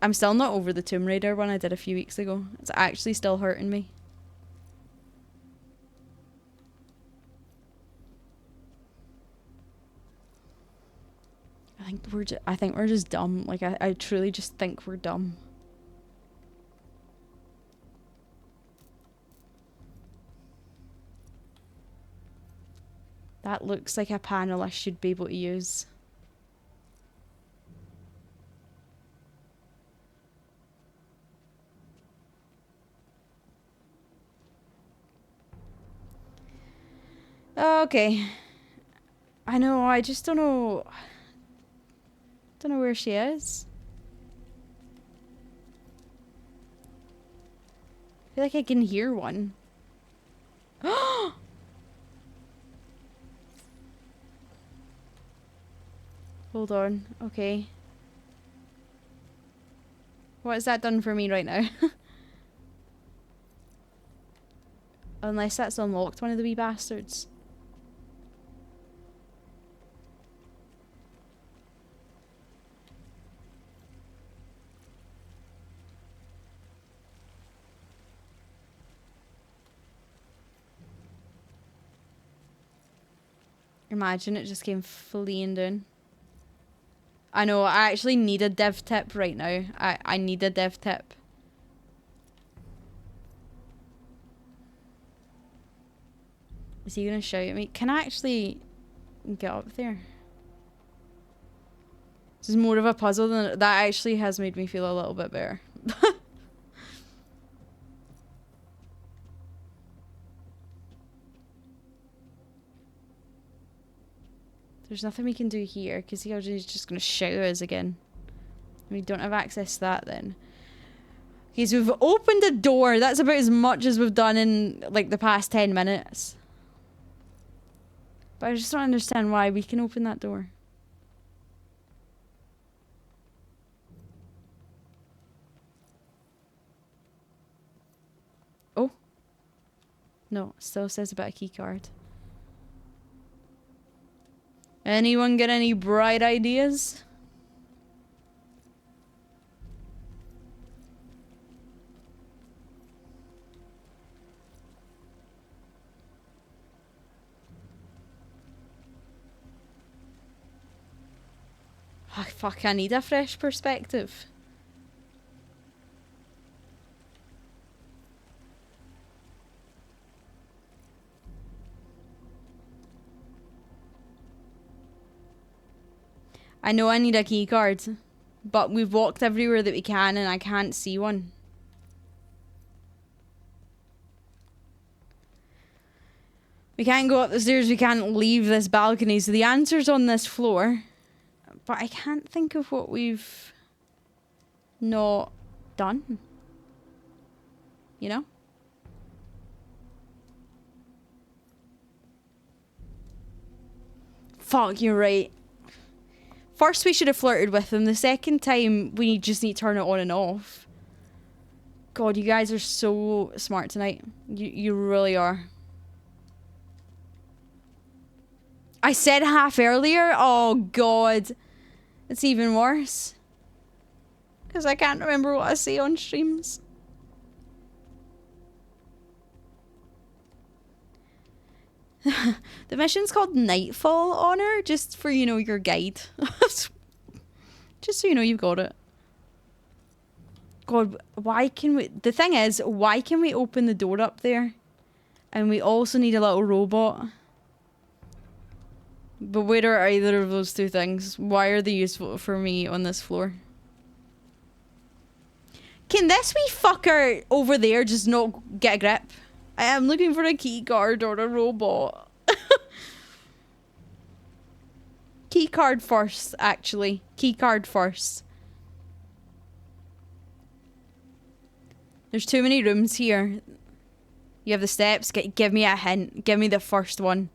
I'm still not over the Tomb Raider one I did a few weeks ago. It's actually still hurting me. I think we're just dumb. Like I truly just think we're dumb. That looks like a panel I should be able to use. Okay. I know, I just don't know. Don't know where she is. I feel like I can hear one. Hold on. Okay. What has that done for me right now? Unless that's unlocked one of the wee bastards. Imagine it just came fleeing down. I know, I actually need a dev tip right now. I need a dev tip. Is he gonna shout at me? Can I actually get up there? This is more of a puzzle than that. Actually has made me feel a little bit better. There's nothing we can do here because he's just gonna shout at us again. We don't have access to that then. Okay, so we've opened a door. That's about as much as we've done in like the past 10 minutes. But I just don't understand why we can open that door. Oh. No, it still says about a key card. Anyone get any bright ideas? Oh, fuck, I need a fresh perspective. I know I need a key card, but we've walked everywhere that we can and I can't see one. We can't go up the stairs, we can't leave this balcony, so the answer's on this floor. But I can't think of what we've not done. You know? Fuck, you're right. First we should have flirted with him. The second time we just need to turn it on and off. God, you guys are so smart tonight. You really are. I said half earlier? Oh god. It's even worse. Because I can't remember what I say on streams. The mission's called Nightfall Honor, just for, you know, your guide. Just so you know you've got it. God, why can we... The thing is, why can we open the door up there? And we also need a little robot. But where are either of those two things? Why are they useful for me on this floor? Can this wee fucker over there just not get a grip? I am looking for a key card or a robot. Key card first, actually. Key card first. There's too many rooms here. You have the steps. Give me a hint. Give me the first one.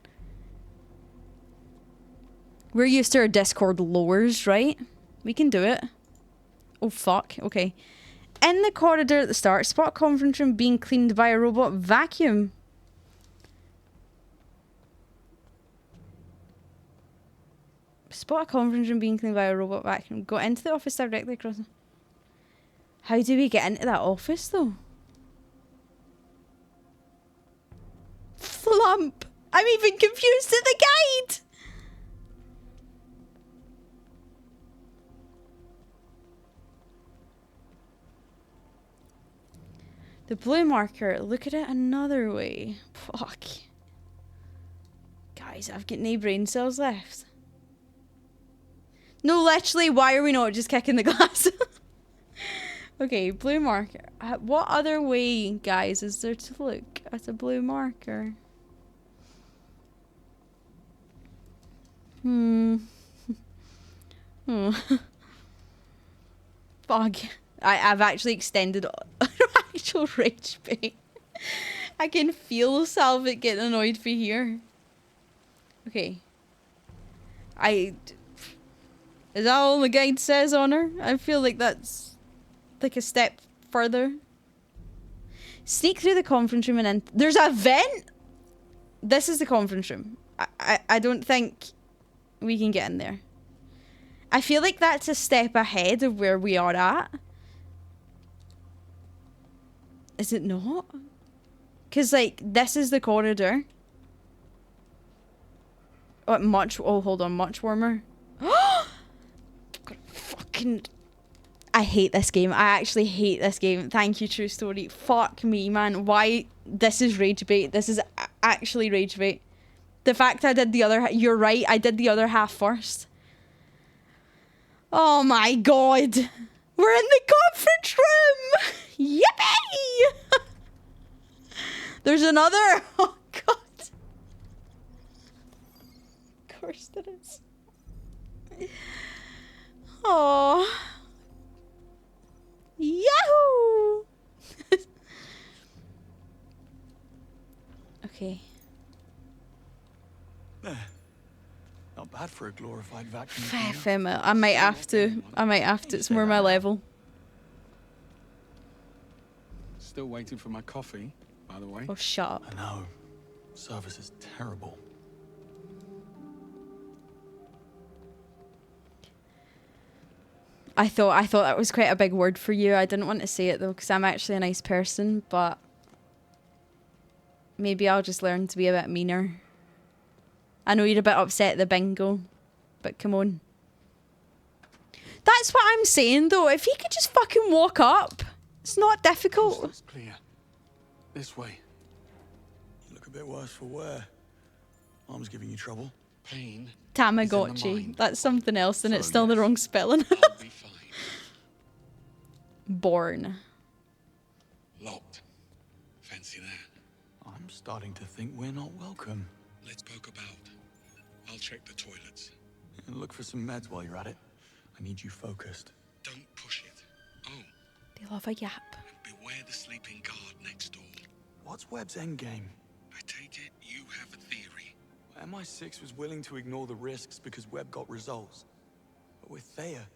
We're used to our Discord lowers, right? We can do it. Oh, fuck. Okay. In the corridor at the start, spot conference room being cleaned by a robot vacuum. Spot a conference room being cleaned by a robot vacuum. Go into the office directly across. How do we get into that office, though? Flump! I'm even confused in the guide! The blue marker. Look at it another way. Fuck. Guys, I've got no brain cells left. No, literally, why are we not just kicking the glass? Okay, blue marker. What other way, guys, is there to look at a blue marker? Fuck. I've actually extended actual rage bait. I can feel Salvit getting annoyed for here. Okay. Is that all the guide says on her? I feel like that's like a step further. Sneak through the conference room and in. There's a vent? This is the conference room. I don't think we can get in there. I feel like that's a step ahead of where we are at. Is it not? Because, like, this is the corridor. Oh, hold on. Much warmer. Fucking... I hate this game. I actually hate this game. Thank you, True Story. Fuck me, man. Why? This is rage bait. This is actually rage bait. The fact I did the other... You're right. I did the other half first. Oh my god. We're in the conference room. Yippee! There's another. Oh god. Of course there is. Oh. Yahoo! Okay. There. Not bad for a glorified vacuum. Femma, I might have to. It's more my level. Still waiting for my coffee, by the way. Oh, shut up. I know. Service is terrible. I thought that was quite a big word for you. I didn't want to say it though, because I'm actually a nice person, but maybe I'll just learn to be a bit meaner. I know you're a bit upset at the bingo, but come on. That's what I'm saying though. If he could just fucking walk up, it's not difficult. That's clear. This way. You look a bit worse for wear. Arm's giving you trouble. Pain. Tamagotchi. That's something else, and it's still the wrong spelling. Born. Locked. Fancy that? I'm starting to think we're not welcome. Let's poke about. I'll check the toilets. And look for some meds while you're at it. I need you focused. Don't push it. Oh. They love a yap. And beware the sleeping guard next door. What's Webb's endgame? I take it you have a theory. MI6 was willing to ignore the risks because Webb got results. But with Thea,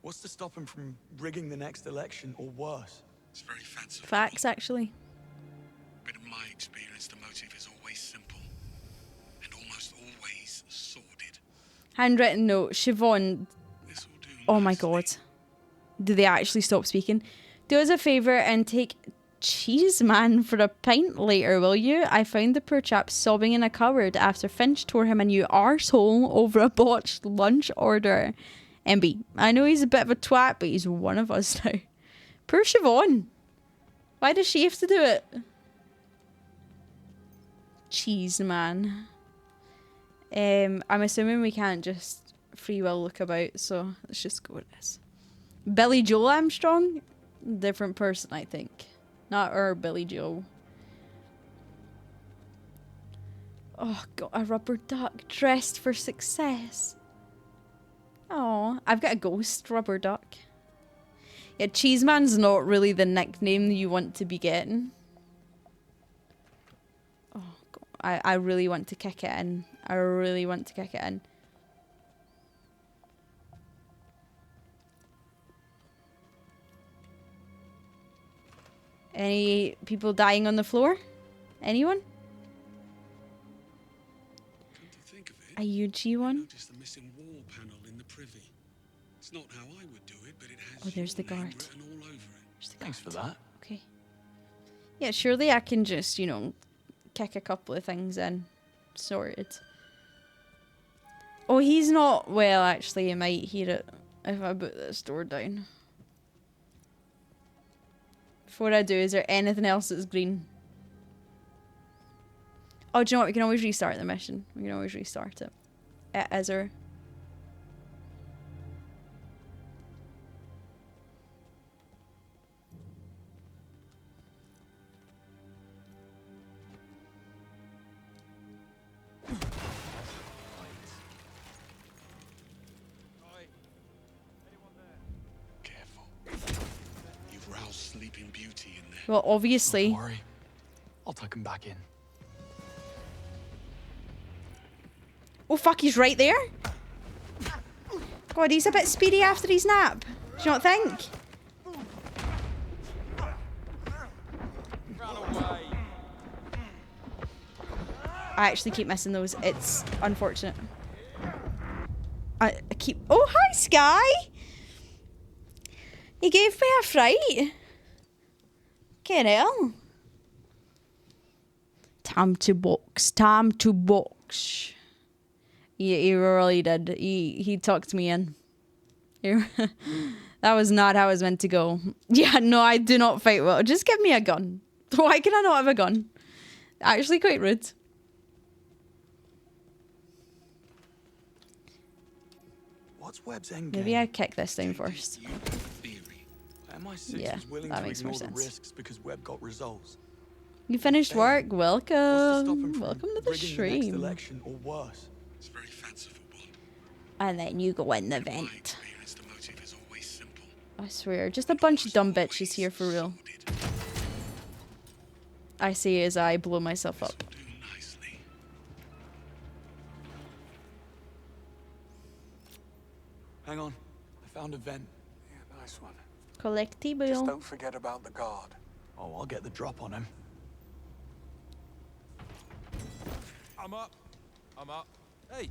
what's to stop him from rigging the next election or worse? It's very fanciful. Facts, actually. But in my experience, the motive is always simple. And almost always sordid. Handwritten note. Siobhan. Oh my god. Do they actually stop speaking? Do us a favour and take Cheese Man for a pint later, will you? I found the poor chap sobbing in a cupboard after Finch tore him a new arsehole over a botched lunch order. MB, I know he's a bit of a twat, but he's one of us now. Poor Siobhan. Why does she have to do it? Cheese Man. I'm assuming we can't just free will look about, so let's just go with this. Billy Joel Armstrong? Different person, I think. Not our Billy Joe. Oh, God, a rubber duck dressed for success. Oh, I've got a ghost rubber duck. Yeah, Cheeseman's not really the nickname that you want to be getting. Oh, God, I really want to kick it in. I really want to kick it in. Any people dying on the floor? Anyone? A UG one? Noticed the missing wall panel in the privy. It's not how I would do it, but it has Oh, there's the your name guard. written all over it. Thanks for that. Okay. Yeah, surely I can just, you know, kick a couple of things in. Sorted. Oh, he's not... Well, actually, he might hear it if I put this door down. Before I do, is there anything else that's green? Oh, do you know what? We can always restart the mission. We can always restart it. Is there... You've roused Sleeping Beauty in there. Well, obviously. Don't worry. I'll tuck him back in. Oh, fuck, he's right there. God, he's a bit speedy after his nap. Do you not think? I actually keep missing those. It's unfortunate. I keep... Oh, hi, Sky! He gave me a fright. Get hell. Time to box. Time to box. He really did. He tucked me in. That was not how it was meant to go. Yeah, no, I do not fight well. Just give me a gun. Why can I not have a gun? Actually quite rude. What's Webb's endgame? Maybe I kick this down first. MI6 Yeah, was willing that to makes more ignore the sense. risks because Webb got results. You finished work? What's to stop him Welcome. from Welcome to the rigging the next stream. election or worse? It's very fanciful, Bond. And then you go in the vent. Experience, the motive is always simple. I swear, just a bunch of dumb bitches here for real. I see as I blow myself up. Hang on. I found a vent. Yeah, nice one. Just Collectible. don't forget about the guard. Oh, I'll get the drop on him. I'm up. I'm up. Hey.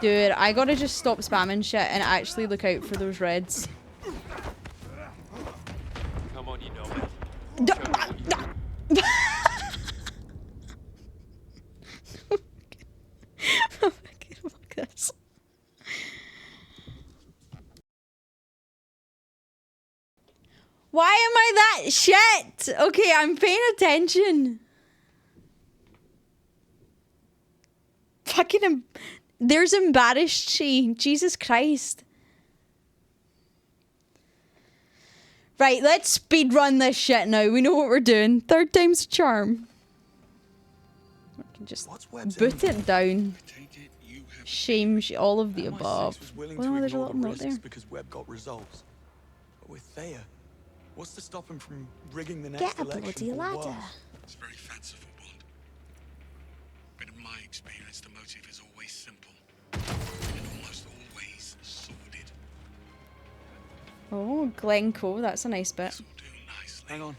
Dude, I gotta just stop spamming shit and actually look out for those reds. Come on, you know it. Fuck this. Why am I that shit? Okay, I'm paying attention. Fucking there's embarrassed she. Jesus Christ. Right, let's speed run this shit now. We know what we're doing. Third time's a charm. I can just boot it down. Shame, all of the above. MI6 was willing Oh, to no, there's a ignore lot the more risks there. because Webb got results. But with Thea, what's to stop him from rigging the Get next a election bloody or ladder. worse? It's very fanciful, Bond. But in my experience, the motive is always simple. And almost always sordid. Oh, Glencoe, that's a nice bit. Hang on.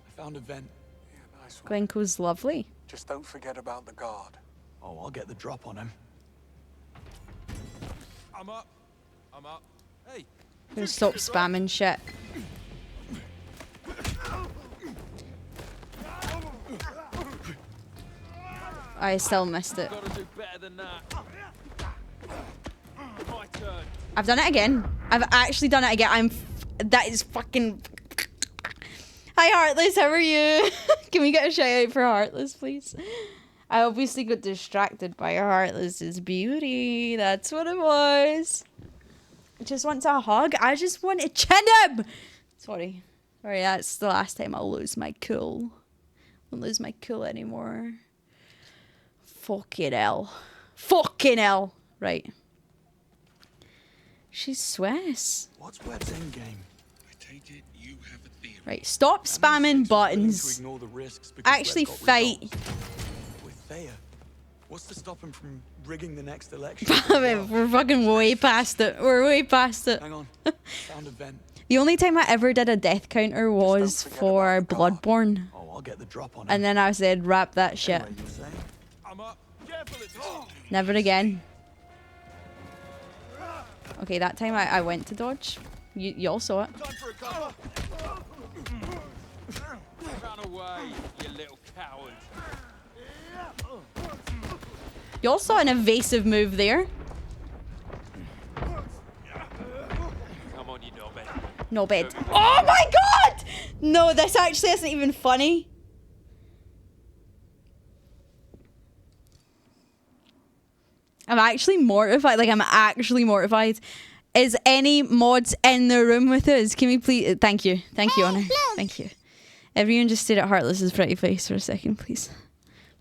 I found a vent. Yeah, nice one. Glencoe's lovely. Just don't forget about the guard. Oh, I'll get the drop on him. I'm up. I'm up. Hey. Gonna stop spamming shit. I still missed it. Gotta do better than that. My turn. I've done it again. I've actually done it again. That is fucking... Hi Heartless, how are you? Can we get a shout out for Heartless, please? I obviously got distracted by Heartless's beauty. That's what it was. I just want a hug. I just want to chin him. Sorry. Sorry, that's the last time I'll lose my cool. I won't lose my cool anymore. Fucking hell. Fucking hell. Right. She's Swiss. What's Webb's endgame? Right, stop spamming buttons. To ignore the risks because Actually Webb got fight. results. With Thea, what's to stop him from rigging the next election? We're fucking way past it. We're way past it. Hang on. Found a vent. The only time I ever did a death counter was for Bloodborne. Oh, I'll get the drop on And then I said, wrap that shit. Anyway, you were saying? I'm up. Careful, it's Never again. Okay, that time I went to dodge. You all saw it. time for a cover. Run away, you little coward. You all saw an evasive move there. Come on, you knobhead. No bed. Oh my god! No, this actually isn't even funny. I'm actually mortified. Like, I'm actually mortified. Is any mods in the room with us? Can we please... Thank you. Thank you, Honor. Thank you. Everyone just stayed at Heartless's pretty face for a second, please.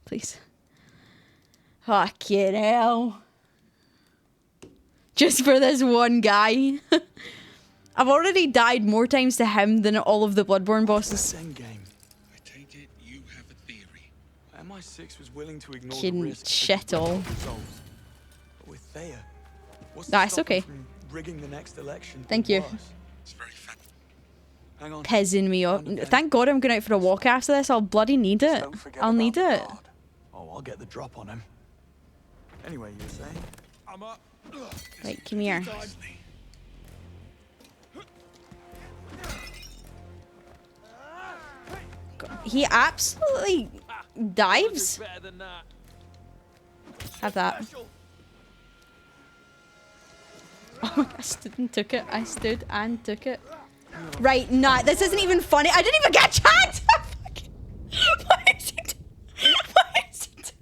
Please. Fucking hell. Just for this one guy. I've already died more times to him than all of the Bloodborne bosses. Endgame. I take it you have a theory. MI6 was willing to ignore the Fucking risks. shit all. But with Thea, what's to That's stop okay. them from rigging the next election? Thank or you. worse? It's very fat. Hang on. Pissing me up. Thank God I'm going out for a walk after this. I'll bloody need it. I'll need it. Oh, I'll get the drop on him. Anyway, you were saying? I'm up. Right, come here. He absolutely dives. Better than that. Have that. Oh, I stood and took it. I stood and took it. Right, nah, this isn't even funny. I didn't even get a chance! Why is it? Why is it?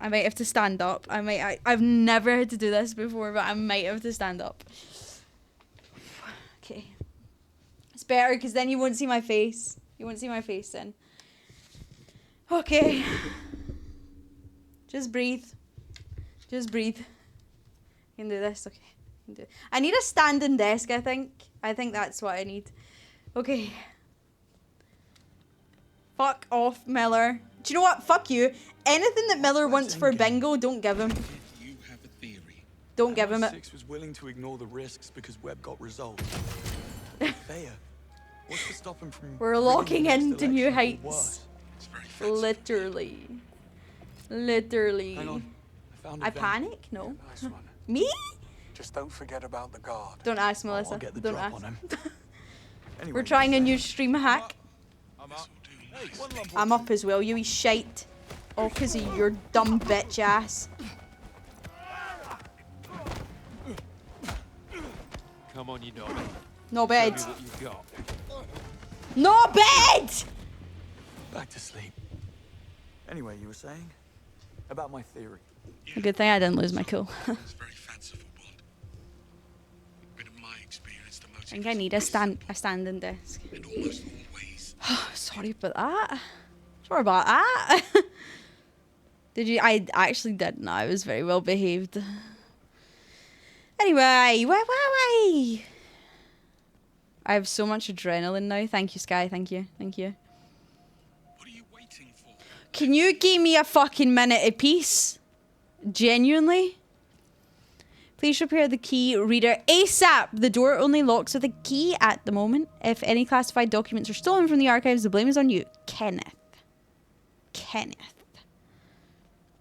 I might have to stand up. I've never had to do this before, but I might have to stand up. Okay. It's better because then you won't see my face. You won't see my face then. Okay. Just breathe. Just breathe. You can do this, okay. You can do it. I need a standing desk, I think. I think that's what I need. Okay. Fuck off, Miller. Do you know what? Fuck you. Anything that Miller wants for bingo, don't give him. You have a theory. Don't give him it. MI6 was willing to ignore the risks because Webb got results. Thea, what's to stop him from... We're rigging locking the next into new election or heights. worse? Literally. Literally. Hang on. I found a I vent. panic? No. Nice one. Me? Just don't forget about the guard. Don't ask, Melissa. I'll get the Don't drop ask. on him. Anyway, We're trying a new stream hack. I'm up. Hey, one lump I'm up as well, you wee shite. All because of your dumb bitch ass. Come on, you knobhead. No bed. Show me what you've got. No bed! back to sleep. Anyway, you were saying? About my theory. A good thing I didn't lose my cool. I think I need a standing desk. Sorry about that. Sorry about that. Did you? I actually didn't. I was very well behaved. Anyway, way. I have so much adrenaline now. Thank you, Sky. Thank you. Thank you. What are you waiting for? Can you give me a fucking minute apiece? Genuinely? Please repair the key reader ASAP. The door only locks with a key at the moment. If any classified documents are stolen from the archives, the blame is on you. Kenneth.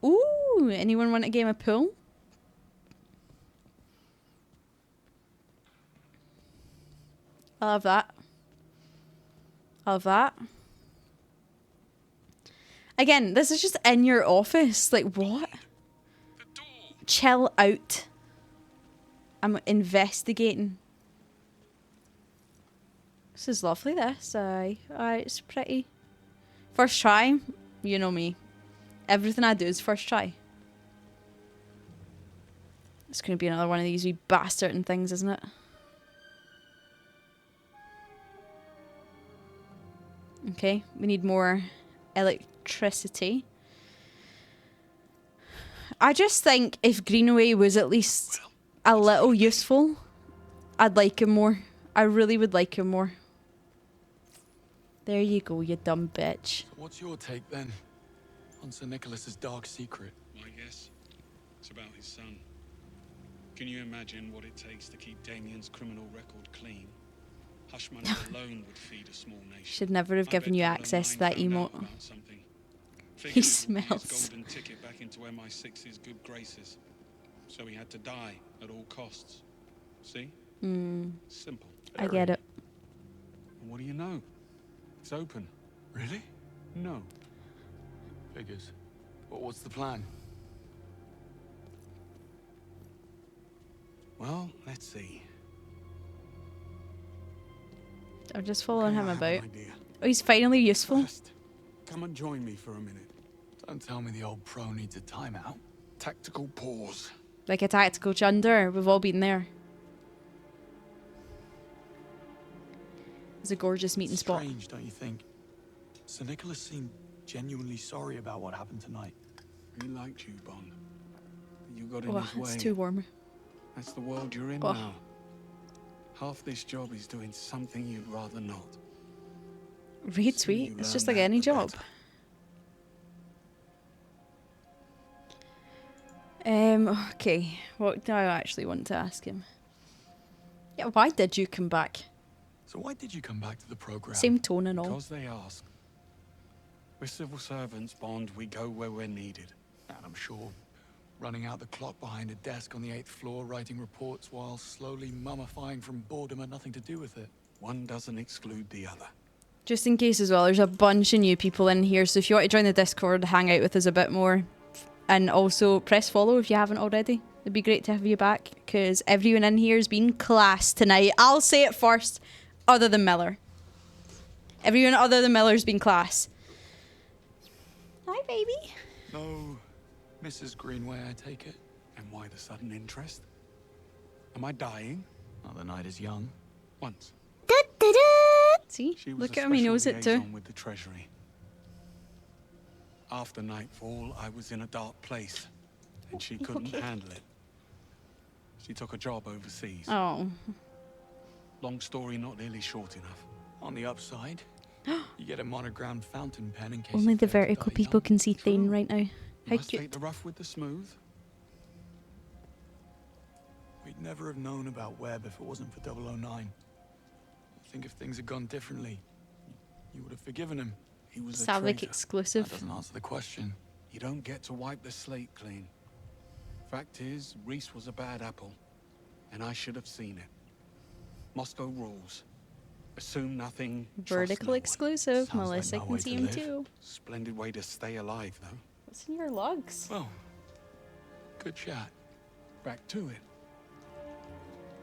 Ooh, anyone want a game of pool? I love that. Again, this is just in your office. Like, what? Chill out. I'm investigating. This is lovely, this. Aye, it's pretty. First try. You know me. Everything I do is first try. It's going to be another one of these wee bastard and things, isn't it? Okay, we need more electricity. I just think if Greenaway was at least a little useful, I'd like him more. I really would like him more. There you go, you dumb bitch. So what's your take then on Sir Nicholas's dark secret? My guess, it's about his son. Can you imagine what it takes to keep Damien's criminal record clean? Hush money alone would feed a small nation. Should never have I given bet you 009 access to that found out emote. about something. He Figured it would be his smells. golden ticket back into MI6's good graces. So he had to die at all costs. See? Simple. I get it. And what do you know? It's open. Really? No. Figures. What's the plan? Well, let's see. I'm just following him I have about. an idea. Oh, he's finally useful. First, come and join me for a minute. Don't tell me the old pro needs a timeout. Tactical pause. Like a tactical chunder. We've all been there. It's a gorgeous meeting spot. Strange, don't you think? Sir Nicholas seemed genuinely sorry about what happened tonight. He liked you, Bond. But you got in Oh, his way. it's too warm. That's the world you're in Oh. now. Half this job is doing something you'd rather not. Read sweet. It's just like any job. Okay. What do I actually want to ask him? Yeah, why did you come back? So why did you come back to the program? Same tone and all. Because they asked. We're civil servants, Bond. We go where we're needed. And I'm sure running out the clock behind a desk on the 8th floor, writing reports while slowly mummifying from boredom had nothing to do with it. One doesn't exclude the other. Just in case as well, there's a bunch of new people in here, so if you want to join the Discord, hang out with us a bit more. And also press follow if you haven't already. It'd be great to have you back, because everyone in here has been class tonight. I'll say it first, other than Miller. Everyone other than Miller's been class. Hi, baby. No, Mrs. Greenway, I take it. And why the sudden interest? Am I dying? Well, the night is young. Once. See? She was Look a at him, he special knows it too. liaison with the Treasury. After nightfall, I was in a dark place, and she couldn't okay? handle it. She took a job overseas. Oh. Long story, not nearly short enough. On the upside, you get a monogrammed fountain pen in case Only you the fail to vertical die people young. can see Thane right now. How Must cute. take the rough with the smooth. We'd never have known about Webb if it wasn't for 009. I think if things had gone differently, you would have forgiven him. He was a Savik traitor. exclusive. That doesn't answer the question. You don't get to wipe the slate clean. Fact is, Reese was a bad apple, and I should have seen it. Moscow rules. Assume nothing. trust Vertical no one. exclusive. Sounds like Melissa my can way see to him live. too. Splendid way to stay alive, though. What's in your lugs? Well, good chat. Back to it.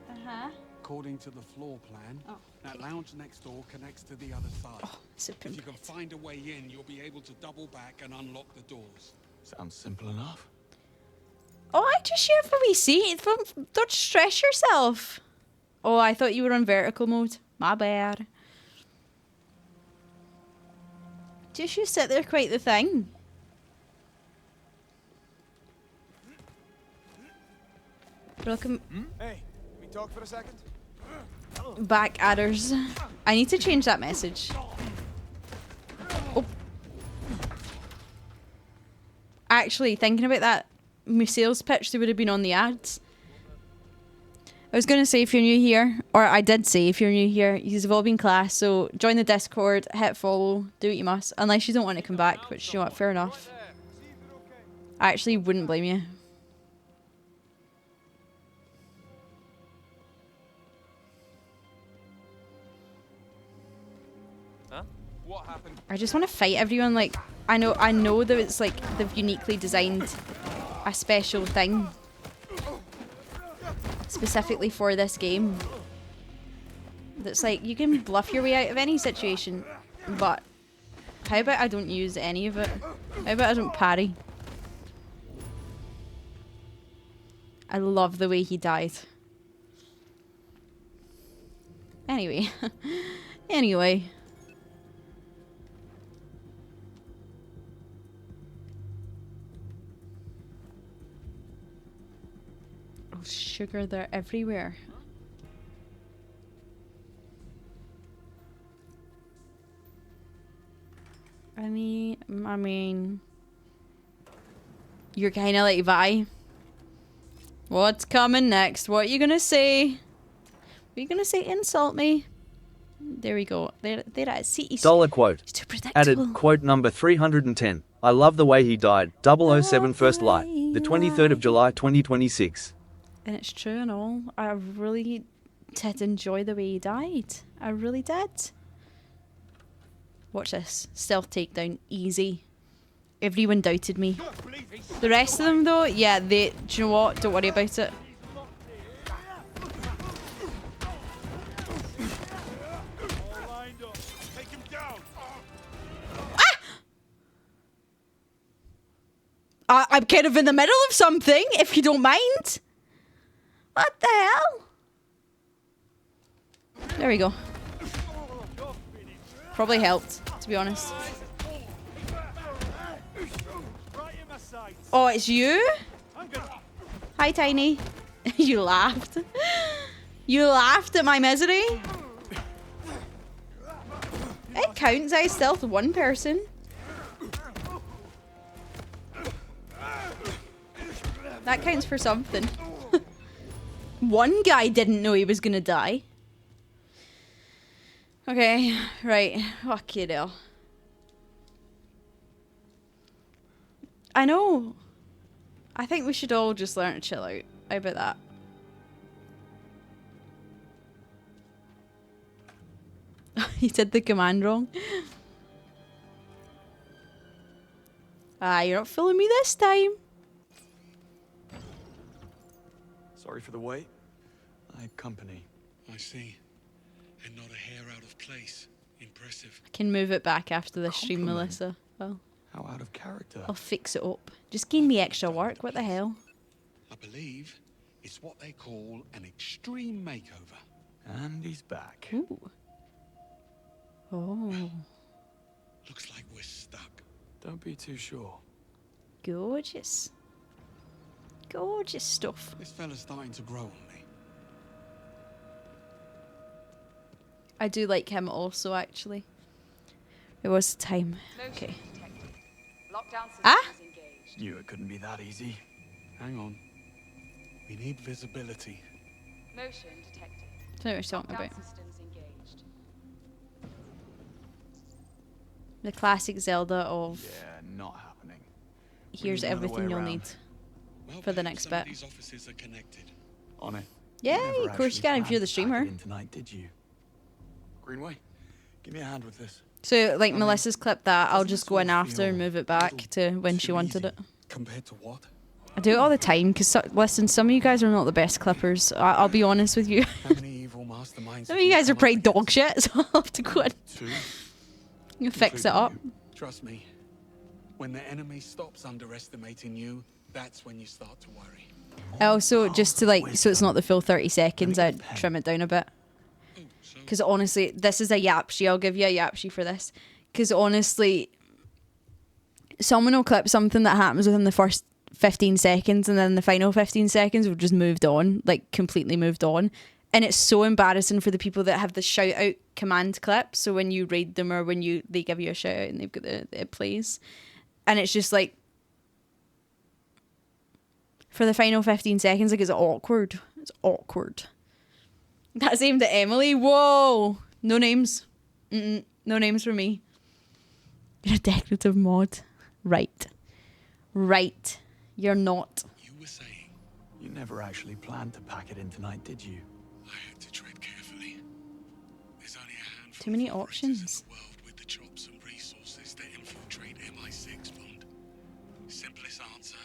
Uh-huh. According to the floor plan, Oh, that lounge next door connects to the other side. Oh, super If you can find a way in, you'll be able to double back and unlock the doors. Sounds simple enough. Oh, I just share for we see. Don't stress yourself. Oh, I thought you were on vertical mode. My bad. Just you sit there quite the thing. Welcome Hey, we talk for a second? back, adders. I need to change that message. Oh. Actually, thinking about that, my sales pitch, they would have been on the ads. I was going to say if you're new here, or I did say if you're new here, you've all been class, so join the Discord, hit follow, do what you must. Unless you don't want to come back, which, you know what, fair enough. I actually wouldn't blame you. Huh? What happened? I just want to fight everyone. Like, I know that it's like they've uniquely designed a special thing specifically for this game. That's like you can bluff your way out of any situation, but how about I don't use any of it? How about I don't parry? I love the way he died. Anyway, anyway. Oh, sugar, they're everywhere. I mean, you're kind of like Vi. What's coming next? What are you gonna say? Are you gonna say insult me? There we go. There I see. Dollar quote. He's too predictable. Added quote number 310. I love the way he died. 007 First Light. The 23rd of July 2026. And it's true and all. I really did enjoy the way he died. I really did. Watch this. Stealth takedown. Easy. Everyone doubted me. The rest of them though, yeah, do you know what? Don't worry about it. I'm kind of in the middle of something, if you don't mind. What the hell? There we go. Probably helped, to be honest. Oh, it's you? Hi, Tiny. You laughed. You laughed at my misery. It counts. I stealthed one person. That counts for something. One guy didn't know he was gonna die. Okay, right. Fucking hell. I know. I think we should all just learn to chill out. How about that? You did the command wrong. Ah, you're not fooling me this time. Sorry for the wait. I had company. I see. And not a hair out of place. Impressive. I can move it back after the stream, Melissa. Well, how out of character. I'll fix it up. Just gain me extra work. What the hell? I believe it's what they call an extreme makeover. And he's back. Ooh. Oh. Looks like we're stuck. Don't be too sure. Gorgeous. Gorgeous stuff. This fella's starting to grow on me. I do like him also, actually. It was the time. Okay. Ah? Knew it couldn't be that easy. Hang on. We need visibility. Motion detected. I don't know what you're talking about. Systems engaged. The classic Zelda of Yeah, not happening. here's everything you'll need for the next bit. These offices are connected. On it. Yeah, of course you can if you're the streamer. Tonight, did you? Greenway, give me a hand with this. So, like Melissa's clipped that, I'll just go in after and move it back to when she wanted it. Compared to what? I do it all the time because, listen, some of you guys are not the best clippers. I'll be honest with you. How many evil masterminds? Some of you guys are pretty dog shit, so I'll have to go in and fix it up. Trust me, when the enemy stops underestimating you, that's when you start to worry. I also, just to like, so it's not the full 30 seconds, I'd trim it down a bit. Because honestly, this is a yapshi. I'll give you a yapshi for this. Because honestly, someone will clip something that happens within the first 15 seconds and then the final 15 seconds we've just moved on, like completely moved on. And it's so embarrassing for the people that have the shout out command clip. So when you raid them or when they give you a shout out and they've got the plays. And it's just like, for the final 15 seconds, like it's awkward. It's awkward. That's aimed at Emily. Whoa. No names. No names for me. You're a decorative mod. Right. Right. You're not. You were saying you never actually planned to pack it in tonight, did you? I had to tread carefully. There's only a handful Too many of options. in the world with the chops and resources to infiltrate MI6 Bond. Simplest answer,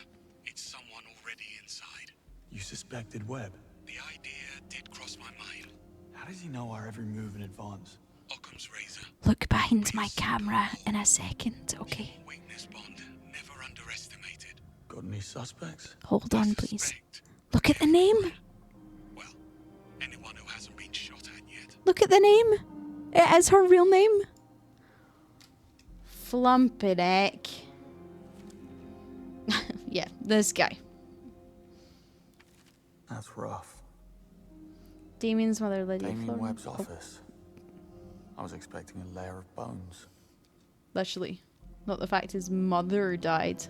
it's someone already inside. You suspected Webb? The idea did cross my mind. How does he know our every move in advance? Occam's razor. Look behind my camera in a second, okay? Weakness Bond, never underestimated. Got any suspects? Hold on, please. Look at the name. Well, anyone who hasn't been shot at yet. Look at the name. It is her real name. Flumpin' heck. Yeah, this guy. That's rough. Damien's mother, Lydia Damien Florence. Webb's office. I was expecting a layer of bones. Literally. Not the fact his mother died.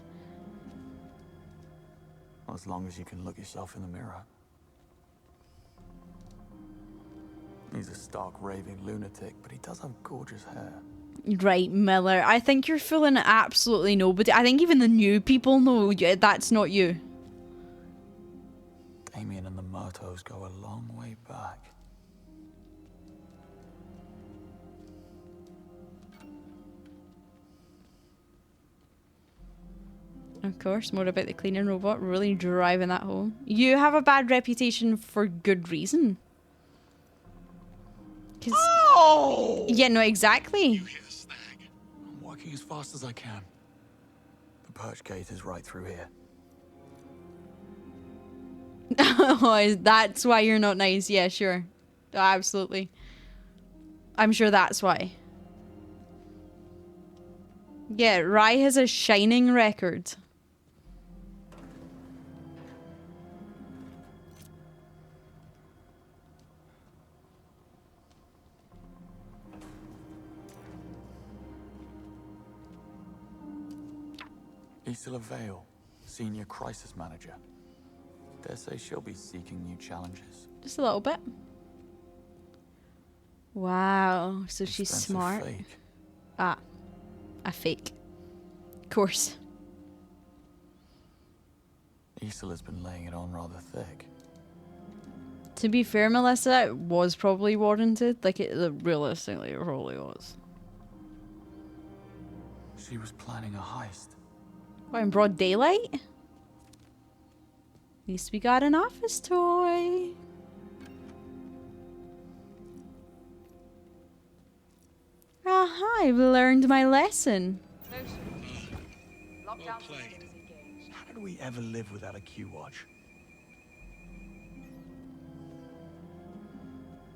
I as long as you can look yourself in the mirror. He's a stark raving lunatic, but he does have gorgeous hair. Right, Miller. I think you're fooling absolutely nobody. I think even the new people know that's not you. Damien and the Murtos go a long way back. Of course, more about the cleaning robot really driving that home. You have a bad reputation for good reason. Oh! Yeah, no, exactly. I'm working as fast as I can. The perch gate is right through here. Oh, that's why you're not nice. Yeah, sure. Absolutely. I'm sure that's why. Yeah, Rye has a shining record. Isola Vale, Senior Crisis Manager. Dare say she'll be seeking new challenges. Just a little bit. Wow, so she's Expensive smart. fake. Ah, a fake. Of course. Isola's been laying it on rather thick. To be fair, Melissa, it was probably warranted. Like, realistically, it probably was. She was planning a heist. What, in broad daylight? At least we got an office toy. Aha, I've learned my lesson. Well played. How did we ever live without a Q watch?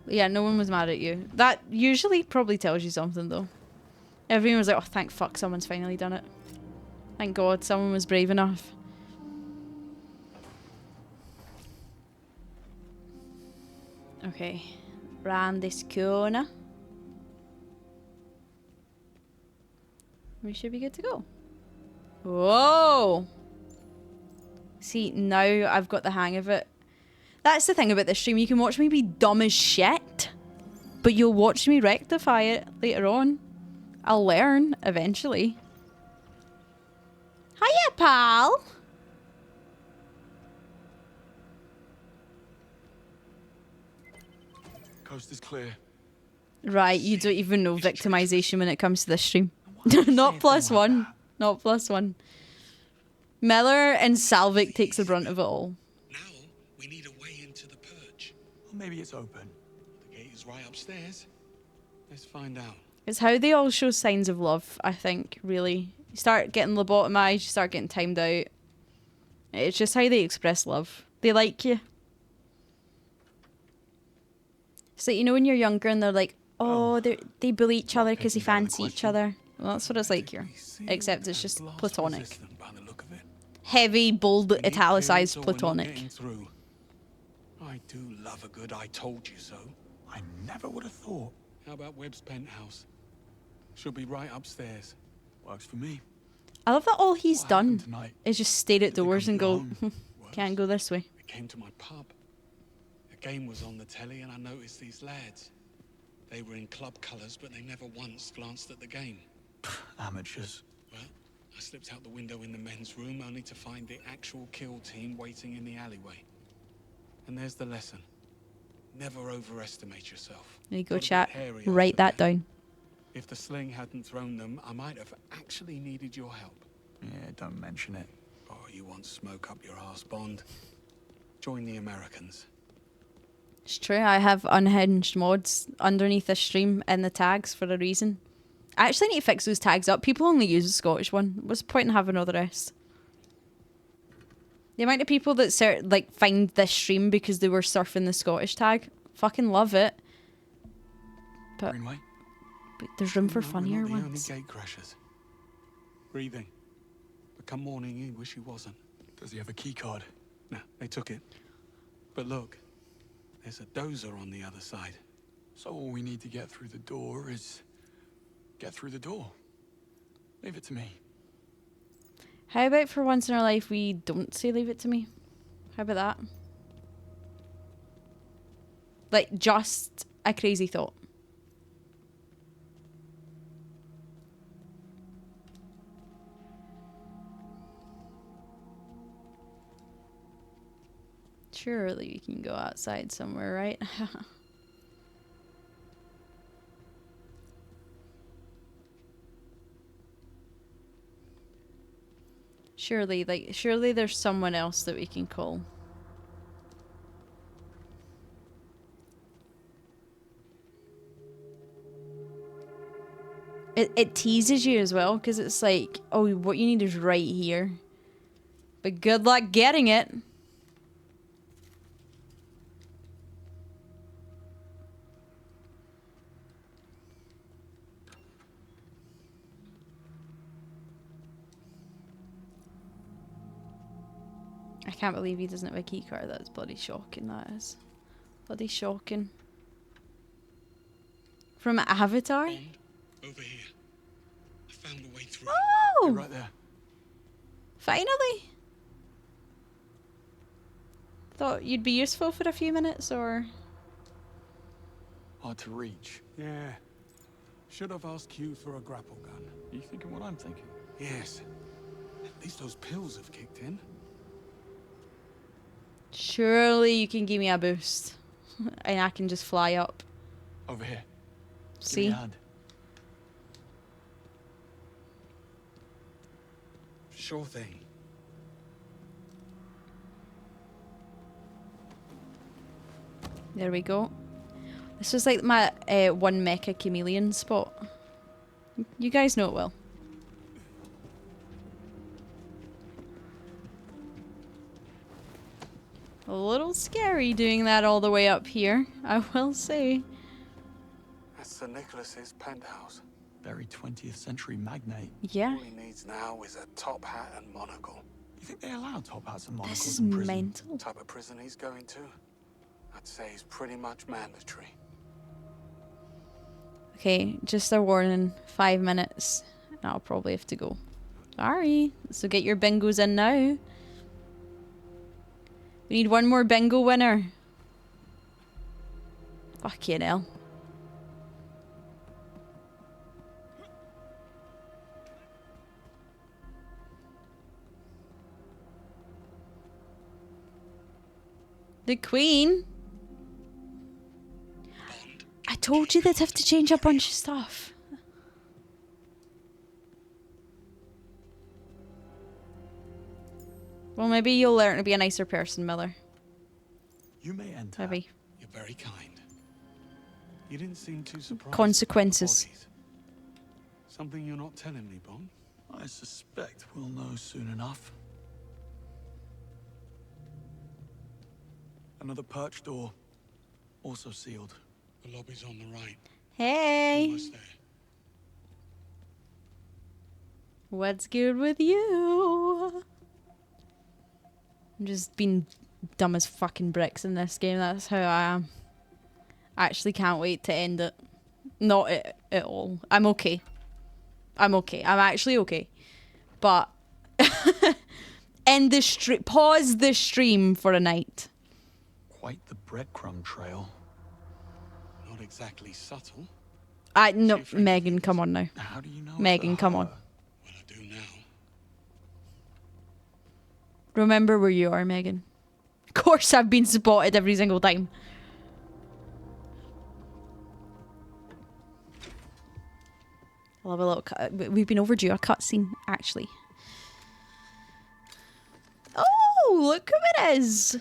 Yeah, no one was mad at you. That usually probably tells you something, though. Everyone was like, oh, thank fuck, someone's finally done it. Thank God, someone was brave enough. Okay, round this corner. We should be good to go. Whoa! See, now I've got the hang of it. That's the thing about this stream. You can watch me be dumb as shit, but you'll watch me rectify it later on. I'll learn eventually. Hiya, pal! Coast is clear. Right, you don't even know victimization when it comes to this stream. Not +1. Not +1. Miller and Salvik takes the brunt of it all. We need a way into the perch. Well, maybe it's open. The gate is right upstairs. Let's find out. It's how they all show signs of love, I think, really. You start getting lobotomized, you start getting timed out. It's just how they express love. They like you. So, you know when you're younger and they're like, oh, they bully each other because they fancy each other? Well, that's what it's like here. Except it's just platonic. Heavy, bold, italicized platonic. I do love a good I told you so. I never would have thought. How about Webb's penthouse? She'll be right upstairs. Works for me. I love that all he's done is just stare at doors and go, can't go this way. We came to my pub. A game was on the telly and I noticed these lads. They were in club colours, but they never once glanced at the game. Amateurs. Well, I slipped out the window in the men's room only to find the actual kill team waiting in the alleyway. And there's the lesson. Never overestimate yourself. There you go, chat. Write that down. If the sling hadn't thrown them, I might have actually needed your help. Yeah, don't mention it. Oh, you want smoke up your arse, Bond? Join the Americans. It's true, I have unhinged mods underneath this stream in the tags for a reason. I actually need to fix those tags up. People only use the Scottish one. What's the point in having all the rest? The amount of people that find this stream because they were surfing the Scottish tag, fucking love it. But there's room for funnier We're not the only ones. gate crashers. Breathing. But come morning, he wish he wasn't. Does he have a key card? No, they took it. But look, there's a dozer on the other side. So all we need to get through the door is get through the door. Leave it to me. How about for once in our life we don't say leave it to me? How about that? Like, just a crazy thought. Surely we can go outside somewhere, right? Surely there's someone else that we can call. It teases you as well, because it's like, oh, what you need is right here. But good luck getting it. I can't believe he doesn't have a keycard. That's bloody shocking, that is. Bloody shocking. From Avatar? Over here. I found a way through. Oh! You're right there. Finally! Thought you'd be useful for a few minutes, or... Hard to reach. Yeah. Should have asked Q for a grapple gun. You thinking what I'm thinking? Yes. At least those pills have kicked in. Surely you can give me a boost. And I can just fly up. Over here. See? Give me a hand. Sure thing. There we go. This was like my one mecha chameleon spot. You guys know it well. A little scary doing that all the way up here, I will say. That's Sir Nicholas's penthouse. Very 20th century magnate. Yeah. All he needs now is a top hat and monocle. You think they allow top hats and monocles This is in prison? mental. Type of prison he's going to, I'd say is pretty much mandatory. Okay, just a warning. 5 minutes. And I'll probably have to go. Sorry. So get your bingos in now. We need one more bingo winner. Fucking hell. The Queen? I told you they'd have to change a bunch of stuff. Well, maybe you'll learn to be a nicer person, Miller. You may enter. Maybe. You're very kind. You didn't seem too surprised. Consequences. Something you're not telling me, Bond? I suspect we'll know soon enough. Another perch door. Also sealed. The lobby's on the right. Hey. Almost there. What's good with you? I'm just being dumb as fucking bricks in this game. That's how I am. I actually can't wait to end it. Not at all. I'm okay. I'm okay. I'm actually okay. But end the stream. Pause the stream for a night. Quite the breadcrumb trail. Not exactly subtle. No, Megan, come on now. How do you know? Megan, come on. Well, I do now. Remember where you are, Megan. Of course I've been spotted every single time. I'll have a little cut. We've been overdue a cutscene, actually. Oh, look who it is!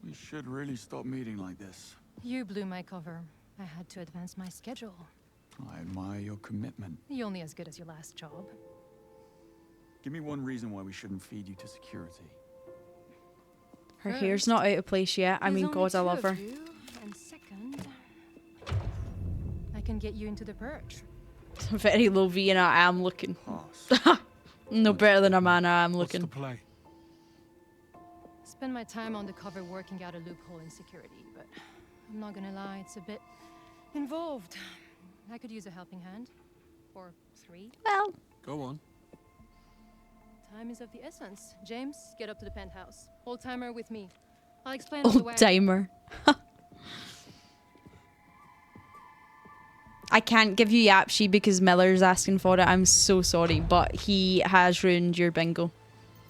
We should really stop meeting like this. You blew my cover. I had to advance my schedule. I admire your commitment. You're only as good as your last job. Give me one reason why we shouldn't feed you to security. Her hair's not out of place yet. I mean, God, I love her. And second, I can get you into the perch. Very low V and I am looking. No better than a man I am looking. What's the play? Spend my time on the cover working out a loophole in security, but I'm not gonna lie, it's a bit involved. I could use a helping hand. Or 3. Well. Go on. Time is of the essence. James, get up to the penthouse. Old timer with me. I'll explain on the way. Old timer. I can't give you Yapshi because Miller's asking for it. I'm so sorry, but he has ruined your bingo.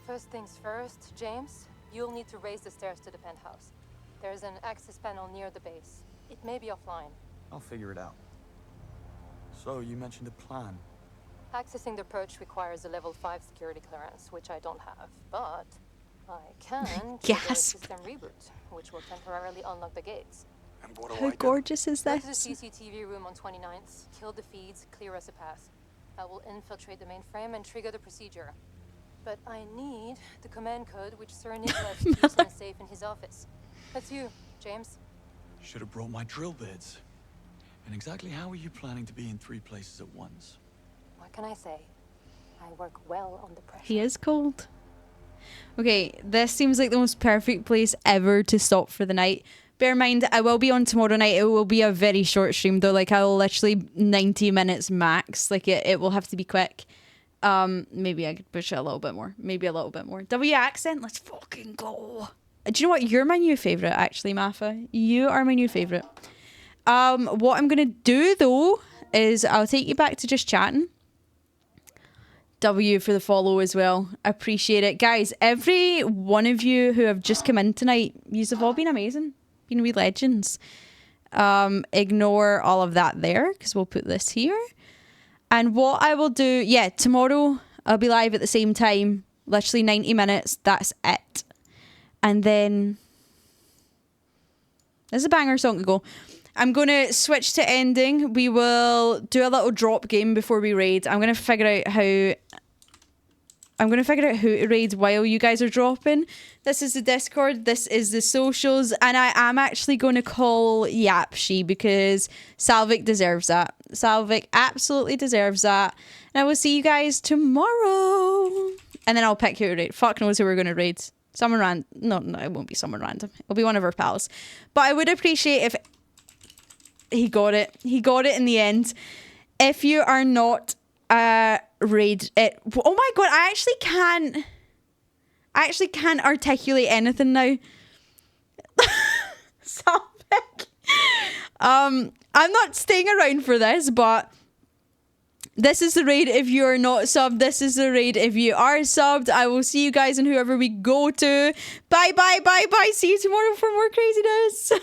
First things first, James, you'll need to raise the stairs to the penthouse. There's an access panel near the base. It may be offline. I'll figure it out. So, you mentioned a plan. Accessing the perch requires a level 5 security clearance, which I don't have, but I can trigger a system reboot, which will temporarily unlock the gates. And what do How gorgeous is Go to the this? CCTV room on 29th, kill the feeds, clear us a path. I will infiltrate the mainframe and trigger the procedure. But I need the command code which Sir Nicholas used in a safe in his office. That's you, James. Should have brought my drill bits. And exactly how are you planning to be in 3 places at once? What can I say? I work well under pressure. He is cold. Okay, this seems like the most perfect place ever to stop for the night. Bear in mind, I will be on tomorrow night. It will be a very short stream though. Like I'll literally 90 minutes max. Like it will have to be quick. Maybe I could push it a little bit more. Maybe a little bit more. W accent, let's fucking go. Do you know what? You're my new favourite actually, Mafa. You are my new favourite. What I'm gonna do though is I'll take you back to just chatting. W for the follow as well. Appreciate it. Guys, every one of you who have just come in tonight, you've all been amazing. Been wee legends. Ignore all of that there because we'll put this here. And what I will do, yeah, tomorrow I'll be live at the same time. Literally 90 minutes. That's it. And then there's a banger song to go. I'm going to switch to ending. We will do a little drop game before we raid. I'm going to figure out who to raid while you guys are dropping. This is the Discord. This is the socials. And I am actually going to call Yapshi because Salvik deserves that. Salvik absolutely deserves that. And I will see you guys tomorrow. And then I'll pick who to raid. Fuck knows who we're going to raid. Someone random. No, it won't be someone random. It'll be one of our pals. But I would appreciate if... He got it. He got it in the end. If you are not raid it. Oh my god, I actually can't articulate anything now. Salvik. I'm not staying around for this, but this is the raid if you are not subbed. This is the raid if you are subbed. I will see you guys and whoever we go to. Bye, bye, bye, bye. See you tomorrow for more craziness.